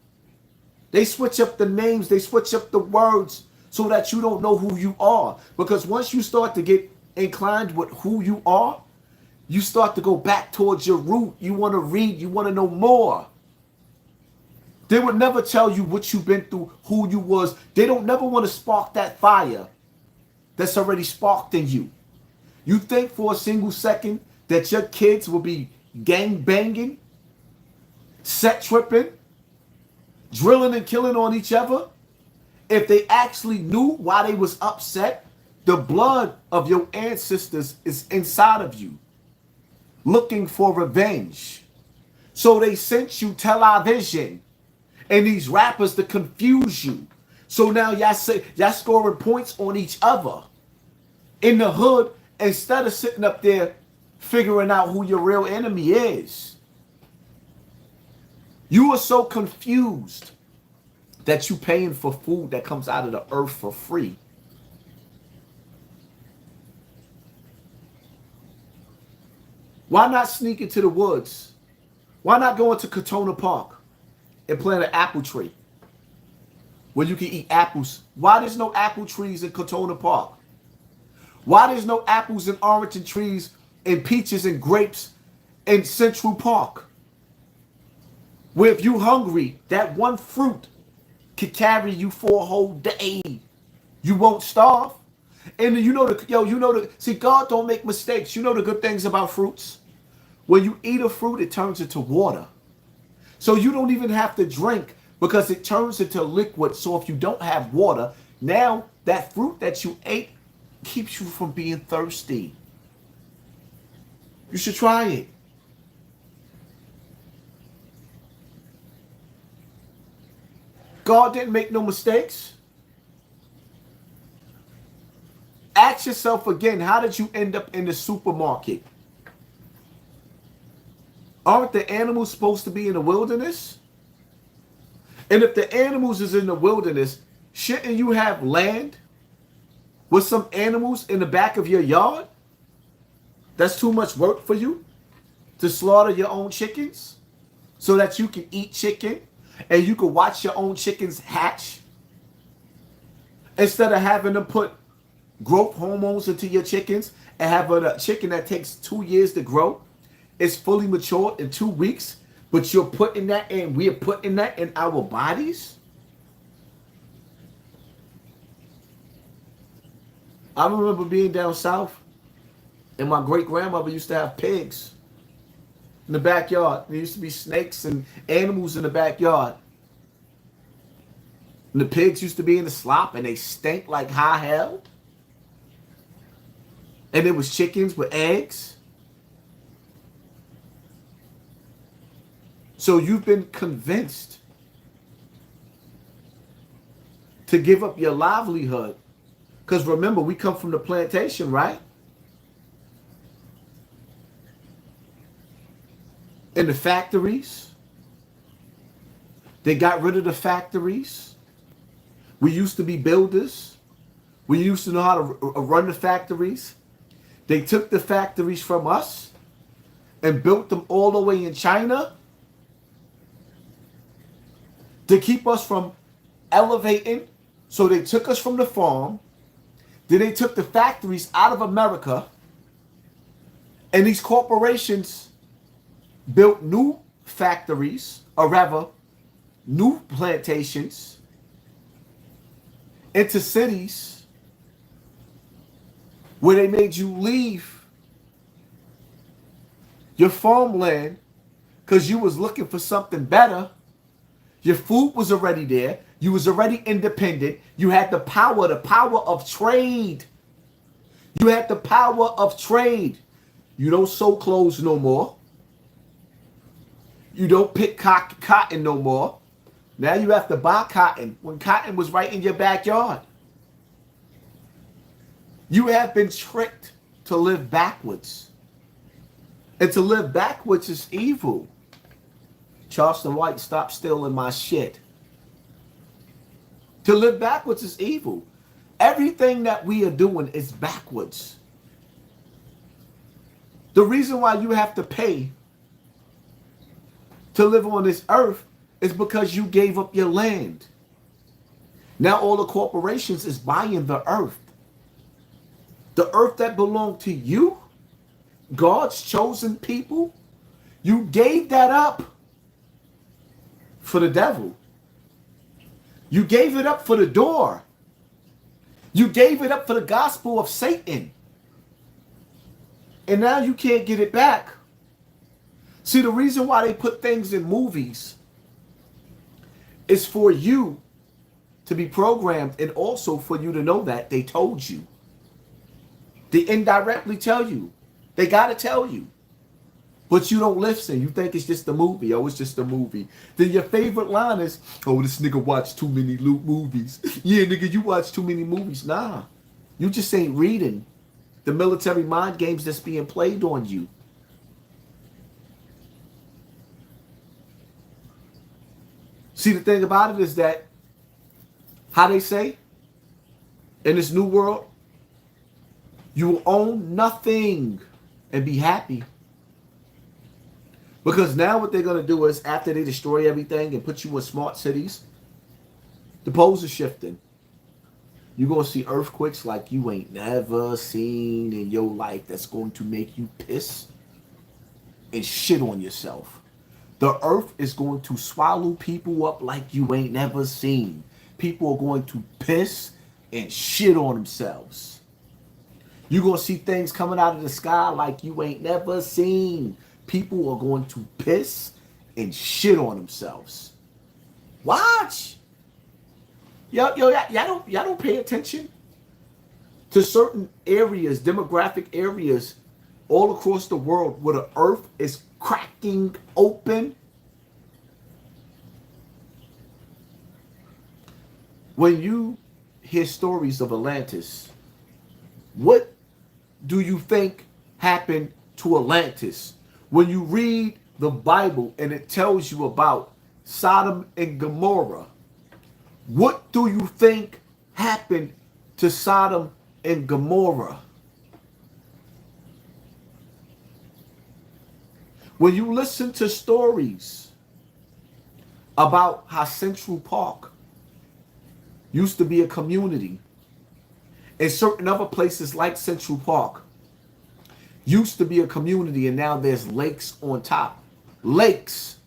They switch up the names, they switch up the words so that you don't know who you are. Because once you start to get inclined with who you are, you start to go back towards your root. You want to read, you want to know more. They would never tell you what you've been through, who you was. They don't never want to spark that fire that's already sparked in you. You think for a single second that your kids will be gang banging, set tripping, drilling and killing on each other? If they actually knew why they was upset, the blood of your ancestors is inside of you, looking for revenge. So they sent you television and these rappers to confuse you. So now y'all scoring points on each other in the hood instead of sitting up there figuring out who your real enemy is. You are so confused that you paying for food that comes out of the earth for free. Why not sneak into the woods? Why not go into Katona Park and plant an apple tree where you can eat apples? Why there's no apple trees in Katona Park? Why there's no apples and orange trees and peaches and grapes in Central Park? Where if you hungry, that one fruit could carry you for a whole day. You won't starve. And see, God don't make mistakes. You know the good things about fruits? When you eat a fruit, it turns into water. So you don't even have to drink because it turns into liquid. So if you don't have water, now that fruit that you ate keeps you from being thirsty. You should try it. God didn't make no mistakes. Ask yourself again, how did you end up in the supermarket? Aren't the animals supposed to be in the wilderness? And if the animals is in the wilderness, shouldn't you have land with some animals in the back of your yard? That's too much work for you to slaughter your own chickens so that you can eat chicken and you can watch your own chickens hatch instead of having to put growth hormones into your chickens and having a chicken that takes 2 years to grow. It's fully matured in 2 weeks, but you're putting that in, we're putting that in our bodies. I remember being down south and my great grandmother used to have pigs in the backyard. There used to be snakes and animals in the backyard. And the pigs used to be in the slop and they stank like high hell. And there was chickens with eggs. So you've been convinced to give up your livelihood. Because remember, we come from the plantation, right? In the factories. They got rid of the factories. We used to be builders. We used to know how to run the factories. They took the factories from us and built them all the way in China to keep us from elevating. So they took us from the farm. Then they took the factories out of America. And these corporations built new factories, or rather, new plantations into cities where they made you leave your farmland because you was looking for something better. Your food was already there. You was already independent. You had the power of trade. You had the power of trade. You don't sew clothes no more. You don't pick cotton no more. Now you have to buy cotton when cotton was right in your backyard. You have been tricked to live backwards. And to live backwards is evil. Charleston White, stop stealing my shit. To live backwards is evil. Everything that we are doing is backwards. The reason why you have to pay to live on this earth is because you gave up your land. Now all the corporations is buying the earth. The earth that belonged to you, God's chosen people, you gave that up for the devil. You gave it up for the door. You gave it up for the gospel of Satan. And now you can't get it back. See, the reason why they put things in movies is for you to be programmed and also for you to know that they told you. They indirectly tell you. They got to tell you. But you don't listen. You think it's just a movie. Oh, it's just a movie. Then your favorite line is, oh, this nigga watched too many movies. Yeah, nigga, you watch too many movies. Nah, you just ain't reading the military mind games that's being played on you. See, the thing about it is that, how they say, in this new world, you will own nothing and be happy. Because now what they're going to do is, after they destroy everything and put you in smart cities, the poles are shifting. You're going to see earthquakes like you ain't never seen in your life that's going to make you piss and shit on yourself. The earth is going to swallow people up like you ain't never seen. People are going to piss and shit on themselves. You're going to see things coming out of the sky like you ain't never seen. people are going to piss and shit on themselves. Watch. Y'all don't pay attention to certain areas, demographic areas all across the world where the earth is cracking open. When you hear stories of Atlantis, what do you think happened to Atlantis? When you read the Bible and it tells you about Sodom and Gomorrah, what do you think happened to Sodom and Gomorrah? When you listen to stories about how Central Park used to be a community, and certain other places like Central Park used to be a community, and now there's lakes on top. Lakes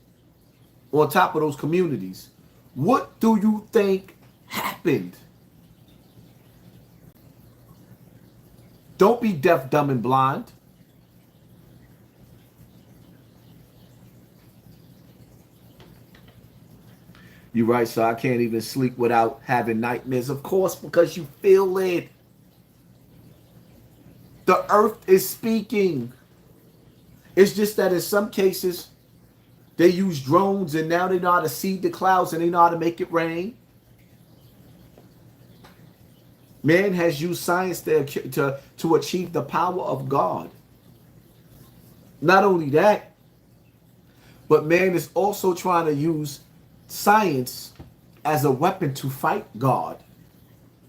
on top of those communities. What do you think happened? Don't be deaf, dumb, and blind. You're right, so I can't even sleep without having nightmares. Of course, because you feel it. The earth is speaking. It's just that in some cases, they use drones and now they know how to seed the clouds and they know how to make it rain. Man has used science to achieve the power of God. Not only that, but man is also trying to use science as a weapon to fight God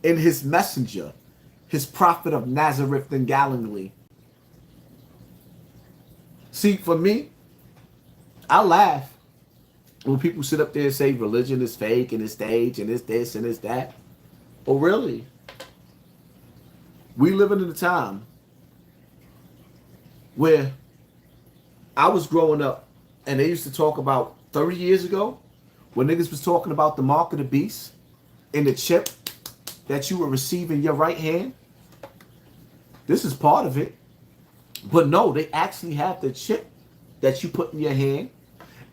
in his messenger, his prophet of Nazareth and Galilee. See, for me, I laugh when people sit up there and say religion is fake and it's stage and it's this and it's that. Oh, really? We living in a time where I was growing up and they used to talk about 30 years ago when niggas was talking about the mark of the beast and the chip that you were receiving in your right hand. This is part of it. But no, they actually have the chip that you put in your hand.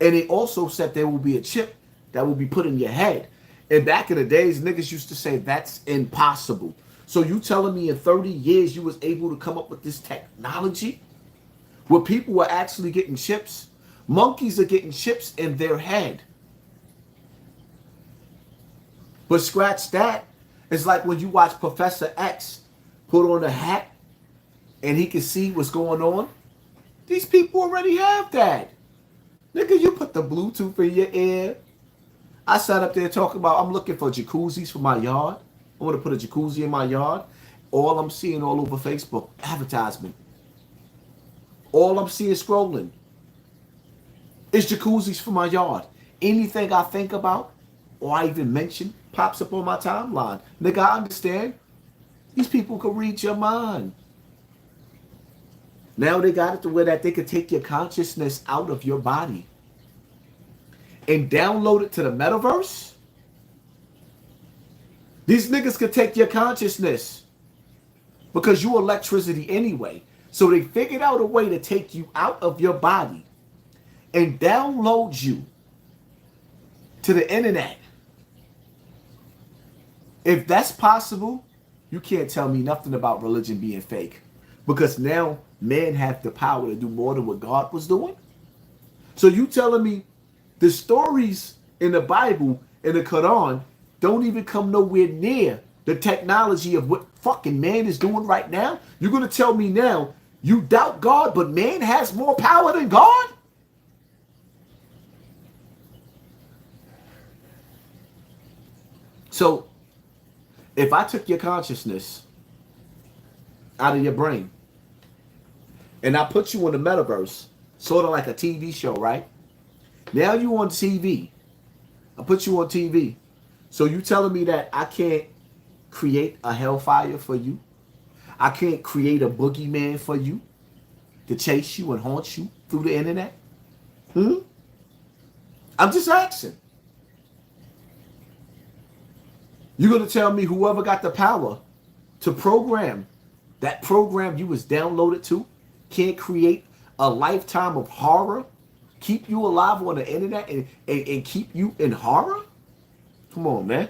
And they also said there will be a chip that will be put in your head. And back in the days, niggas used to say that's impossible. So you telling me in 30 years you was able to come up with this technology where people were actually getting chips? Monkeys are getting chips in their head. But scratch that. It's like when you watch Professor X put on a hat and he can see what's going on. These people already have that. Nigga, you put the Bluetooth in your ear. I sat up there talking about I'm looking for jacuzzis for my yard. I want to put a jacuzzi in my yard. All I'm seeing all over Facebook, advertisement. All I'm seeing scrolling is jacuzzis for my yard. Anything I think about or I even mention pops up on my timeline. Nigga, I understand. These people can read your mind. Now they got it to where that they could take your consciousness out of your body and download it to the metaverse. These niggas could take your consciousness because you electricity anyway. So they figured out a way to take you out of your body and download you to the internet. If that's possible, you can't tell me nothing about religion being fake. Because now men have the power to do more than what God was doing. So you telling me the stories in the Bible and the Quran don't even come nowhere near the technology of what fucking man is doing right now? You're going to tell me now you doubt God, but man has more power than God? So if I took your consciousness out of your brain and I put you in the metaverse, sort of like a TV show, right? Now you on TV. I put you on TV. So you telling me that I can't create a hellfire for you? I can't create a boogeyman for you to chase you and haunt you through the internet? I'm just asking. You're going to tell me whoever got the power to program that program you was downloaded to can't create a lifetime of horror keep you alive on the internet and keep you in horror? Come on, man.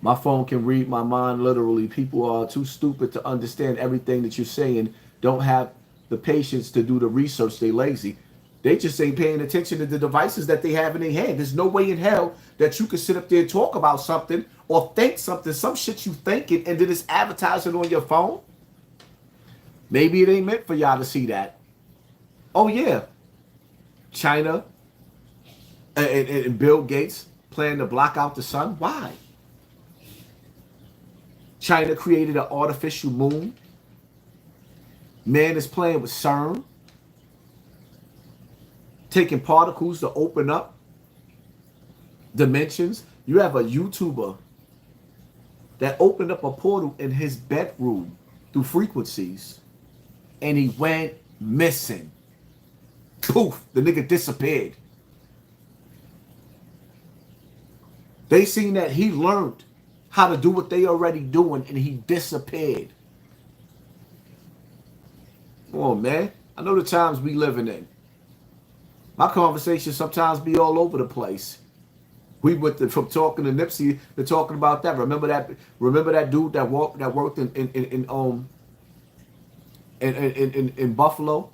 My phone can read my mind literally. People are too stupid to understand everything that you're saying. Don't have the patience to do the research. They lazy. They just ain't paying attention to the devices that they have in their hand. There's no way in hell that you can sit up there and talk about something or think something, some shit you thinking, and then it's advertising on your phone. Maybe it ain't meant for y'all to see that. Oh yeah, China and Bill Gates plan to block out the sun. Why? China created an artificial moon. Man is playing with CERN, taking particles to open up dimensions. You have a YouTuber that opened up a portal in his bedroom through frequencies, and he went missing. Poof, the nigga disappeared. They seen that he learned how to do what they already doing, and he disappeared. Come on, man. I know the times we living in. My conversations sometimes be all over the place. We went from talking to Nipsey to talking about that. Remember that dude that worked in Buffalo?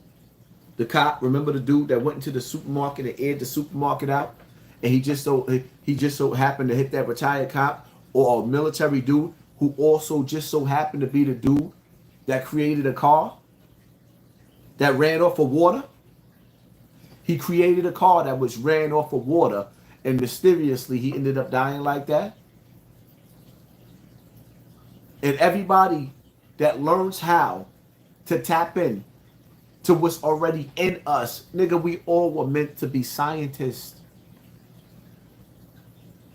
The cop, remember the dude that went into the supermarket and aired the supermarket out? And he just so happened to hit that retired cop, or a military dude who also just so happened to be the dude that created a car that ran off of water. He created a car that was ran off of water, and mysteriously he ended up dying like that. And everybody that learns how to tap in to what's already in us, nigga, we all were meant to be scientists.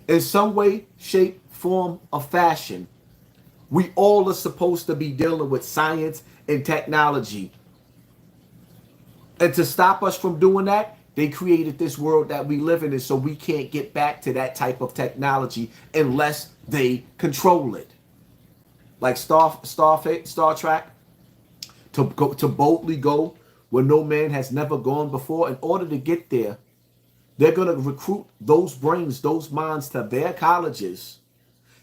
In some way, shape, form, or fashion, we all are supposed to be dealing with science and technology. And to stop us from doing that, they created this world that we live in, so we can't get back to that type of technology unless they control it. Like Star Trek, to boldly go where no man has never gone before. In order to get there, they're going to recruit those brains, those minds to their colleges,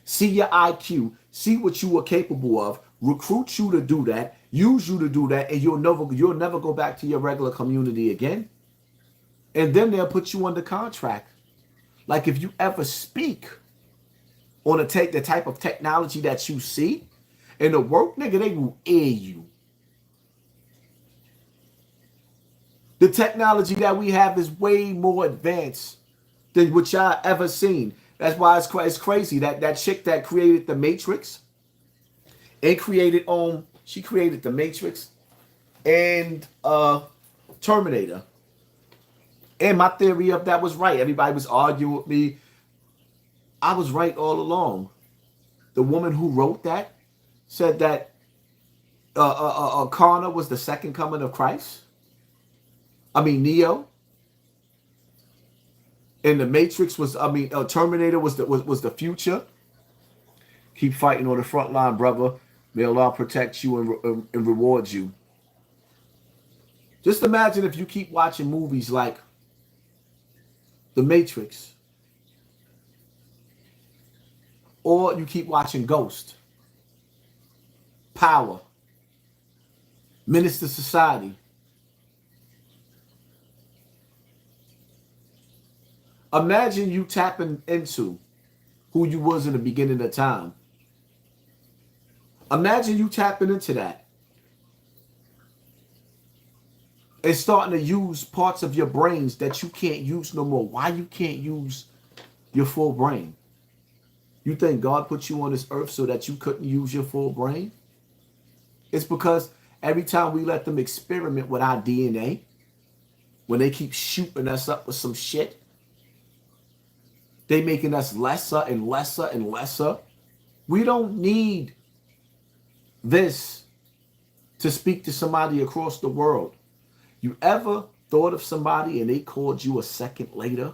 see your IQ, see what you are capable of, recruit you to do that, use you to do that, and you'll never go back to your regular community again. And then they'll put you under contract. Like if you ever speak on the type of technology that you see in the work, nigga, they will air you. The technology that we have is way more advanced than what y'all ever seen. That's why it's crazy that chick that created the Matrix and she created the Matrix and Terminator. And my theory of that was right. Everybody was arguing with me. I was right all along. The woman who wrote that said that Connor was the second coming of Christ. Neo. And the Matrix was, Terminator was the future. Keep fighting on the front line, brother. May Allah protect you and reward you. Just imagine if you keep watching movies like The Matrix, or you keep watching Ghost, Power, Menace to Society. Imagine you tapping into who you was in the beginning of time. Imagine you tapping into that and starting to use parts of your brains that you can't use no more. Why you can't use your full brain? You think God put you on this earth so that you couldn't use your full brain? It's because every time we let them experiment with our DNA, when they keep shooting us up with some shit, they making us lesser and lesser and lesser. We don't need this to speak to somebody across the world. You ever thought of somebody and they called you a second later?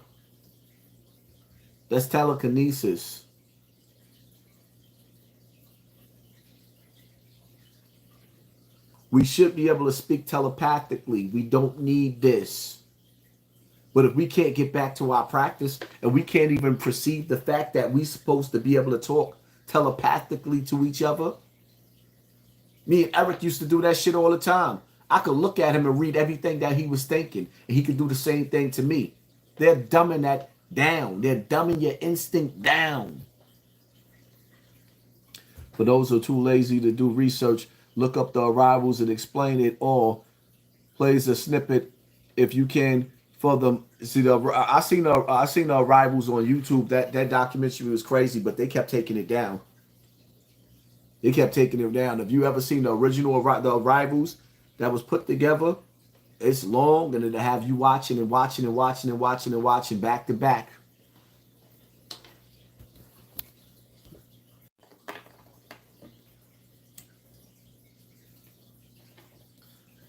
That's telekinesis. We should be able to speak telepathically. We don't need this. But if we can't get back to our practice and we can't even perceive the fact that we're supposed to be able to talk telepathically to each other. Me and Eric used to do that shit all the time. I could look at him and read everything that he was thinking, and he could do the same thing to me. They're dumbing that down. They're dumbing your instinct down. For those who are too lazy to do research, look up the arrivals and explain it all. Plays a snippet if you can for them. See, I seen the arrivals on YouTube. That documentary was crazy, but they kept taking it down. They kept taking it down. If you ever seen the original the arrivals that was put together, it's long, and it'll have you watching and watching and watching and watching and watching back to back.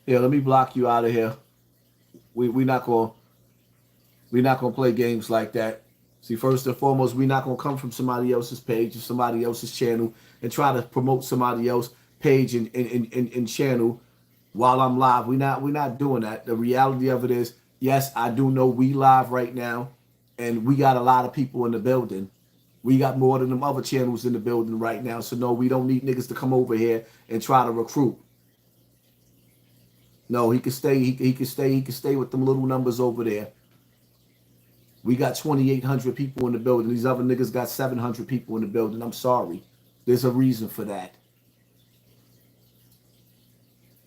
Yeah, let me block you out of here. We're not gonna play games like that. See, first and foremost, we're not gonna come from somebody else's page or somebody else's channel and try to promote somebody else's page and channel while I'm live. We're not doing that. The reality of it is, yes, I do know we live right now, and we got a lot of people in the building. We got more than them other channels in the building right now. So no, we don't need niggas to come over here and try to recruit. No, he can stay. He can stay with them little numbers over there. We got 2,800 people in the building. These other niggas got 700 people in the building. I'm sorry. There's a reason for that.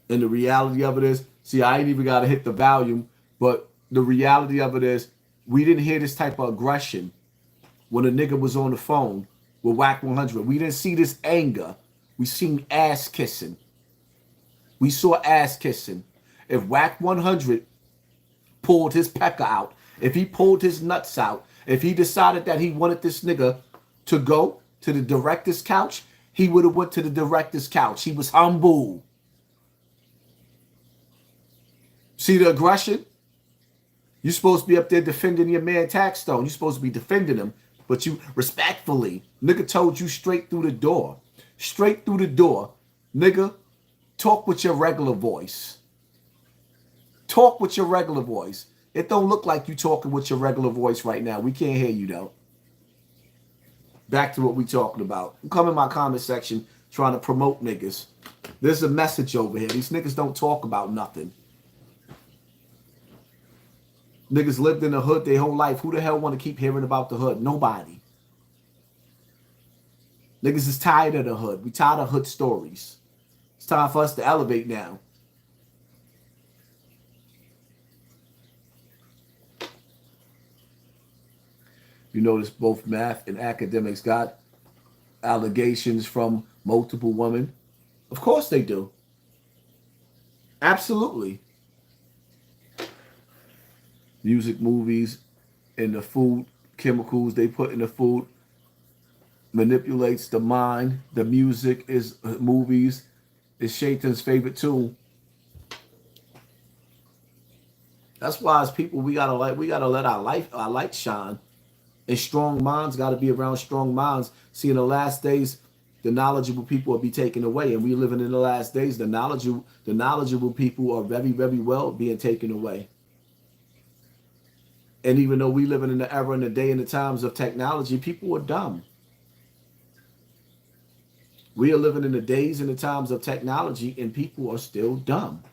And the reality of it is, see, I ain't even got to hit the volume, but the reality of it is, we didn't hear this type of aggression when a nigga was on the phone with Whack 100. We didn't see this anger. We seen ass kissing. We saw ass kissing. If Whack 100 pulled his pecker out, if he pulled his nuts out, if he decided that he wanted this nigga to go to the director's couch, he would have went to the director's couch. He was humble. See the aggression? You're supposed to be up there defending your man Taxstone. You're supposed to be defending him, but you respectfully. Nigga told you straight through the door. Straight through the door. Nigga, talk with your regular voice. Talk with your regular voice. It don't look like you talking with your regular voice right now. We can't hear you though. Back to what we talking about. Come in my comment section trying to promote niggas. There's a message over here. These niggas don't talk about nothing. Niggas lived in the hood their whole life. Who the hell want to keep hearing about the hood? Nobody. Niggas is tired of the hood. We tired of hood stories. It's time for us to elevate now. You notice both math and academics got allegations from multiple women. Of course they do. Absolutely. Music, movies, and the food, chemicals they put in the food manipulates the mind. The music is movies is Shaitan's favorite tool. That's why as people we gotta let our light shine. And strong minds got to be around strong minds. See, in the last days, the knowledgeable people will be taken away. And we living in the last days, the knowledgeable people are very, very well being taken away. And even though we living in the era and the day and the times of technology, people are dumb. We are living in the days and the times of technology, and people are still dumb.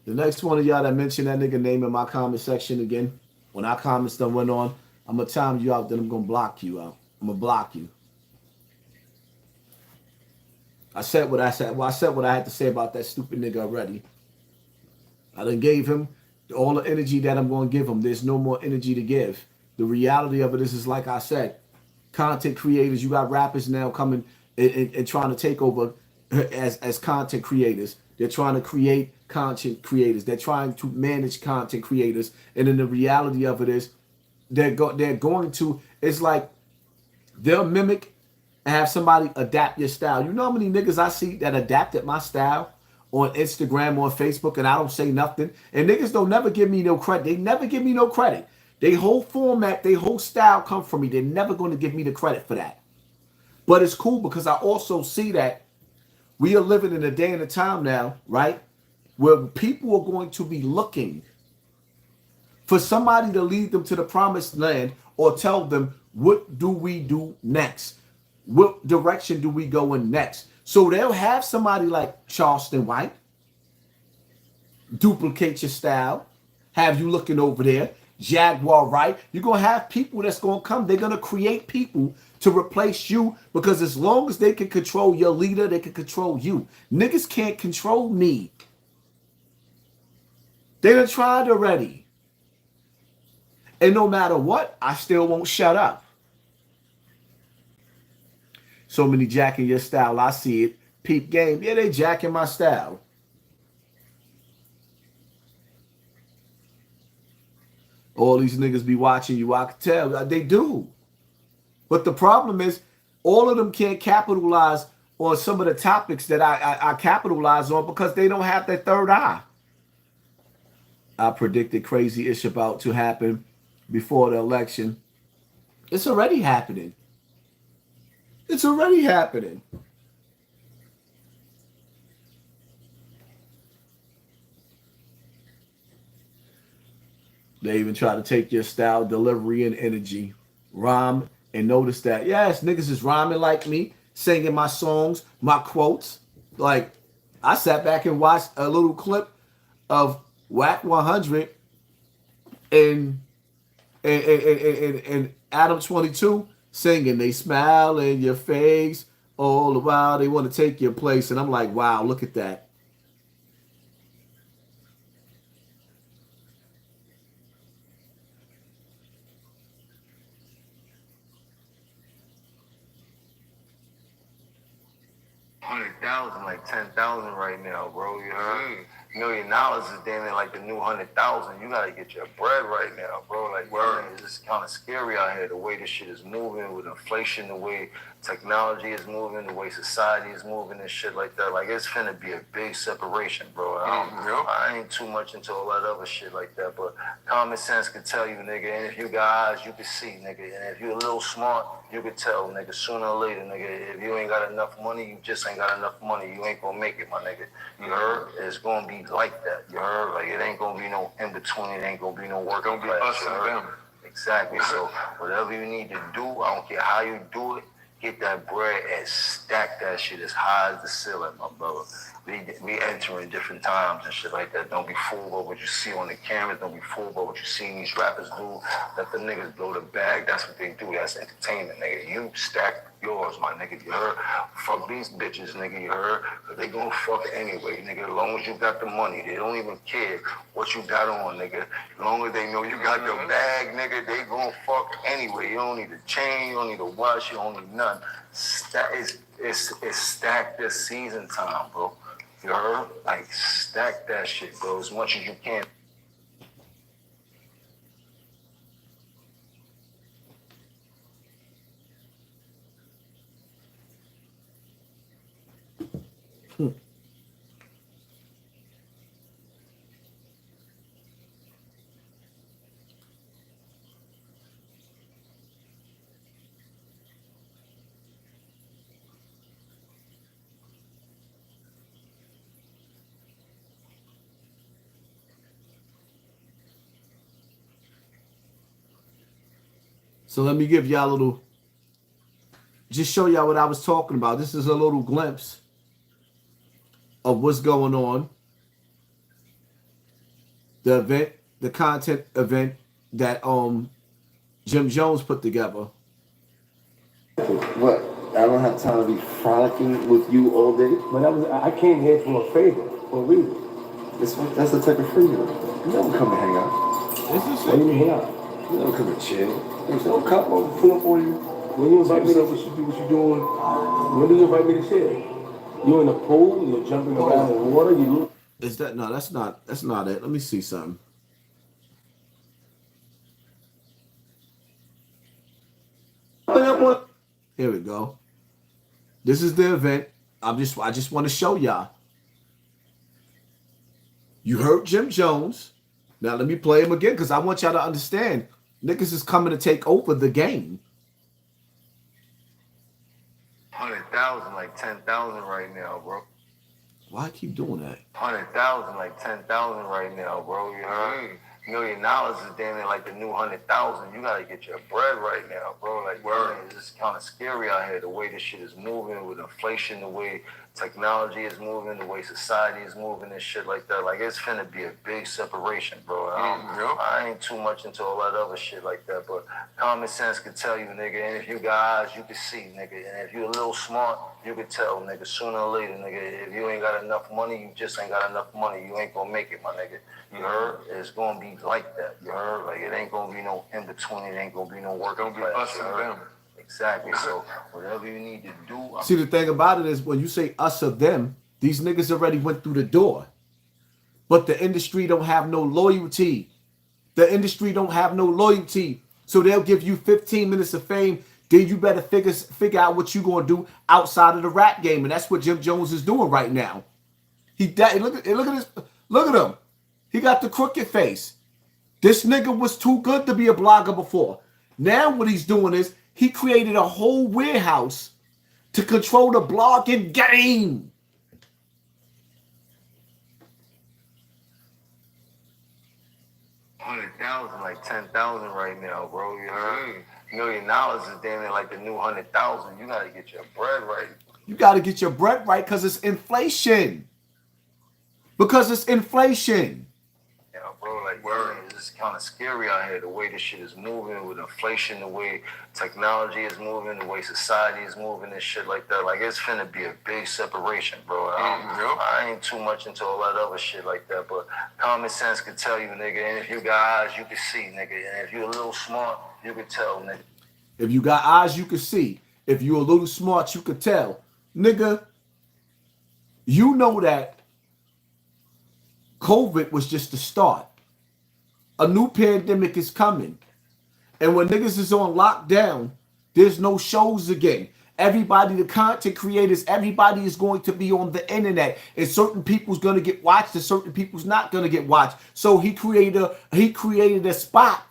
The next one of y'all that mentioned that nigga name in my comment section again, when our comments done went on, I'm going to time you out, then I'm going to block you out. I'm going to block you. I said what I said. Well, I said what I had to say about that stupid nigga already. I done gave him all the energy that I'm going to give him. There's no more energy to give. The reality of it is like I said, content creators, you got rappers now coming and trying to take over as content creators. They're trying to create content creators. They're trying to manage content creators. And then the reality of it is they're going to, it's like they'll mimic and have somebody adapt your style. You know how many niggas I see that adapted my style on Instagram, on Facebook, and I don't say nothing. And niggas don't never give me no credit. They never give me no credit. They whole format, they whole style come from me. They're never going to give me the credit for that. But it's cool because I also see that we are living in a day and a time now, right, where people are going to be looking for somebody to lead them to the promised land or tell them, what do we do next? What direction do we go in next? So they'll have somebody like Charleston White duplicate your style, have you looking over there, Jaguar Wright. You're going to have people that's going to come. They're going to create people to replace you because as long as they can control your leader, they can control you. Niggas can't control me. They done tried already. And no matter what, I still won't shut up. So many jacking your style. I see it. Peep game. Yeah, they jacking my style. All these niggas be watching you. I can tell. They do. But the problem is, all of them can't capitalize on some of the topics that I capitalize on because they don't have that third eye. I predicted crazy-ish about to happen before the election. It's already happening. It's already happening. They even try to take your style, delivery, and energy. Rhyme and notice that, yes, niggas is rhyming like me, singing my songs, my quotes. Like, I sat back and watched a little clip of Whack 100 and Adam 22 singing, they smile in your face all the while. They want to take your place. And I'm like, wow, look at that. $100,000, like 10,000 right now, bro. You heard? $1 million is damn near like the new 100,000. You gotta get your bread right now, bro. Like, it's just kind of scary out here. The way this shit is moving with inflation, the way technology is moving, the way society is moving and shit like that. Like, it's finna be a big separation, bro. I ain't too much into all that other shit like that, but common sense could tell you, nigga. And if you got eyes, you can see, nigga. And if you're a little smart, you could tell, nigga. Sooner or later, nigga. If you ain't got enough money, you just ain't got enough money. You ain't gonna make it, my nigga. You heard? It's gonna be like that. You heard? Like, it ain't gonna be no in between. It ain't gonna be no working class. Us and them. Exactly. So whatever you need to do, I don't care how you do it. Get that bread and stack that shit as high as the ceiling, my brother. We entering different times and shit like that. Don't be fooled by what you see on the cameras. Don't be fooled by what you see these rappers do. Let the niggas blow the bag. That's what they do. That's entertainment, nigga. You stack yours, my nigga. You heard? Fuck these bitches, nigga. You heard? Cause they gonna fuck anyway, nigga. As long as you got the money, they don't even care what you got on, nigga. As long as they know you got the bag, nigga, they gonna fuck anyway. You don't need a chain. You don't need a watch. You don't need nothing. It's stacked this season time, bro. You heard? Like, stack that shit, bro, as much as you can. So let me give y'all a little, just show y'all what I was talking about. This is a little glimpse of what's going on. The event, the content event that Jim Jones put together. What? I don't have time to be frolicking with you all day. But I came here for a favor, for a reason. That's the type of freedom. You don't come to hang out. Why do you hang out? You don't come to chill. Don't come over, pull up on you. When you invite me to what you doing? When do you invite me to chill? You in the pool? You're jumping around in the water? You. Is that no? That's not it. Let me see something. Here we go. This is the event. I just want to show y'all. You heard Jim Jones. Now let me play him again because I want y'all to understand. Niggas is coming to take over the game. 100,000, like 10,000 right now, bro. Why I keep doing that? 100,000, like 10,000 right now, bro. You heard? $1 million is damn near like the new 100,000. You gotta get your bread right now, bro. Like, it's just kind of scary out here. The way this shit is moving with inflation, the way technology is moving, the way society is moving and shit like that. Like, it's finna be a big separation, bro. I ain't too much into all that other shit like that, but common sense could tell you, nigga. And if you got eyes, you can see, nigga. And if you a little smart, you can tell, nigga. Sooner or later, nigga. If you ain't got enough money, you just ain't got enough money. You ain't gonna make it, my nigga. You heard? It's gonna be like that. You heard? Like, it ain't gonna be no in between. It ain't gonna be no work. Don't be us and them. Exactly. So whatever you need to do. See, the thing about it is when you say us or them, these niggas already went through the door. But the industry don't have no loyalty. The industry don't have no loyalty. So they'll give you 15 minutes of fame. Then you better figure out what you gonna do outside of the rap game. And that's what Jim Jones is doing right now. Look at this. Look at him. He got the crooked face. This nigga was too good to be a blogger before. Now what he's doing is he created a whole warehouse to control the blogging game. $100,000, like 10,000 right now, bro. You heard? $1 million is damn near like the new 100,000. You gotta get your bread right. You gotta get your bread right because it's inflation. Because it's inflation. Yeah, bro, like, it's kind of scary out here, the way this shit is moving with inflation, the way technology is moving, the way society is moving and shit like that. Like, it's finna be a big separation, bro. I ain't too much into all that other shit like that, but common sense could tell you, nigga. And if you got eyes, you can see, nigga. And if you a little smart, you can tell, nigga. If you got eyes, you can see. If you a little smart, you can tell. Nigga, you know that COVID was just the start. A new pandemic is coming. And when niggas is on lockdown, there's no shows again. Everybody, the content creators, everybody is going to be on the internet. And certain people's going to get watched and certain people's not going to get watched. So he created a spot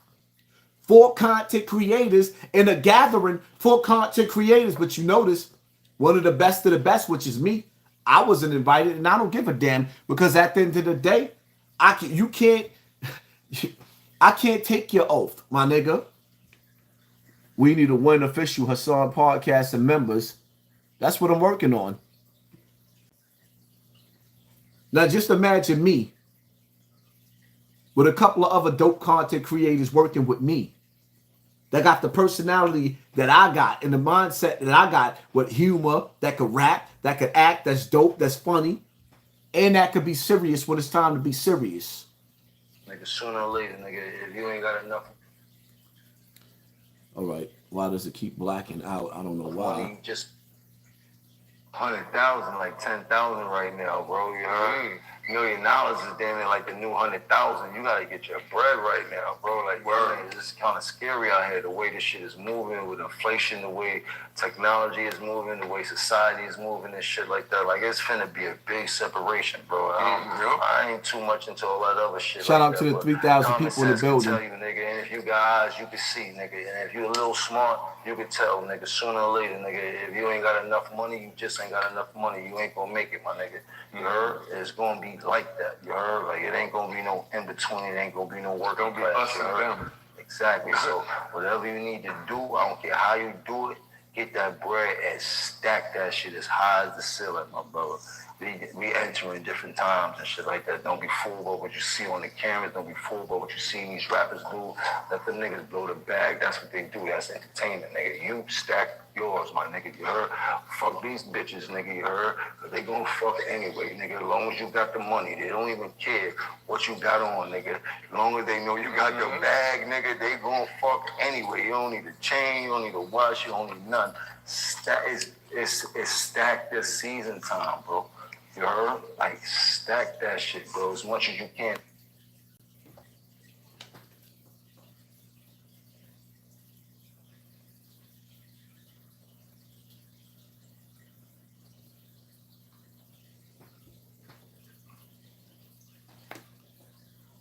for content creators and a gathering for content creators. But you notice, one of the best, which is me, I wasn't invited, and I don't give a damn because at the end of the day, I can't take your oath, my nigga. We need to win official HASSAN podcast and members. That's what I'm working on. Now just imagine me with a couple of other dope content creators working with me. That got the personality that I got and the mindset that I got with humor, that could rap, that could act, that's dope, that's funny, and that could be serious when it's time to be serious. Nigga, sooner or later, nigga, if you ain't got enough. All right. Why does it keep blacking out? I don't know why. Just 100,000, like 10,000 right now, bro. You heard? $1 million is damn near like the new 100,000. You gotta get your bread right now, bro. Like, it's just kind of scary out here, the way this shit is moving with inflation, the way technology is moving, the way society is moving and shit like that. Like, it's finna be a big separation, bro. I ain't too much into all that other shit. Shout out to the 3,000 people in the building. Tell you, nigga, and if you got eyes, you can see, nigga. And if you a little smart, you can tell, nigga. Sooner or later, nigga. If you ain't got enough money, you just ain't got enough money. You ain't gonna make it, my nigga. You heard? It's gonna be like that. You heard? Like, it ain't gonna be no in between. It ain't gonna be no work. Don't be us and them. Exactly. So whatever you need to do, I don't care how you do it, get that bread and stack that shit as high as the ceiling, my brother. We entering different times and shit like that. Don't be fooled by what you see on the cameras. Don't be fooled by what you see these rappers do. Let the niggas blow the bag. That's what they do. That's entertainment, nigga. You stack yours, my nigga. You heard? Fuck these bitches, nigga. You heard? Cause they gon' fuck anyway, nigga. As long as you got the money, they don't even care what you got on, nigga. As long as they know you got your bag, nigga, they gon' fuck anyway. You don't need a chain. You don't need a watch. You don't need nothing. It's stacked this season time, bro. You heard? Like, stack that shit, bro, as much as you can.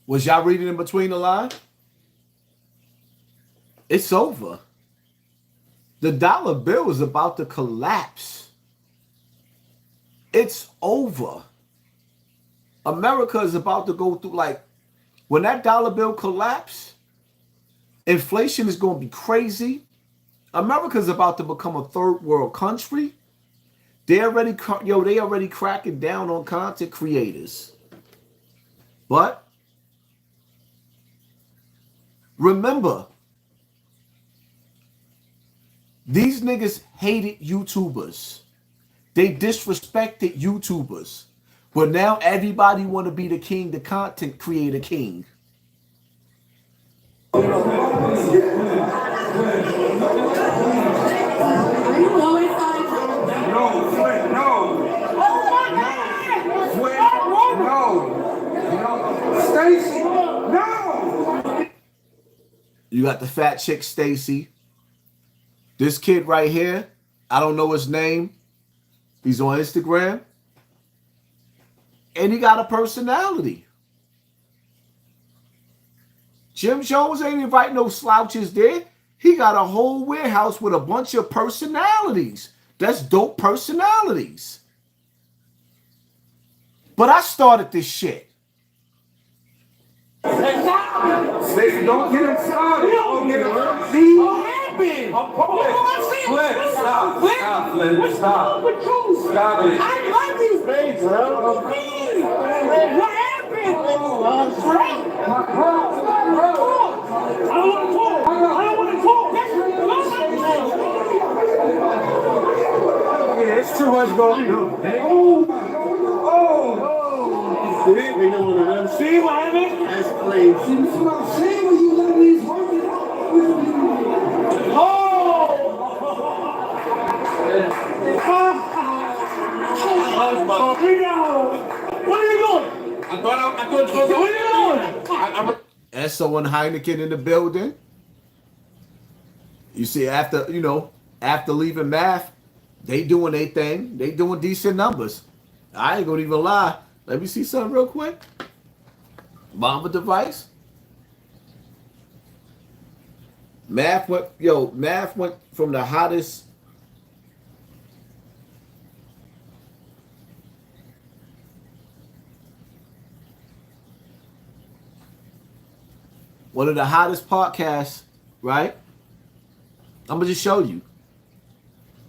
Was y'all reading in between the lines? It's over. The dollar bill is about to collapse. It's over. America is about to go through, like, when that dollar bill collapse, inflation is going to be crazy. America is about to become a third world country. They already cracking down on content creators. But remember, these niggas hated YouTubers. They disrespected YouTubers. But now everybody want to be the king, the content creator king. Stacy, no. You got the fat chick Stacy. This kid right here, I don't know his name. He's on Instagram. And he got a personality. Jim Jones ain't invite no slouches there. He got a whole warehouse with a bunch of personalities. That's dope personalities. But I started this shit. Stacy, don't get him started. Don't get him started. See? What happened? Flip, stop. Stop, Flip. Stop. Stop it. I love these things, bro. What happened? I don't want to talk. I don't want to talk. Yeah, it's too much going on. See what happened? That's crazy. See what I'm saying when you let these work it out? What are you doing? I thought what are you doing? Esso and Heineken in the building. You see, after leaving math, they doing their thing. They doing decent numbers. I ain't gonna even lie. Let me see something real quick. Mama device. Math went from the hottest. One of the hottest podcasts, right? I'm gonna just show you.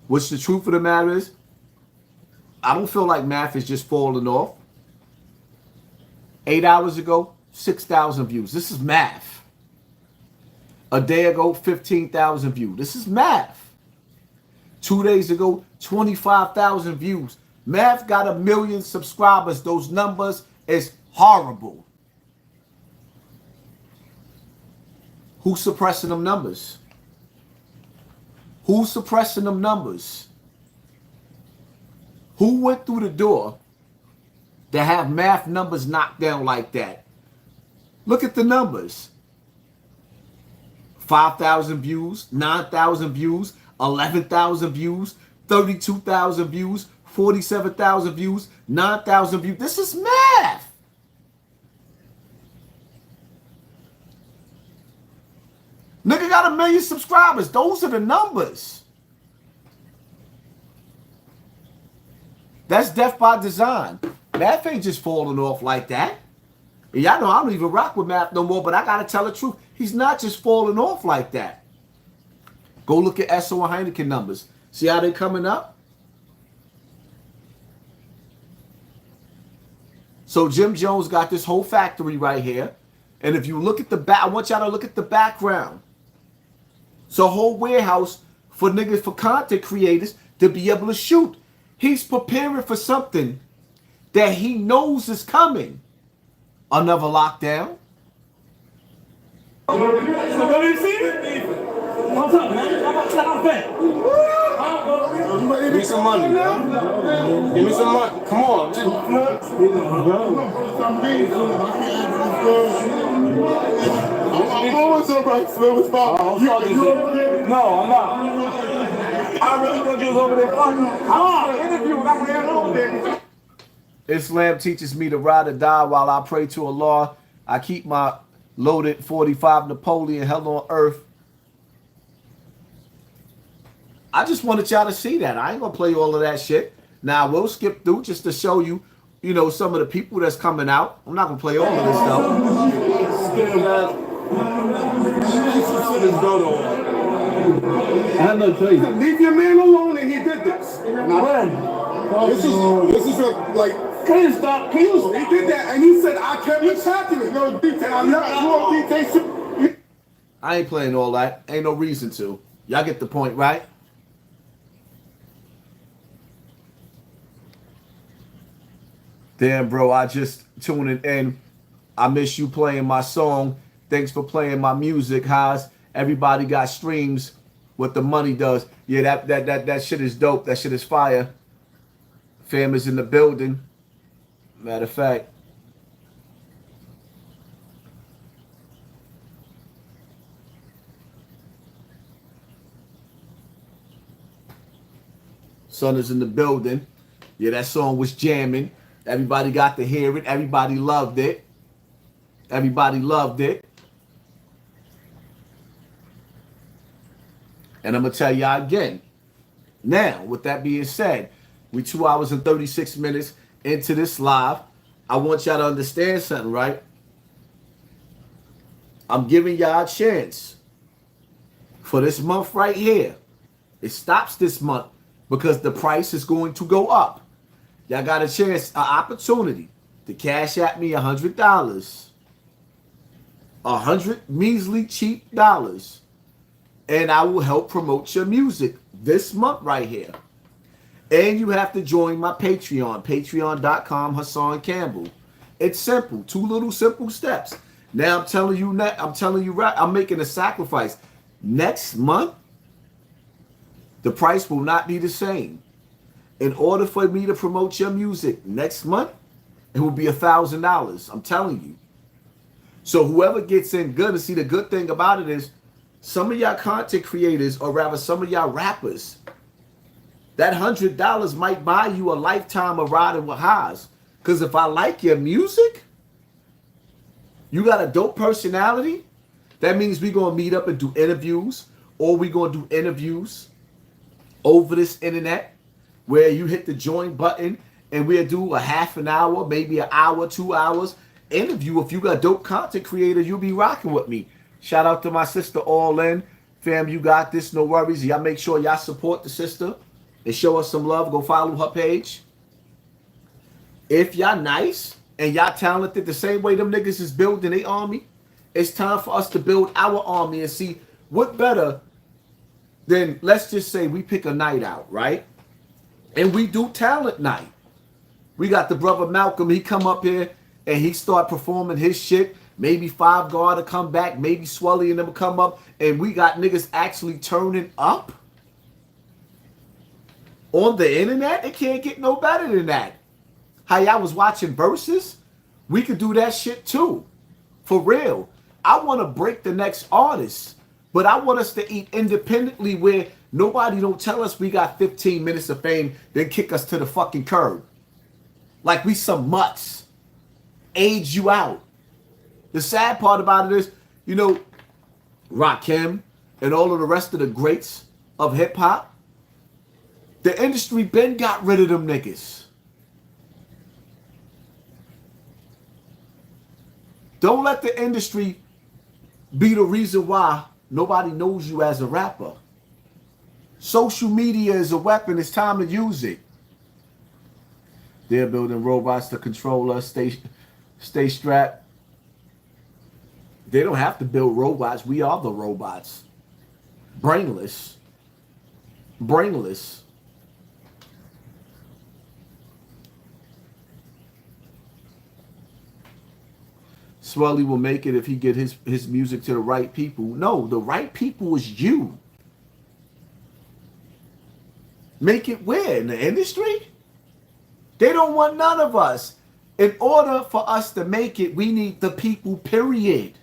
Which the truth of the matter is, I don't feel like math is just falling off. 8 hours ago, 6,000 views. This is math. A day ago, 15,000 views. This is math. 2 days ago, 25,000 views. Math got 1 million subscribers. Those numbers is horrible. Who's suppressing them numbers? Who's suppressing them numbers? Who went through the door to have math numbers knocked down like that? Look at the numbers. 5,000 views, 9,000 views, 11,000 views, 32,000 views, 47,000 views, 9,000 views. This is math. Nigga got 1 million subscribers. Those are the numbers. That's death by design. Math ain't just falling off like that. And y'all know I don't even rock with math no more, but I gotta tell the truth. He's not just falling off like that. Go look at Esso and Heineken numbers. See how they coming up? So Jim Jones got this whole factory right here. And if you look at the back, I want y'all to look at the background. It's a whole warehouse for niggas, for content creators to be able to shoot. He's preparing for something that he knows is coming. Another lockdown. What's up, man? Give me some money, man. Give me some money. Come on. I'm going to the right flip. No, I'm not. I really thought you was over there fucking. Interview. That's what I'm over there. Islam teaches me to ride or die while I pray to Allah. I keep my loaded 45 Napoleon hell on earth. I just wanted y'all to see that. I ain't gonna play all of that shit. Now we'll skip through just to show you, you know, some of the people that's coming out. I'm not gonna play all of this stuff. I'm not telling you. Leave your man alone, and he did this. This is like. Can you stop? Can you? He did that, and he said, "I kept attacking it." No detail. I'm not. You want detail? I ain't playing all that. Ain't no reason to. Y'all get the point, right? Damn, bro, I just tuning in. I miss you playing my song. Thanks for playing my music, Haas. Everybody got streams. What the money does. Yeah, that shit is dope. That shit is fire. Fam is in the building. Matter of fact. Son is in the building. Yeah, that song was jamming. Everybody got to hear it. Everybody loved it. Everybody loved it. And I'm going to tell y'all again. Now, with that being said, we 2 hours and 36 minutes into this live. I want y'all to understand something, right? I'm giving y'all a chance for this month right here. It stops this month because the price is going to go up. Y'all got a chance, an opportunity to cash at me $100. 100 measly cheap dollars. And I will help promote your music this month right here. And you have to join my Patreon, patreon.com, Hassan Campbell. It's simple, 2 little simple steps. Now I'm telling you right, I'm making a sacrifice. Next month, the price will not be the same. In order for me to promote your music next month, it will be $1,000. I'm telling you. So whoever gets in good, and see the good thing about it is some of y'all content creators, or rather some of y'all rappers, that $100 might buy you a lifetime of riding with Haas. Because if I like your music, you got a dope personality, that means we're going to meet up and do interviews, or we're going to do interviews over this internet where you hit the join button and we'll do a half an hour, maybe an hour, 2 hours interview. If you got dope content creator, you'll be rocking with me. Shout out to my sister All In. Fam, you got this, no worries. Y'all make sure y'all support the sister and show us some love. Go follow her page. If y'all nice and y'all talented the same way them niggas is building their army, it's time for us to build our army and see what better than, let's just say we pick a night out, right? And we do talent night. We got the brother Malcolm, he come up here and he start performing his shit. Maybe Five Guard will come back, maybe Swelly and them will come up, and we got niggas actually turning up on the internet. It can't get no better than that. How y'all was watching Versus, we could do that shit too. For real. I want to break the next artist, but I want us to eat independently where nobody don't tell us we got 15 minutes of fame, then kick us to the fucking curb. Like we some mutts. Age you out. The sad part about it is, you know, Rakim and all of the rest of the greats of hip hop, the industry been got rid of them niggas. Don't let the industry be the reason why nobody knows you as a rapper. Social media is a weapon. It's time to use it. They're building robots to control us. Stay strapped. They don't have to build robots. We are the robots. Brainless. Brainless. Swelly will make it if he get his music to the right people. No, the right people is you. Make it where? In the industry? They don't want none of us. In order for us to make it, we need the people, period.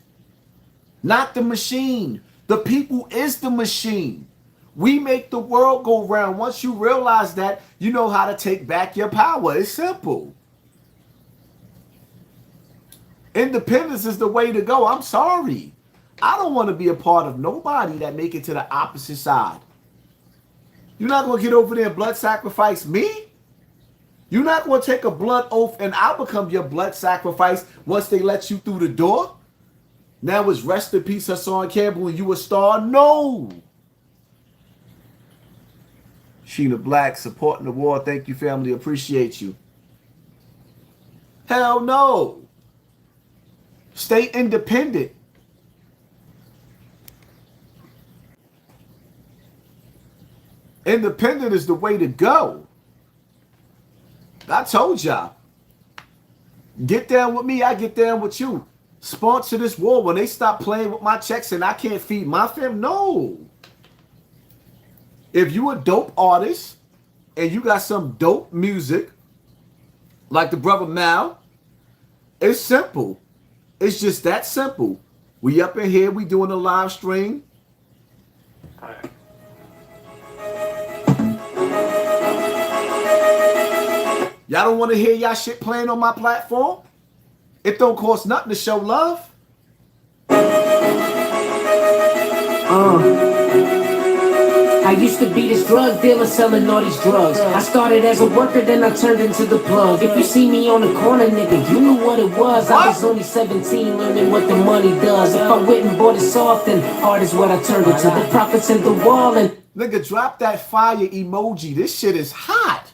Not the machine. The people is the machine. We make the world go round. Once you realize that, you know how to take back your power. It's simple. Independence is the way to go. I'm sorry. I don't want to be a part of nobody that make it to the opposite side. You're not going to get over there and blood sacrifice me? You're not going to take a blood oath and I'll become your blood sacrifice once they let you through the door? Now it's rest in peace, Hassan Campbell, and you a star? No. Sheena Black, supporting the war. Thank you, family. Appreciate you. Hell no. Stay independent. Independent is the way to go. I told y'all. Get down with me, I get down with you. Sponsor this war. When they stop playing with my checks and I can't feed my fam, no. If you a dope artist and you got some dope music, like the brother Mal, it's simple. It's just that simple. We up in here, we doing a live stream. Y'all don't want to hear y'all shit playing on my platform? It don't cost nothing to show love. I used to be this drug dealer selling all these drugs. I started as a worker, then I turned into the plug. If you see me on the corner, nigga, you knew what it was. I was only 17, learning what the money does. If I went and bought it soft, then hard is what I turned into. The prophets in the wall and... Nigga, drop that fire emoji. This shit is hot.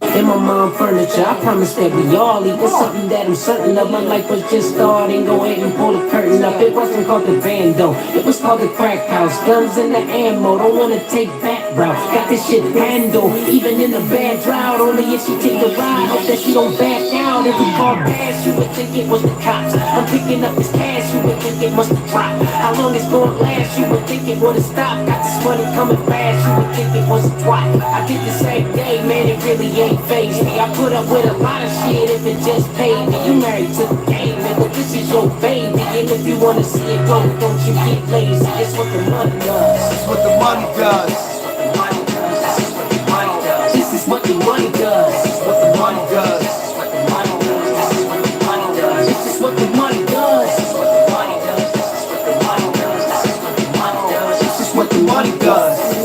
In my mom furniture, I promise that we all eat. It's something that I'm certain of. My life was just starting. Go ahead and pull the curtain up. It wasn't called the bando, it was called the crack house. Guns and the ammo, don't wanna take that route. Got this shit handled, even in a bad drought. Only if she take a ride, hope that she don't back down. If we call bass, you would think it was the cops. I'm picking up this cash, you would think it must have dropped. How long it's gonna last, you would think it would have stopped. Got this money coming fast, you would think it was a twat. I did the same day, man, it really ain't phase me. I put up with a lot of shit if it just paid me. You married to the game, nigga, this is your baby. And if you wanna see it go, don't you get lazy. It's what the money does. It's what the money does. This is what the money does. This is what the money does. This is what the money does. This is what the money does.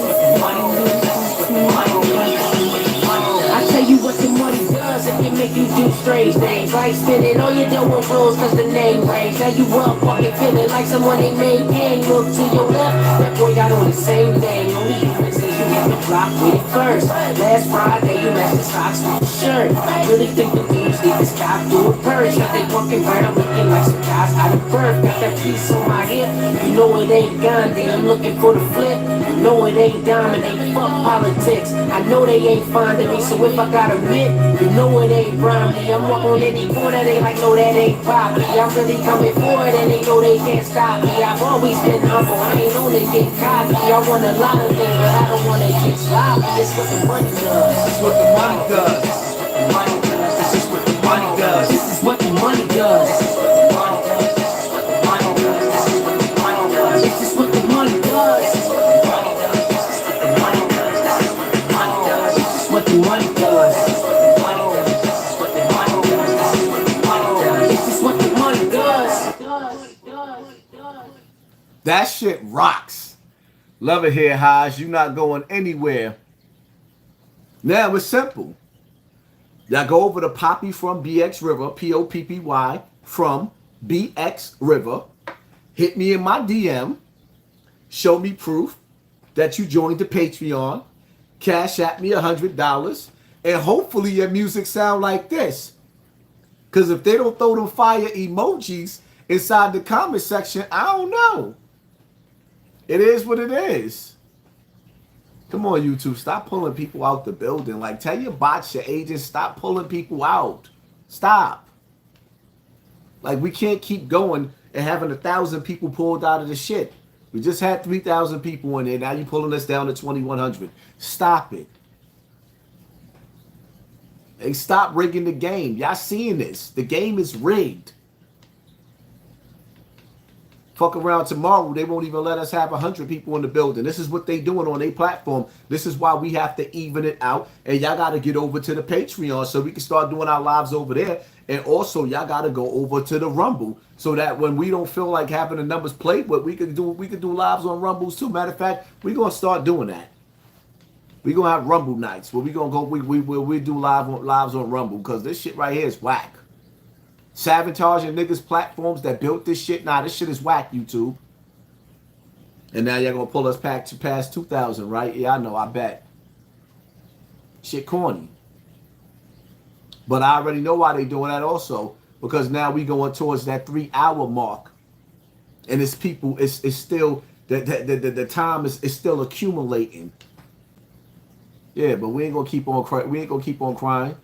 Make you do strange things, like spending all your dough on clothes cause the name rings. Now you up walking feeling like someone they made and look to your left, that boy got on the same thing. Only difference is you have to drop with it first. Last Friday you matched the socks with the shirt. Really think the dudes need this guy through a purse. Now they walking around looking like some guys out of birth. Got that piece on my hip, you know it ain't Gandhi. I'm looking for the flip, you know it ain't dominate. Fuck politics, I know they ain't fond of me. So if I gotta admit, you know it ain't Brownie. I'm walking on any corner, they like, no, that ain't Poppy. I'm really coming forward and they know they can't stop me. I've always been humble, I ain't on to get cocky. I want a lot of things, but I don't want to get sloppy. It's what the money does. It's what the money does. This is what the money does. This is what the money does. This is what the money does. This is what the money does. This is what the money does. That shit rocks. Love it here, Haj. You not going anywhere. Now it's simple. Y'all go over to Poppy from BX River, Poppy from BX River. Hit me in my DM. Show me proof that you joined the Patreon. Cash at me $100. And hopefully your music sound like this. Because if they don't throw them fire emojis inside the comment section, I don't know. It is what it is. Come on, YouTube. Stop pulling people out the building. Like, tell your bots, your agents, stop pulling people out. Stop. Like, we can't keep going and having 1,000 people pulled out of the shit. We just had 3,000 people in there. Now you're pulling us down to 2,100. Stop it. They stop rigging the game. Y'all seeing this. The game is rigged. Fuck around tomorrow, they won't even let us have 100 people in the building. This is what they doing on their platform. This is why we have to even it out. And y'all got to get over to the Patreon so we can start doing our lives over there. And also, y'all got to go over to the Rumble so that when we don't feel like having the numbers played, what we can do lives on Rumbles too. Matter of fact, we're gonna start doing that. We're gonna have Rumble nights where we gonna go. We do lives on Rumble because this shit right here is whack. Sabotaging niggas platforms that built this shit. Nah, this shit is whack, YouTube. And now y'all gonna pull us back to past 2000, right? Yeah, I know, I bet. Shit corny. But I already know why they doing that also. Because now we going towards that 3-hour mark. And it's people, it's still, the time is still accumulating. Yeah, but we ain't gonna keep on crying. We ain't gonna keep on crying.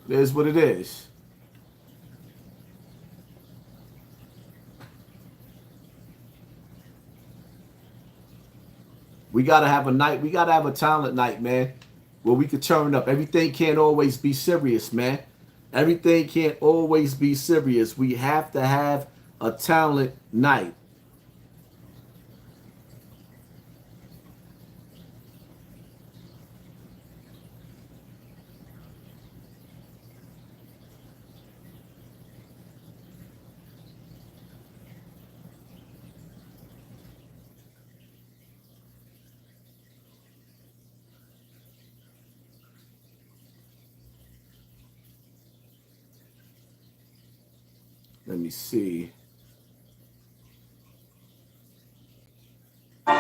It is what it is. We gotta have a night. We gotta have a talent night, man, where we could turn up. Everything can't always be serious, man. Everything can't always be serious. We have to have a talent night. Let me see. Man,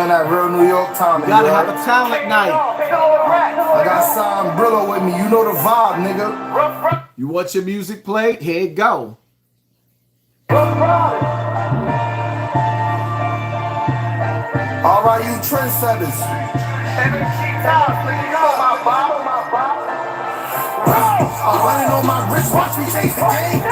that real New York time. You gotta have a talent night. I got signed Brillo with me. You know the vibe, nigga. You want your music played? Here it go. All right, you trendsetters. I'm running on my wrist, watch me chase the game.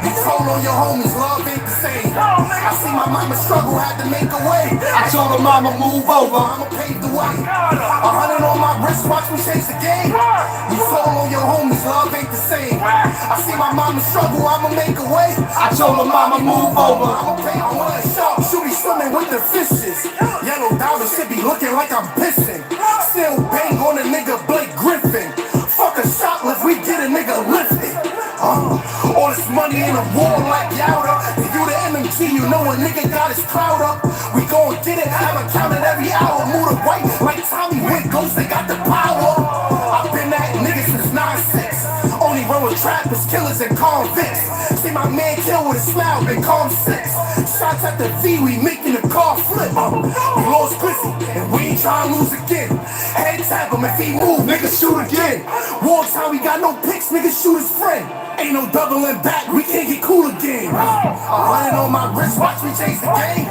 You told on your homies, love ain't the same. I see my mama struggle, had to make a way. I told her mama move over, I'ma pave the way. 100 on my wrist, watch me chase the game. You told on your homies, love ain't the same. I see my mama struggle, I'ma make a way. I told her mama move over, I'ma pave the way. Sharp, should be swimming with the fishes. Yellow diamond should be looking like I'm pissing. Still bang on a nigga Blake Griffin. Fuck a shot, let's we get a nigga lifted. All this money in a war like Yowda. To you the MMT, you know a nigga got his crowd up. We gon' get it, haven't counted every hour. Move the white like Tommy Wick, Ghost, they got the power. I've been that nigga since 9-6. Only run with trappers, killers, and convicts. See my man kill with a smile, been calm 6. Shots at the V, we making the car flip. We lost Grizzly, and we ain't trying to lose again. Head tap him, if he move, nigga shoot again. War time, we got no picks, nigga shoot his friend. Ain't no doubling back, we can't get cool again. 100 on my wrist, watch me chase the game.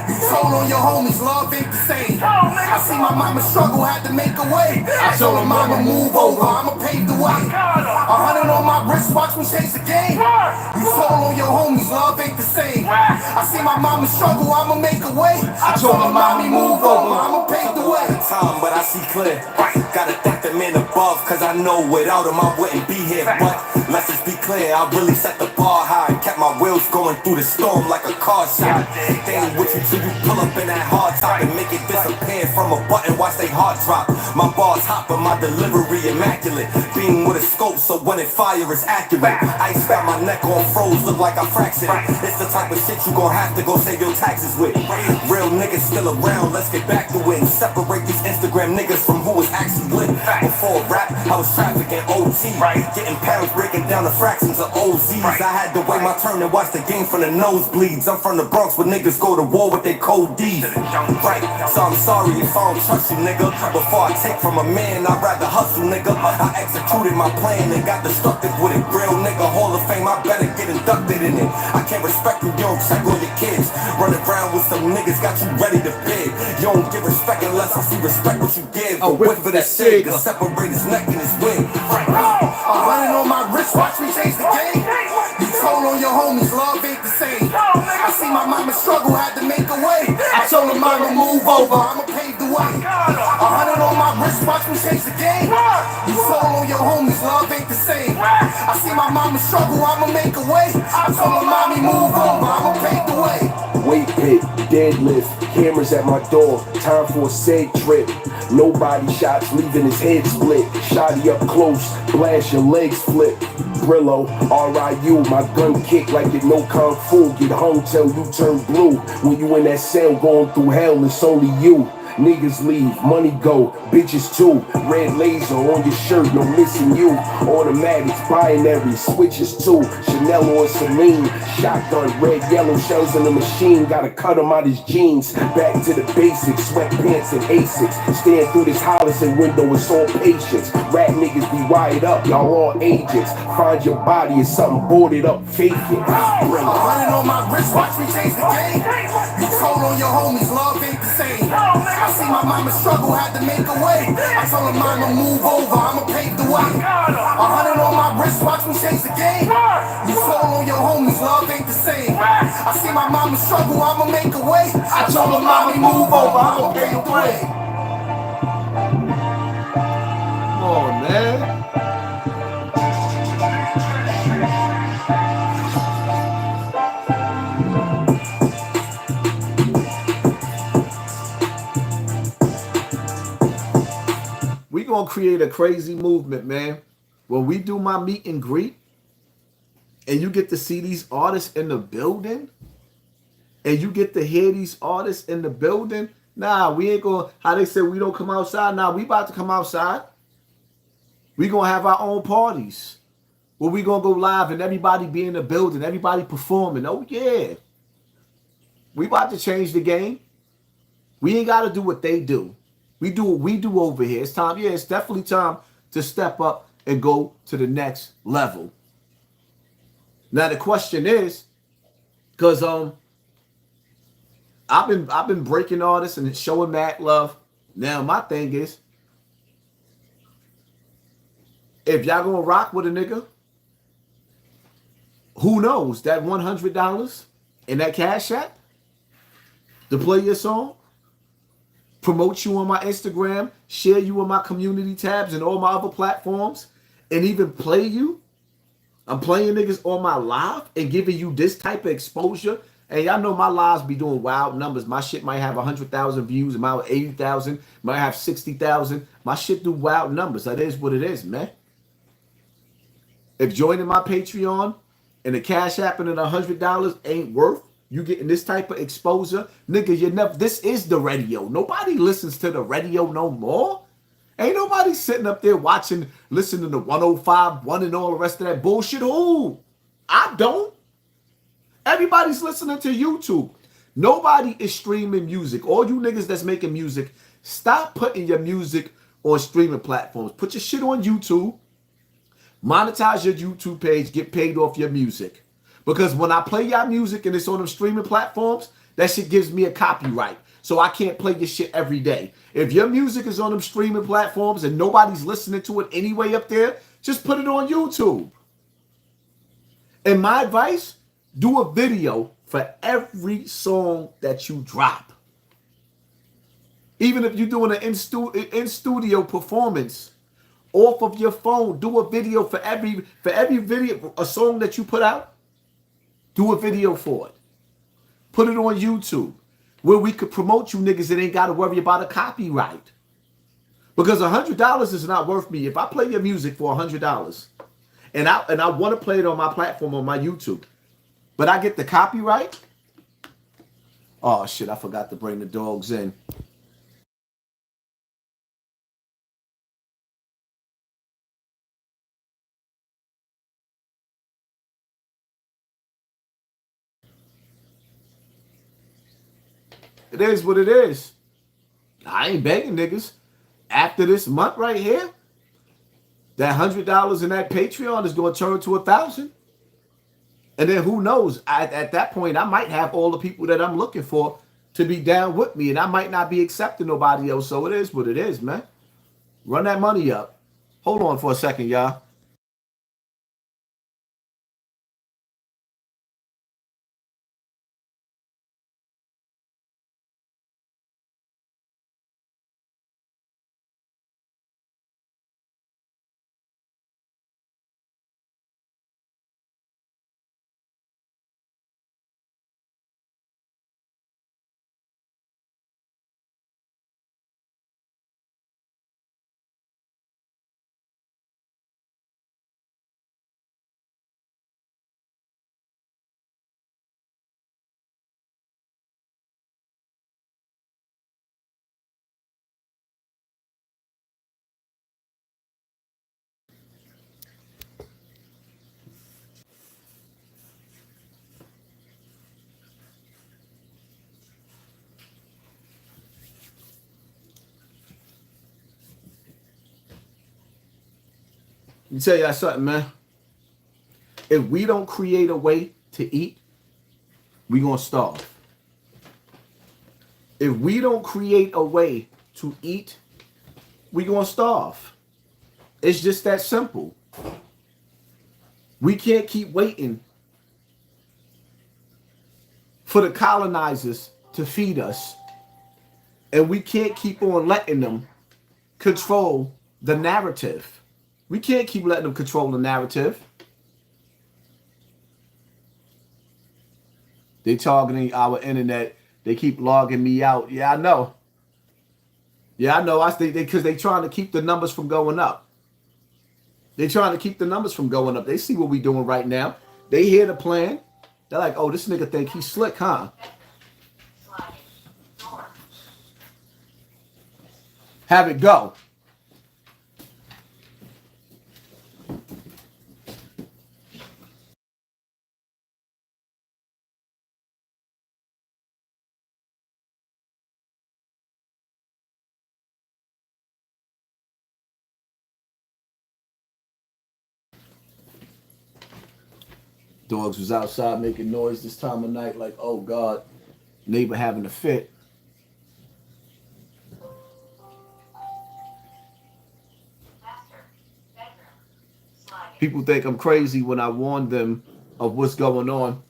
You told on your homies, love ain't the same. I see my mama struggle, had to make a way. I told her mama move over, I'ma pave the way. 100 on my wrist, watch me chase the game. You told on your homies, love ain't the same. I see my mama struggle, I'ma make a way. I told her mommy move over, I'ma pave the way. Time, but I see clear. Gotta thank the man above, cause I know without him I wouldn't be here. But let's just be clear, I really set the bar high. Kept my wheels going through the storm like a car shot. They ain't with you till you pull up in that hard top and make it disappear from a button, watch they heart drop. My bars hot, but my delivery immaculate. Being with a scope, so when it fire is accurate. Ice got my neck on froze, look like I fractured it. It's the type of shit you gon' have to go save your taxes with. Real niggas still around, let's get back to it and separate these Instagram niggas from who was actually lit. Before rap, I was trafficking OT, getting pounds, breaking down the fractions of OZs. I had to wait my turn and watch the game from the nosebleeds. I'm from the Bronx where niggas go to war with their cold D's. Right, so I'm sorry if I don't trust you, nigga. Before I take from a man, I'd rather hustle, nigga. I executed my plan and got destructive with it. Real nigga, Hall of Fame, I better get inducted in it. I can't respect you, you don't check on your kids. Running around with some niggas, got you ready to bid. You don't give respect unless I see respect what you give. A whiff for the cig, and separate his neck and his wig. I'm running on my wrist, watch me chase the game. You told on your homies, love ain't the same. I see my mama struggle, had to make a way. I told her mama move over, I'ma pave the way. 100 on my wrist, watch me change the game. You sold on your homies, love ain't the same. I see my mama struggle, I'ma make a way. I told her, mommy, move over, I'ma pave the way. Weight pit, deadlift, cameras at my door, time for a seg trip. No body shots, leaving his head split. Shotty up close, blast your legs flip. Brillo, R.I.U. My gun kick like it no kung fu. Get home till you turn blue. When you in that cell going through hell, it's only you. Niggas leave, money go, bitches too. Red laser on your shirt, no missing you. Automatics, binary, switches too. Chanel or Celine, shotgun, red, yellow shells in the machine. Gotta cut him out his jeans. Back to the basics, sweatpants and Asics. Stand through this Hollister window, it's all patience. Rat niggas be wired up, y'all all agents. Find your body, it's something boarded up, fake it. Bring it. 100 on my wrist, watch me change the game. You told on your homies, love ain't the same. I see my mama struggle, had to make a way. I told her, mama, move over, I'ma pave the way. 100 on my wrist, watch me change the game. You told on your homies, love ain't the same. I see my mama struggle, I'ma make a way. I told her, mommy, move over, I'ma pave the way. Come on, man. We gonna create a crazy movement, man. When we do my meet and greet, and you get to see these artists in the building, and you get to hear these artists in the building, nah, we ain't gonna, how they say we don't come outside, nah, we about to come outside. We gonna have our own parties where we gonna go live and everybody be in the building, everybody performing. Oh yeah. We about to change the game. We ain't gotta do what they do. We do what we do over here. It's time, yeah, it's definitely time to step up and go to the next level. Now the question is, because I've been breaking artists and showing mad love. Now my thing is, if y'all gonna rock with a nigga, who knows, that $100 in that Cash App to play your song, promote you on my Instagram, share you on my community tabs and all my other platforms, and even play you. I'm playing niggas on my live and giving you this type of exposure. And y'all know my lives be doing wild numbers. My shit might have 100,000 views, it might have 80,000, might have 60,000. My shit do wild numbers. That is what it is, man. If joining my Patreon and the Cash App and $100 ain't worth you getting this type of exposure, nigga, you never. This is the radio. Nobody listens to the radio no more. Ain't nobody sitting up there watching, listening to 105.1 and all the rest of that bullshit. Who? I don't. Everybody's listening to YouTube. Nobody is streaming music. All you niggas that's making music, stop putting your music on streaming platforms. Put your shit on YouTube. Monetize your YouTube page. Get paid off your music. Because when I play your music and it's on them streaming platforms, that shit gives me a copyright. So I can't play your shit every day. If your music is on them streaming platforms and nobody's listening to it anyway up there, just put it on YouTube. And my advice, do a video for every song that you drop. Even if you're doing an in-studio performance off of your phone, do a video for every video, a song that you put out. Do a video for it. Put it on YouTube where we could promote you niggas that ain't got to worry about a copyright. Because $100 is not worth me. If I play your music for $100 and I want to play it on my platform, on my YouTube, but I get the copyright, oh shit, I forgot to bring the dogs in. It is what it is. I ain't begging niggas. After this month right here, that $100 in that Patreon is going to turn to 1,000. And then who knows? At that point, I might have all the people that I'm looking for to be down with me. And I might not be accepting nobody else. So it is what it is, man. Run that money up. Hold on for a second, y'all. Let me tell y'all something, man. If we don't create a way to eat, we gonna starve. If we don't create a way to eat, we gonna starve. It's just that simple. We can't keep waiting for the colonizers to feed us. And we can't keep on letting them control the narrative. We can't keep letting them control the narrative. They targeting our internet. They keep logging me out. Yeah, I know. Yeah, I know. I think because they trying to keep the numbers from going up. They trying to keep the numbers from going up. They see what we doing right now. They hear the plan. They're like, oh, this nigga think he's slick, huh? Have it go. Dogs was outside making noise this time of night like, oh, God, neighbor having a fit. People think I'm crazy when I warn them of what's going on.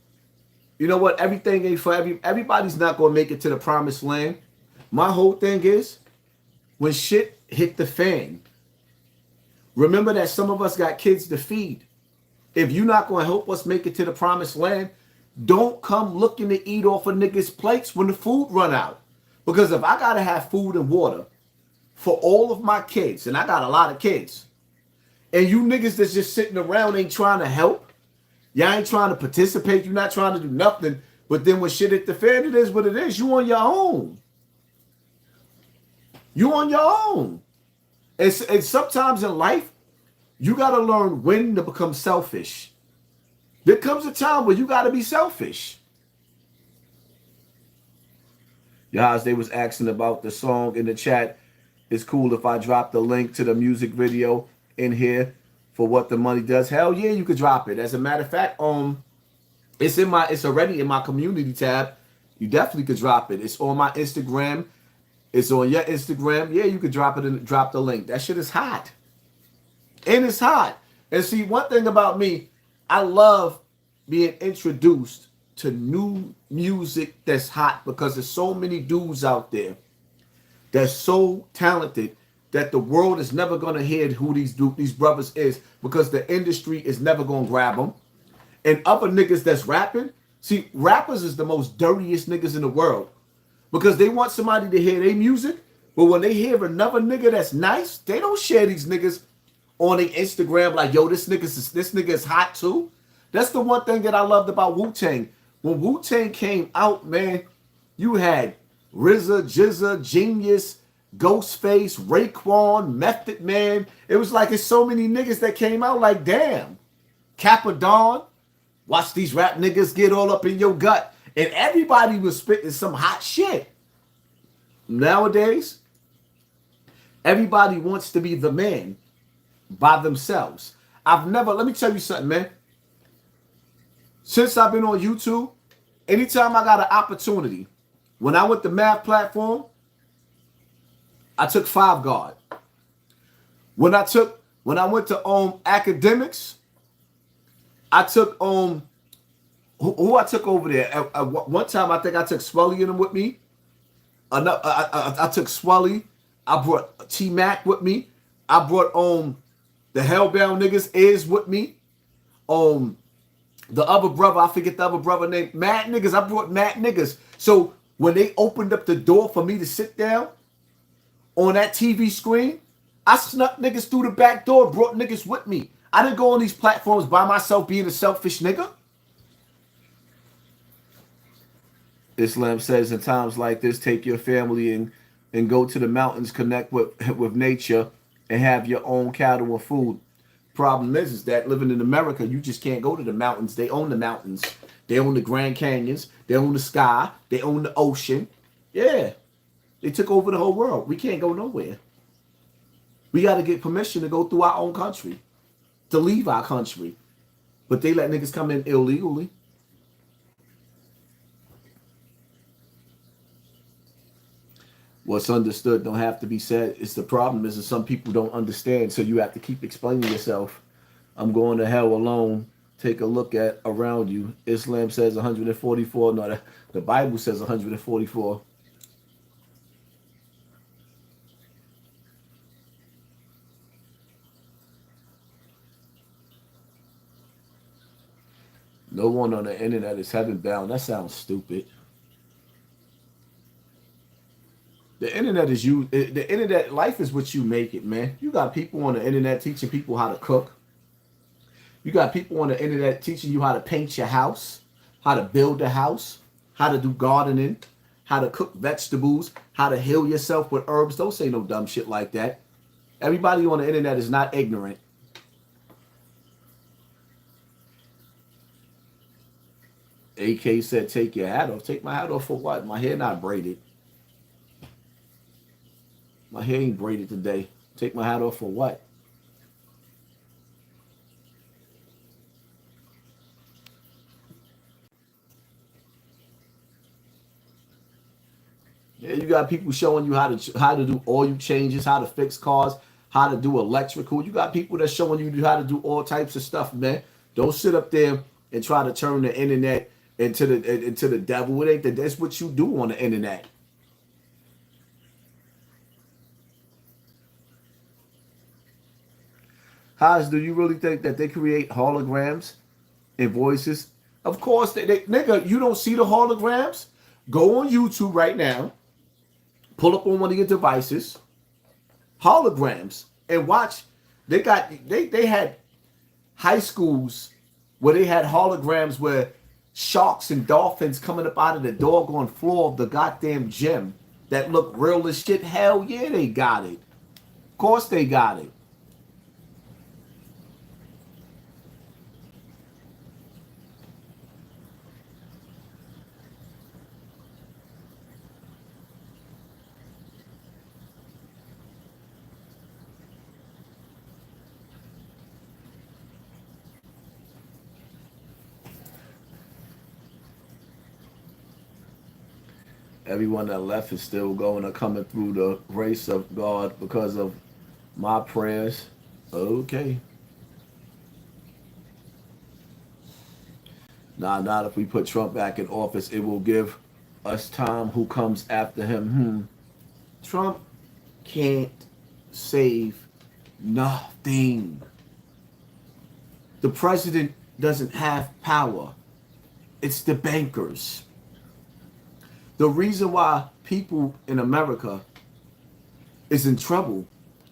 You know what? Everything ain't for everybody's not going to make it to the promised land. My whole thing is when shit hit the fan, remember that some of us got kids to feed. If you're not going to help us make it to the promised land, don't come looking to eat off of niggas' plates when the food run out. Because if I got to have food and water for all of my kids, and I got a lot of kids, and you niggas that's just sitting around ain't trying to help, y'all ain't trying to participate, you're not trying to do nothing, but then when shit hit the fan, it is what it is. You on your own. You on your own. And sometimes in life, you got to learn when to become selfish. There comes a time where you got to be selfish. Guys, they was asking about the song in the chat. It's cool if I drop the link to the music video in here for What the Money Does. Hell yeah, you could drop it. As a matter of fact, it's already in my community tab. You definitely could drop it. It's on my Instagram. It's on your Instagram. Yeah, you could drop it and drop the link. That shit is hot. And it's hot. And see, one thing about me, I love being introduced to new music that's hot because there's so many dudes out there that's so talented that the world is never going to hear who these brothers is because the industry is never going to grab them. And other niggas that's rapping, see, rappers is the most dirtiest niggas in the world because they want somebody to hear their music, but when they hear another nigga that's nice, they don't share these niggas on their Instagram like, yo, this nigga is hot too. That's the one thing that I loved about Wu-Tang. When Wu-Tang came out, man, you had RZA, Jizza, Genius, Ghostface, Raekwon, Method Man. It was like it's so many niggas that came out like, damn. Kappa Dawn, watch these rap niggas get all up in your gut. And everybody was spitting some hot shit. Nowadays, everybody wants to be the man by themselves. Let me tell you something, man. Since I've been on YouTube, anytime I got an opportunity, when I went to math platform, I took 5 guard. When I went to academics, I took who I took over there. One time I think I took Swelly in them with me. I took Swelly. I brought T-Mac with me. I brought the Hellbound niggas is with me. The other brother, I forget the other brother name. Mad niggas. I brought mad niggas. So when they opened up the door for me to sit down on that TV screen, I snuck niggas through the back door, brought niggas with me. I didn't go on these platforms by myself being a selfish nigga. Islam says in times like this, take your family and go to the mountains, connect with nature, and have your own cattle and food. Problem is that living in America, you just can't go to the mountains. They own the mountains. They own the Grand Canyons. They own the sky. They own the ocean. Yeah. They took over the whole world. We can't go nowhere. We got to get permission to go through our own country. to leave our country. But they let niggas come in illegally. What's understood don't have to be said. It's the problem is that some people don't understand, so you have to keep explaining yourself. I'm going to hell alone. Take a look at around you. Islam says 144. No, the Bible says 144. No one on the internet is heaven bound. That sounds stupid. The internet is you. The internet life is what you make it, man. You got people on the internet teaching people how to cook. You got people on the internet teaching you how to paint your house, how to build a house, how to do gardening, how to cook vegetables, how to heal yourself with herbs. Don't say no dumb shit like that. Everybody on the internet is not ignorant. AK said, take your hat off. Take my hat off for what? My hair not braided. My hair ain't braided today. Take my hat off for what? Yeah, you got people showing you how to do oil changes, how to fix cars, how to do electrical. You got people that's showing you how to do all types of stuff, man. Don't sit up there and try to turn the internet into the devil. It ain't that's what you do on the internet. Haas, do you really think that they create holograms and voices? Of course, nigga, you don't see the holograms? Go on YouTube right now, pull up on one of your devices, holograms, and watch. They had high schools where they had holograms where sharks and dolphins coming up out of the doggone floor of the goddamn gym that look real as shit. Hell yeah, they got it. Of course they got it. Everyone that left is still going or coming through the grace of God because of my prayers. Okay. Nah, not if we put Trump back in office. It will give us time who comes after him. Trump can't save nothing. The president doesn't have power. It's the bankers. The reason why people in America is in trouble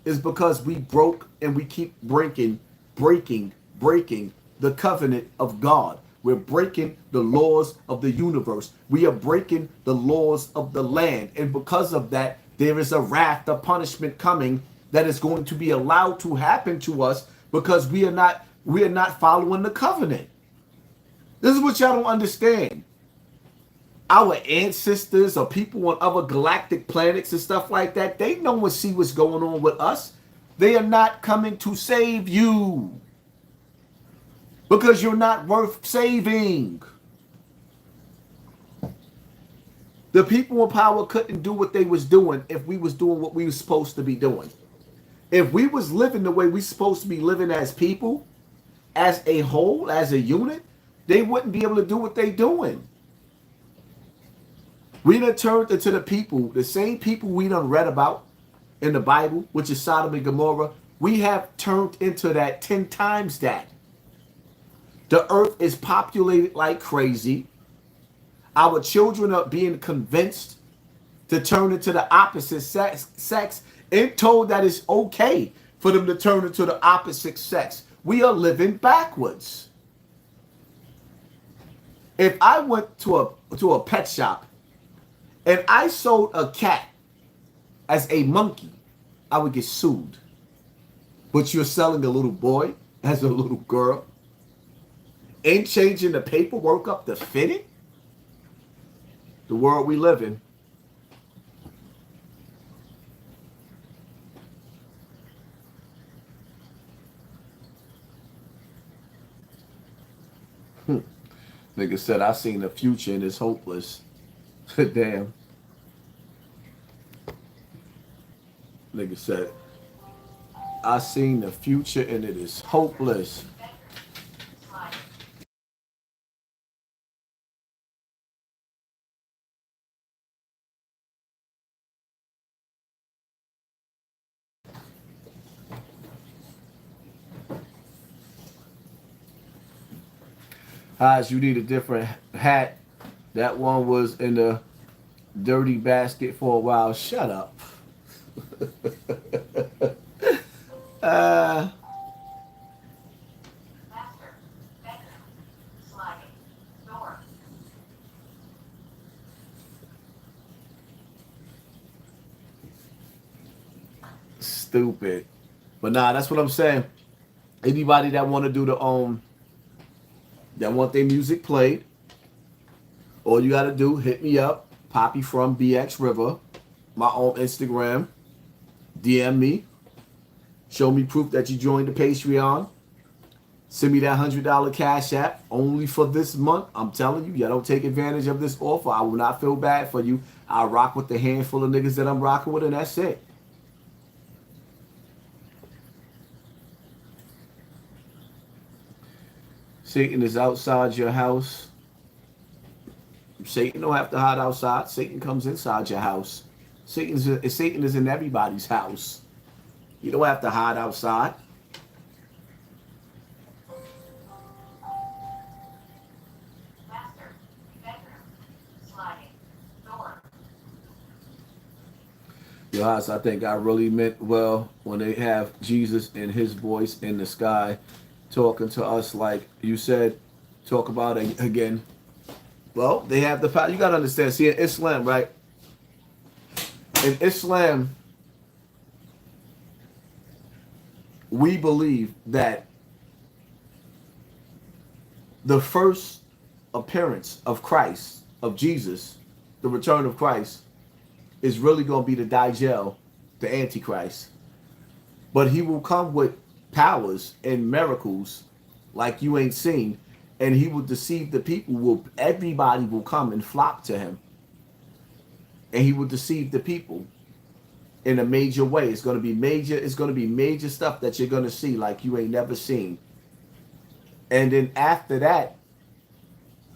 is because we broke and we keep breaking the covenant of God. We're breaking the laws of the universe. We are breaking the laws of the land. And because of that, there is a wrath, a punishment coming that is going to be allowed to happen to us because we are not following the covenant. This is what y'all don't understand. Our ancestors or people on other galactic planets and stuff like that, they know and see what's going on with us. They are not coming to save you because you're not worth saving. The people in power couldn't do what they was doing if we was doing what we was supposed to be doing. If we was living the way we supposed to be living as people, as a whole, as a unit, they wouldn't be able to do what they doing. We done turned into the people, the same people we done read about in the Bible, which is Sodom and Gomorrah. We have turned into that 10 times that. The earth is populated like crazy. Our children are being convinced to turn into the opposite sex and told that it's okay for them to turn into the opposite sex. We are living backwards. If I went to a pet shop and I sold a cat as a monkey, I would get sued. But you're selling a little boy as a little girl and changing the paperwork up to fit it? The world we live in. Nigga said, I seen the future and it's hopeless. Damn. Nigga said, I seen the future and it is hopeless. Haas, you need a different hat. That one was in the dirty basket for a while. Shut up. uh, Stupid. But nah, that's what I'm saying. Anybody that want to do the that want their music played, all you gotta do, hit me up, Poppy from BX River, my own Instagram, DM me, show me proof that you joined the Patreon, send me that $100 Cash App only for this month. I'm telling you, y'all don't take advantage of this offer. I will not feel bad for you. I'll rock with the handful of niggas that I'm rocking with, and that's it. Satan is outside your house. Satan don't have to hide outside. Satan comes inside your house. Satan is in everybody's house. You don't have to hide outside. Yes, I think I really meant well when they have Jesus and his voice in the sky talking to us like you said, talk about it again. Well, they have the power. You got to understand. See, in Islam, right? In Islam, we believe that the first appearance of Christ, of Jesus, the return of Christ, is really going to be the Dajjal, the Antichrist. But he will come with powers and miracles like you ain't seen, and he will deceive the people. Everybody will come and flock to him, and he will deceive the people in a major way. It's going to be major. It's going to be major stuff that you're going to see like you ain't never seen. And then after that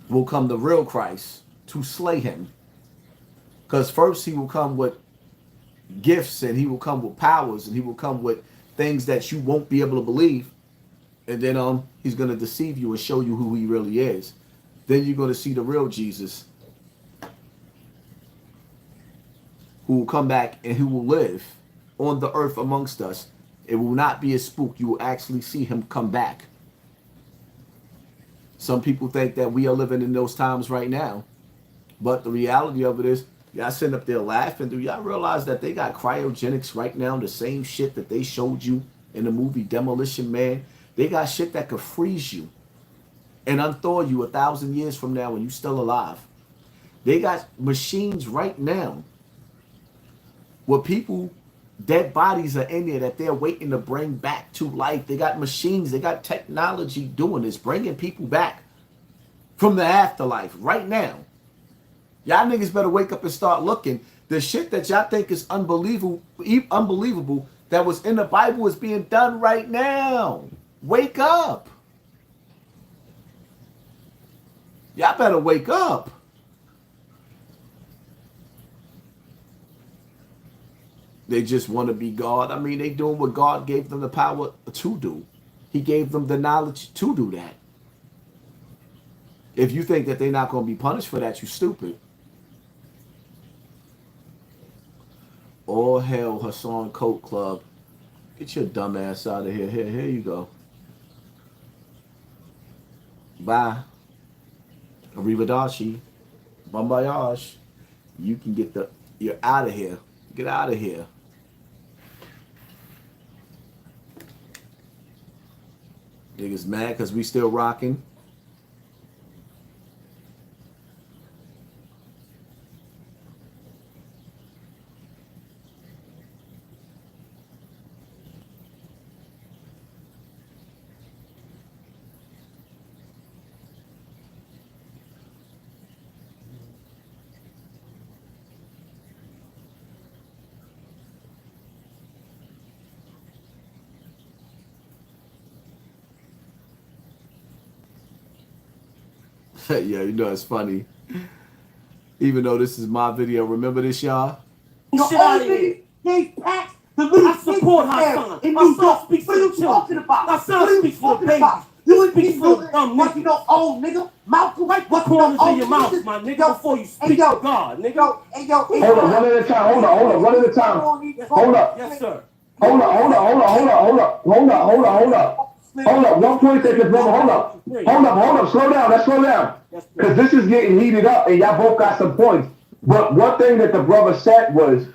will come the real Christ to slay him. Because first he will come with gifts, and he will come with powers, and he will come with things that you won't be able to believe. And then he's going to deceive you and show you who he really is. Then you're going to see the real Jesus, who will come back and who will live on the earth amongst us. It will not be a spook. You will actually see him come back. Some people think that we are living in those times right now. But the reality of it is, y'all sitting up there laughing. Do y'all realize that they got cryogenics right now? The same shit that they showed you in the movie Demolition Man. They got shit that could freeze you and unthaw you 1,000 years from now when you're still alive. They got machines right now where people, dead bodies are in there that they're waiting to bring back to life. They got machines. They got technology doing this, bringing people back from the afterlife right now. Y'all niggas better wake up and start looking. The shit that y'all think is unbelievable that was in the Bible is being done right now. Wake up. Y'all better wake up. They just want to be God. I mean, they doing what God gave them the power to do. He gave them the knowledge to do that. If you think that they're not going to be punished for that, you're stupid. All hell, HASSAN Coat Club. Get your dumb ass out of here. Here you go. Bye. Arrivederci. Bon voyage. You can you're out of here. Get out of here. Niggas mad because we still rocking. Yeah, you know it's funny. Even though this is my video, remember this, y'all? Shit out of here. I support HASSAN. My son speaks for the children. My son speaks for the babies. You speak for the dumb nigga. No old nigga. Mouth right the corners of your mouth, my nigga, before you speak to God, nigga. Hold up, one at a time. Hold up, one at a time. Hold up. Yes, sir. Hold up. Hold up. 1 second, brother. Hold up. Slow down. Let's slow down. Because this is getting heated up and y'all both got some points. But one thing that the brother said was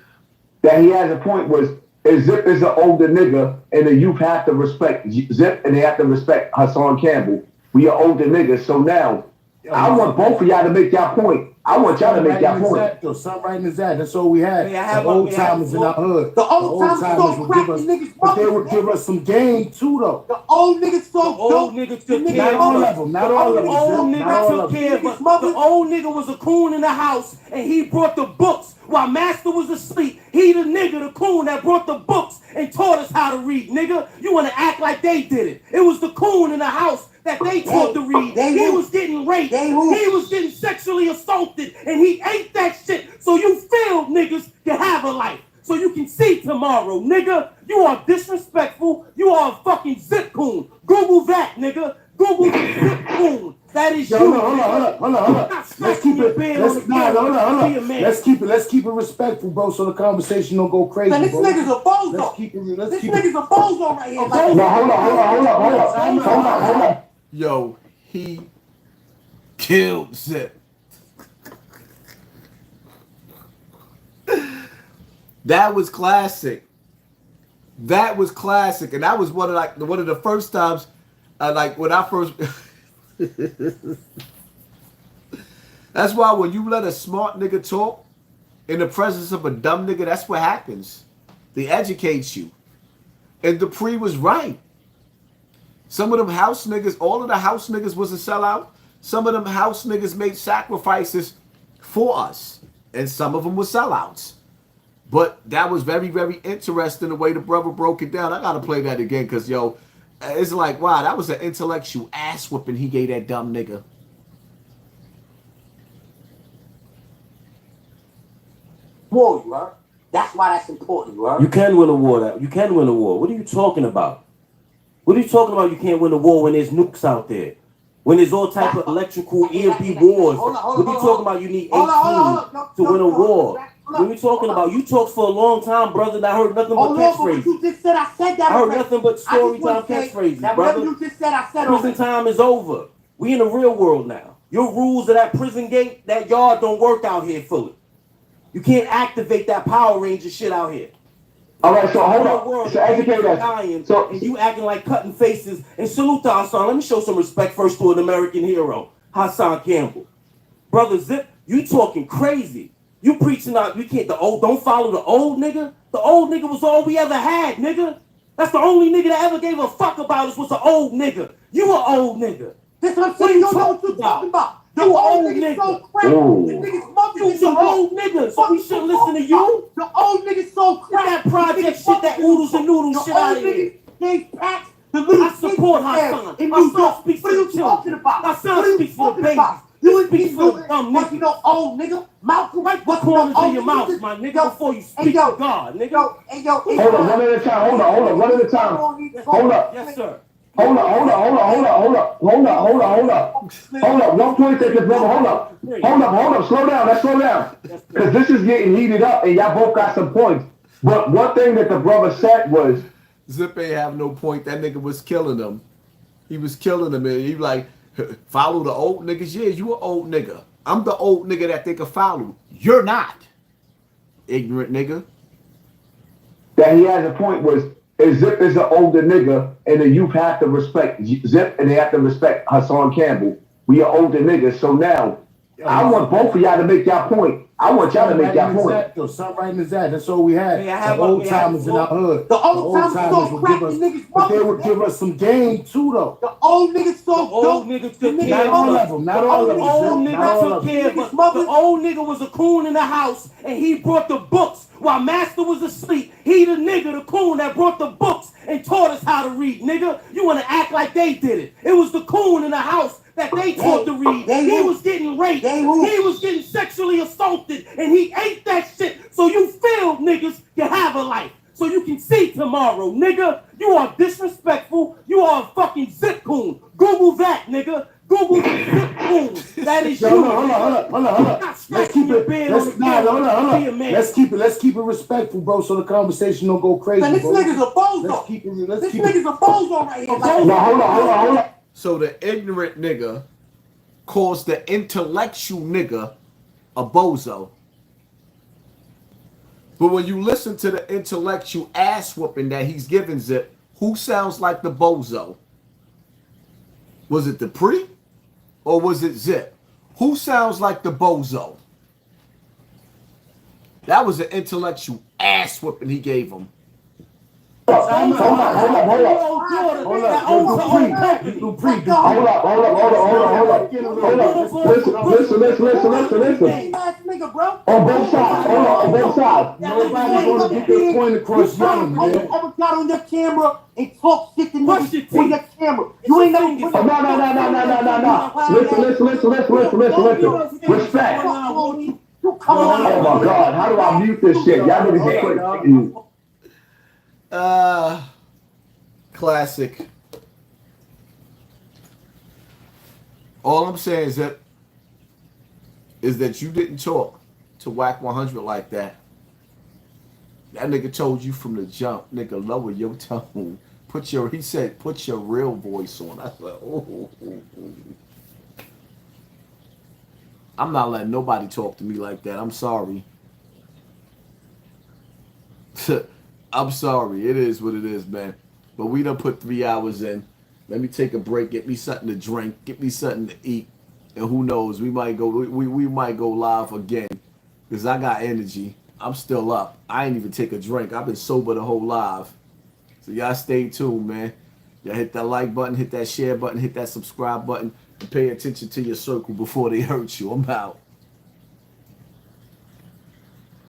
that he has a point was Zip is an older nigga and the youth have to respect Zip and they have to respect HASSAN Campbell. We are older niggas. So now I want both of y'all to make y'all point. I want y'all to make y'all point. Something right in his act. That's all we had. The old timers in our hood. The old timers would give us, niggas. But they would give us some game too, though. The old niggas so dope. Old niggas took care Not all of them. Not all of them. Old nigga took care of us. The old nigga was a coon in the house, and he brought the books while Master was asleep. He the nigga, the coon that brought the books and taught us how to read, nigga. You want to act like they did it. It was the coon in the house that they taught to read. He was getting raped. He was getting sexually assaulted, and he ate that shit. So you failed niggas can have a life. So you can see tomorrow, nigga. You are disrespectful. You are a fucking zip coon. Google that, nigga. Google the zip coon. That is you. Hold on. Let's keep it. Let's keep it respectful, bro. So the conversation don't go crazy. Man, this nigga's a bozo. This nigga's a bozo right here. Hold on. Yo, he killed Zip. That was classic. And that was one of the first times, when I first. That's why when you let a smart nigga talk in the presence of a dumb nigga, that's what happens. They educate you. And Dupree was right. Some of them house niggas, all of the house niggas was a sellout. Some of them house niggas made sacrifices for us. And some of them were sellouts. But that was very, very interesting the way the brother broke it down. I got to play that again because, yo, it's like, wow, that was an intellectual ass whipping he gave that dumb nigga. War, you heard? That's why that's important, you heard? You can win a war. You can win a war. What are you talking about? What are you talking about? You can't win a war when there's nukes out there. When there's all type of electrical EMP wars. What are you talking about? You need 18 to win a war. What are you talking about? You talked for a long time, brother, and I heard nothing but catchphrases. You just said I said that. I heard nothing but story time catchphrases, brother. You just said I said prison time is over. We in the real world now. Your rules of that prison gate, that yard don't work out here fully. You can't activate that Power Ranger shit out here. All right, so hold on. So educate us. So, and you acting like cutting faces. And salute to HASSAN. Let me show some respect first to an American hero, HASSAN Campbell. Brother Zip, you talking crazy. You preaching out, you can't, don't follow the old nigga. The old nigga was all we ever had, nigga. That's the only nigga that ever gave a fuck about us was the old nigga. You an old nigga. That's what I'm saying. You don't know what you're talking about. You an old nigga. So crazy. The niggas monkey. You an old nigga, so we shouldn't listen to you. The old niggas so crazy. That project shit, that oodles and noodles shit out of here. I support HASSAN. My son speaks for the children. My son speaks for the babies. You speak for the dumb nigga. You know, old nigga. Mouth right the corners of your mouth, my nigga, before you speak to God, nigga. Hold up, one at a time. One at a time. Hold up. Yes, sir. Hold up. 1 second, brother. Hold up. Slow down. Let's slow down. Because this is getting heated up and y'all both got some points. But one thing that the brother said was, Zip ain't have no point. That nigga was killing them. He was killing them. And he like, follow the old niggas. Yeah, you an old nigga. I'm the old nigga that they can follow. You're not. Ignorant nigga. That he has a point was, Zip is an older nigga and the youth have to respect Zip and they have to respect HASSAN Campbell. We are older niggas. So now, I want both of y'all to make y'all point. I want y'all to make y'all point. Something right in his act. That's all we had. The old timers in our hood. The old timers would give us, but they would give us some game too, though. The old niggas so old niggas took care of us. Not all of them. Not all of them. The old nigga took care of us. The old nigga was a coon in the house, and he brought the books while Master was asleep. He the nigga, the coon that brought the books and taught us how to read, nigga. You want to act like they did it. It was the coon in the house that they taught to read. He was getting raped. He was getting sexually assaulted, and he ate that shit. So you failed niggas can have a life. So you can see tomorrow, nigga. You are disrespectful. You are a fucking zip coon. Google that, nigga. Google the zip coon. That is you. Hold on. Let's keep it. Let's keep it respectful, bro. So the conversation don't go crazy. Man, this nigga's a bozo. This nigga's a bozo right here. Hold on. So the ignorant nigga calls the intellectual nigga a bozo. But when you listen to the intellectual ass whooping that he's giving Zip, who sounds like the bozo? Was it the Pre or was it Zip? Who sounds like the bozo? That was an intellectual ass whooping he gave him. Hold up. Listen. On both sides. Nobody's gonna get their point across young, man. Ever got on your camera and talk shit to niggas on your camera? You ain't never put No. Listen. Respect. Oh my God, how do I mute this shit? Y'all niggas get quick. Classic. All I'm saying is that you didn't talk to Whack 100 like that. That nigga told you from the jump, nigga, lower your tone. He said, put your real voice on. I said, oh. I'm not letting nobody talk to me like that. I'm sorry. I'm sorry. It is what it is, man. But we done put 3 hours in. Let me take a break. Get me something to drink. Get me something to eat. And who knows? We might go. We might go live again. Cause I got energy. I'm still up. I ain't even take a drink. I've been sober the whole live. So y'all stay tuned, man. Y'all hit that like button, hit that share button, hit that subscribe button, and pay attention to your circle before they hurt you. I'm out.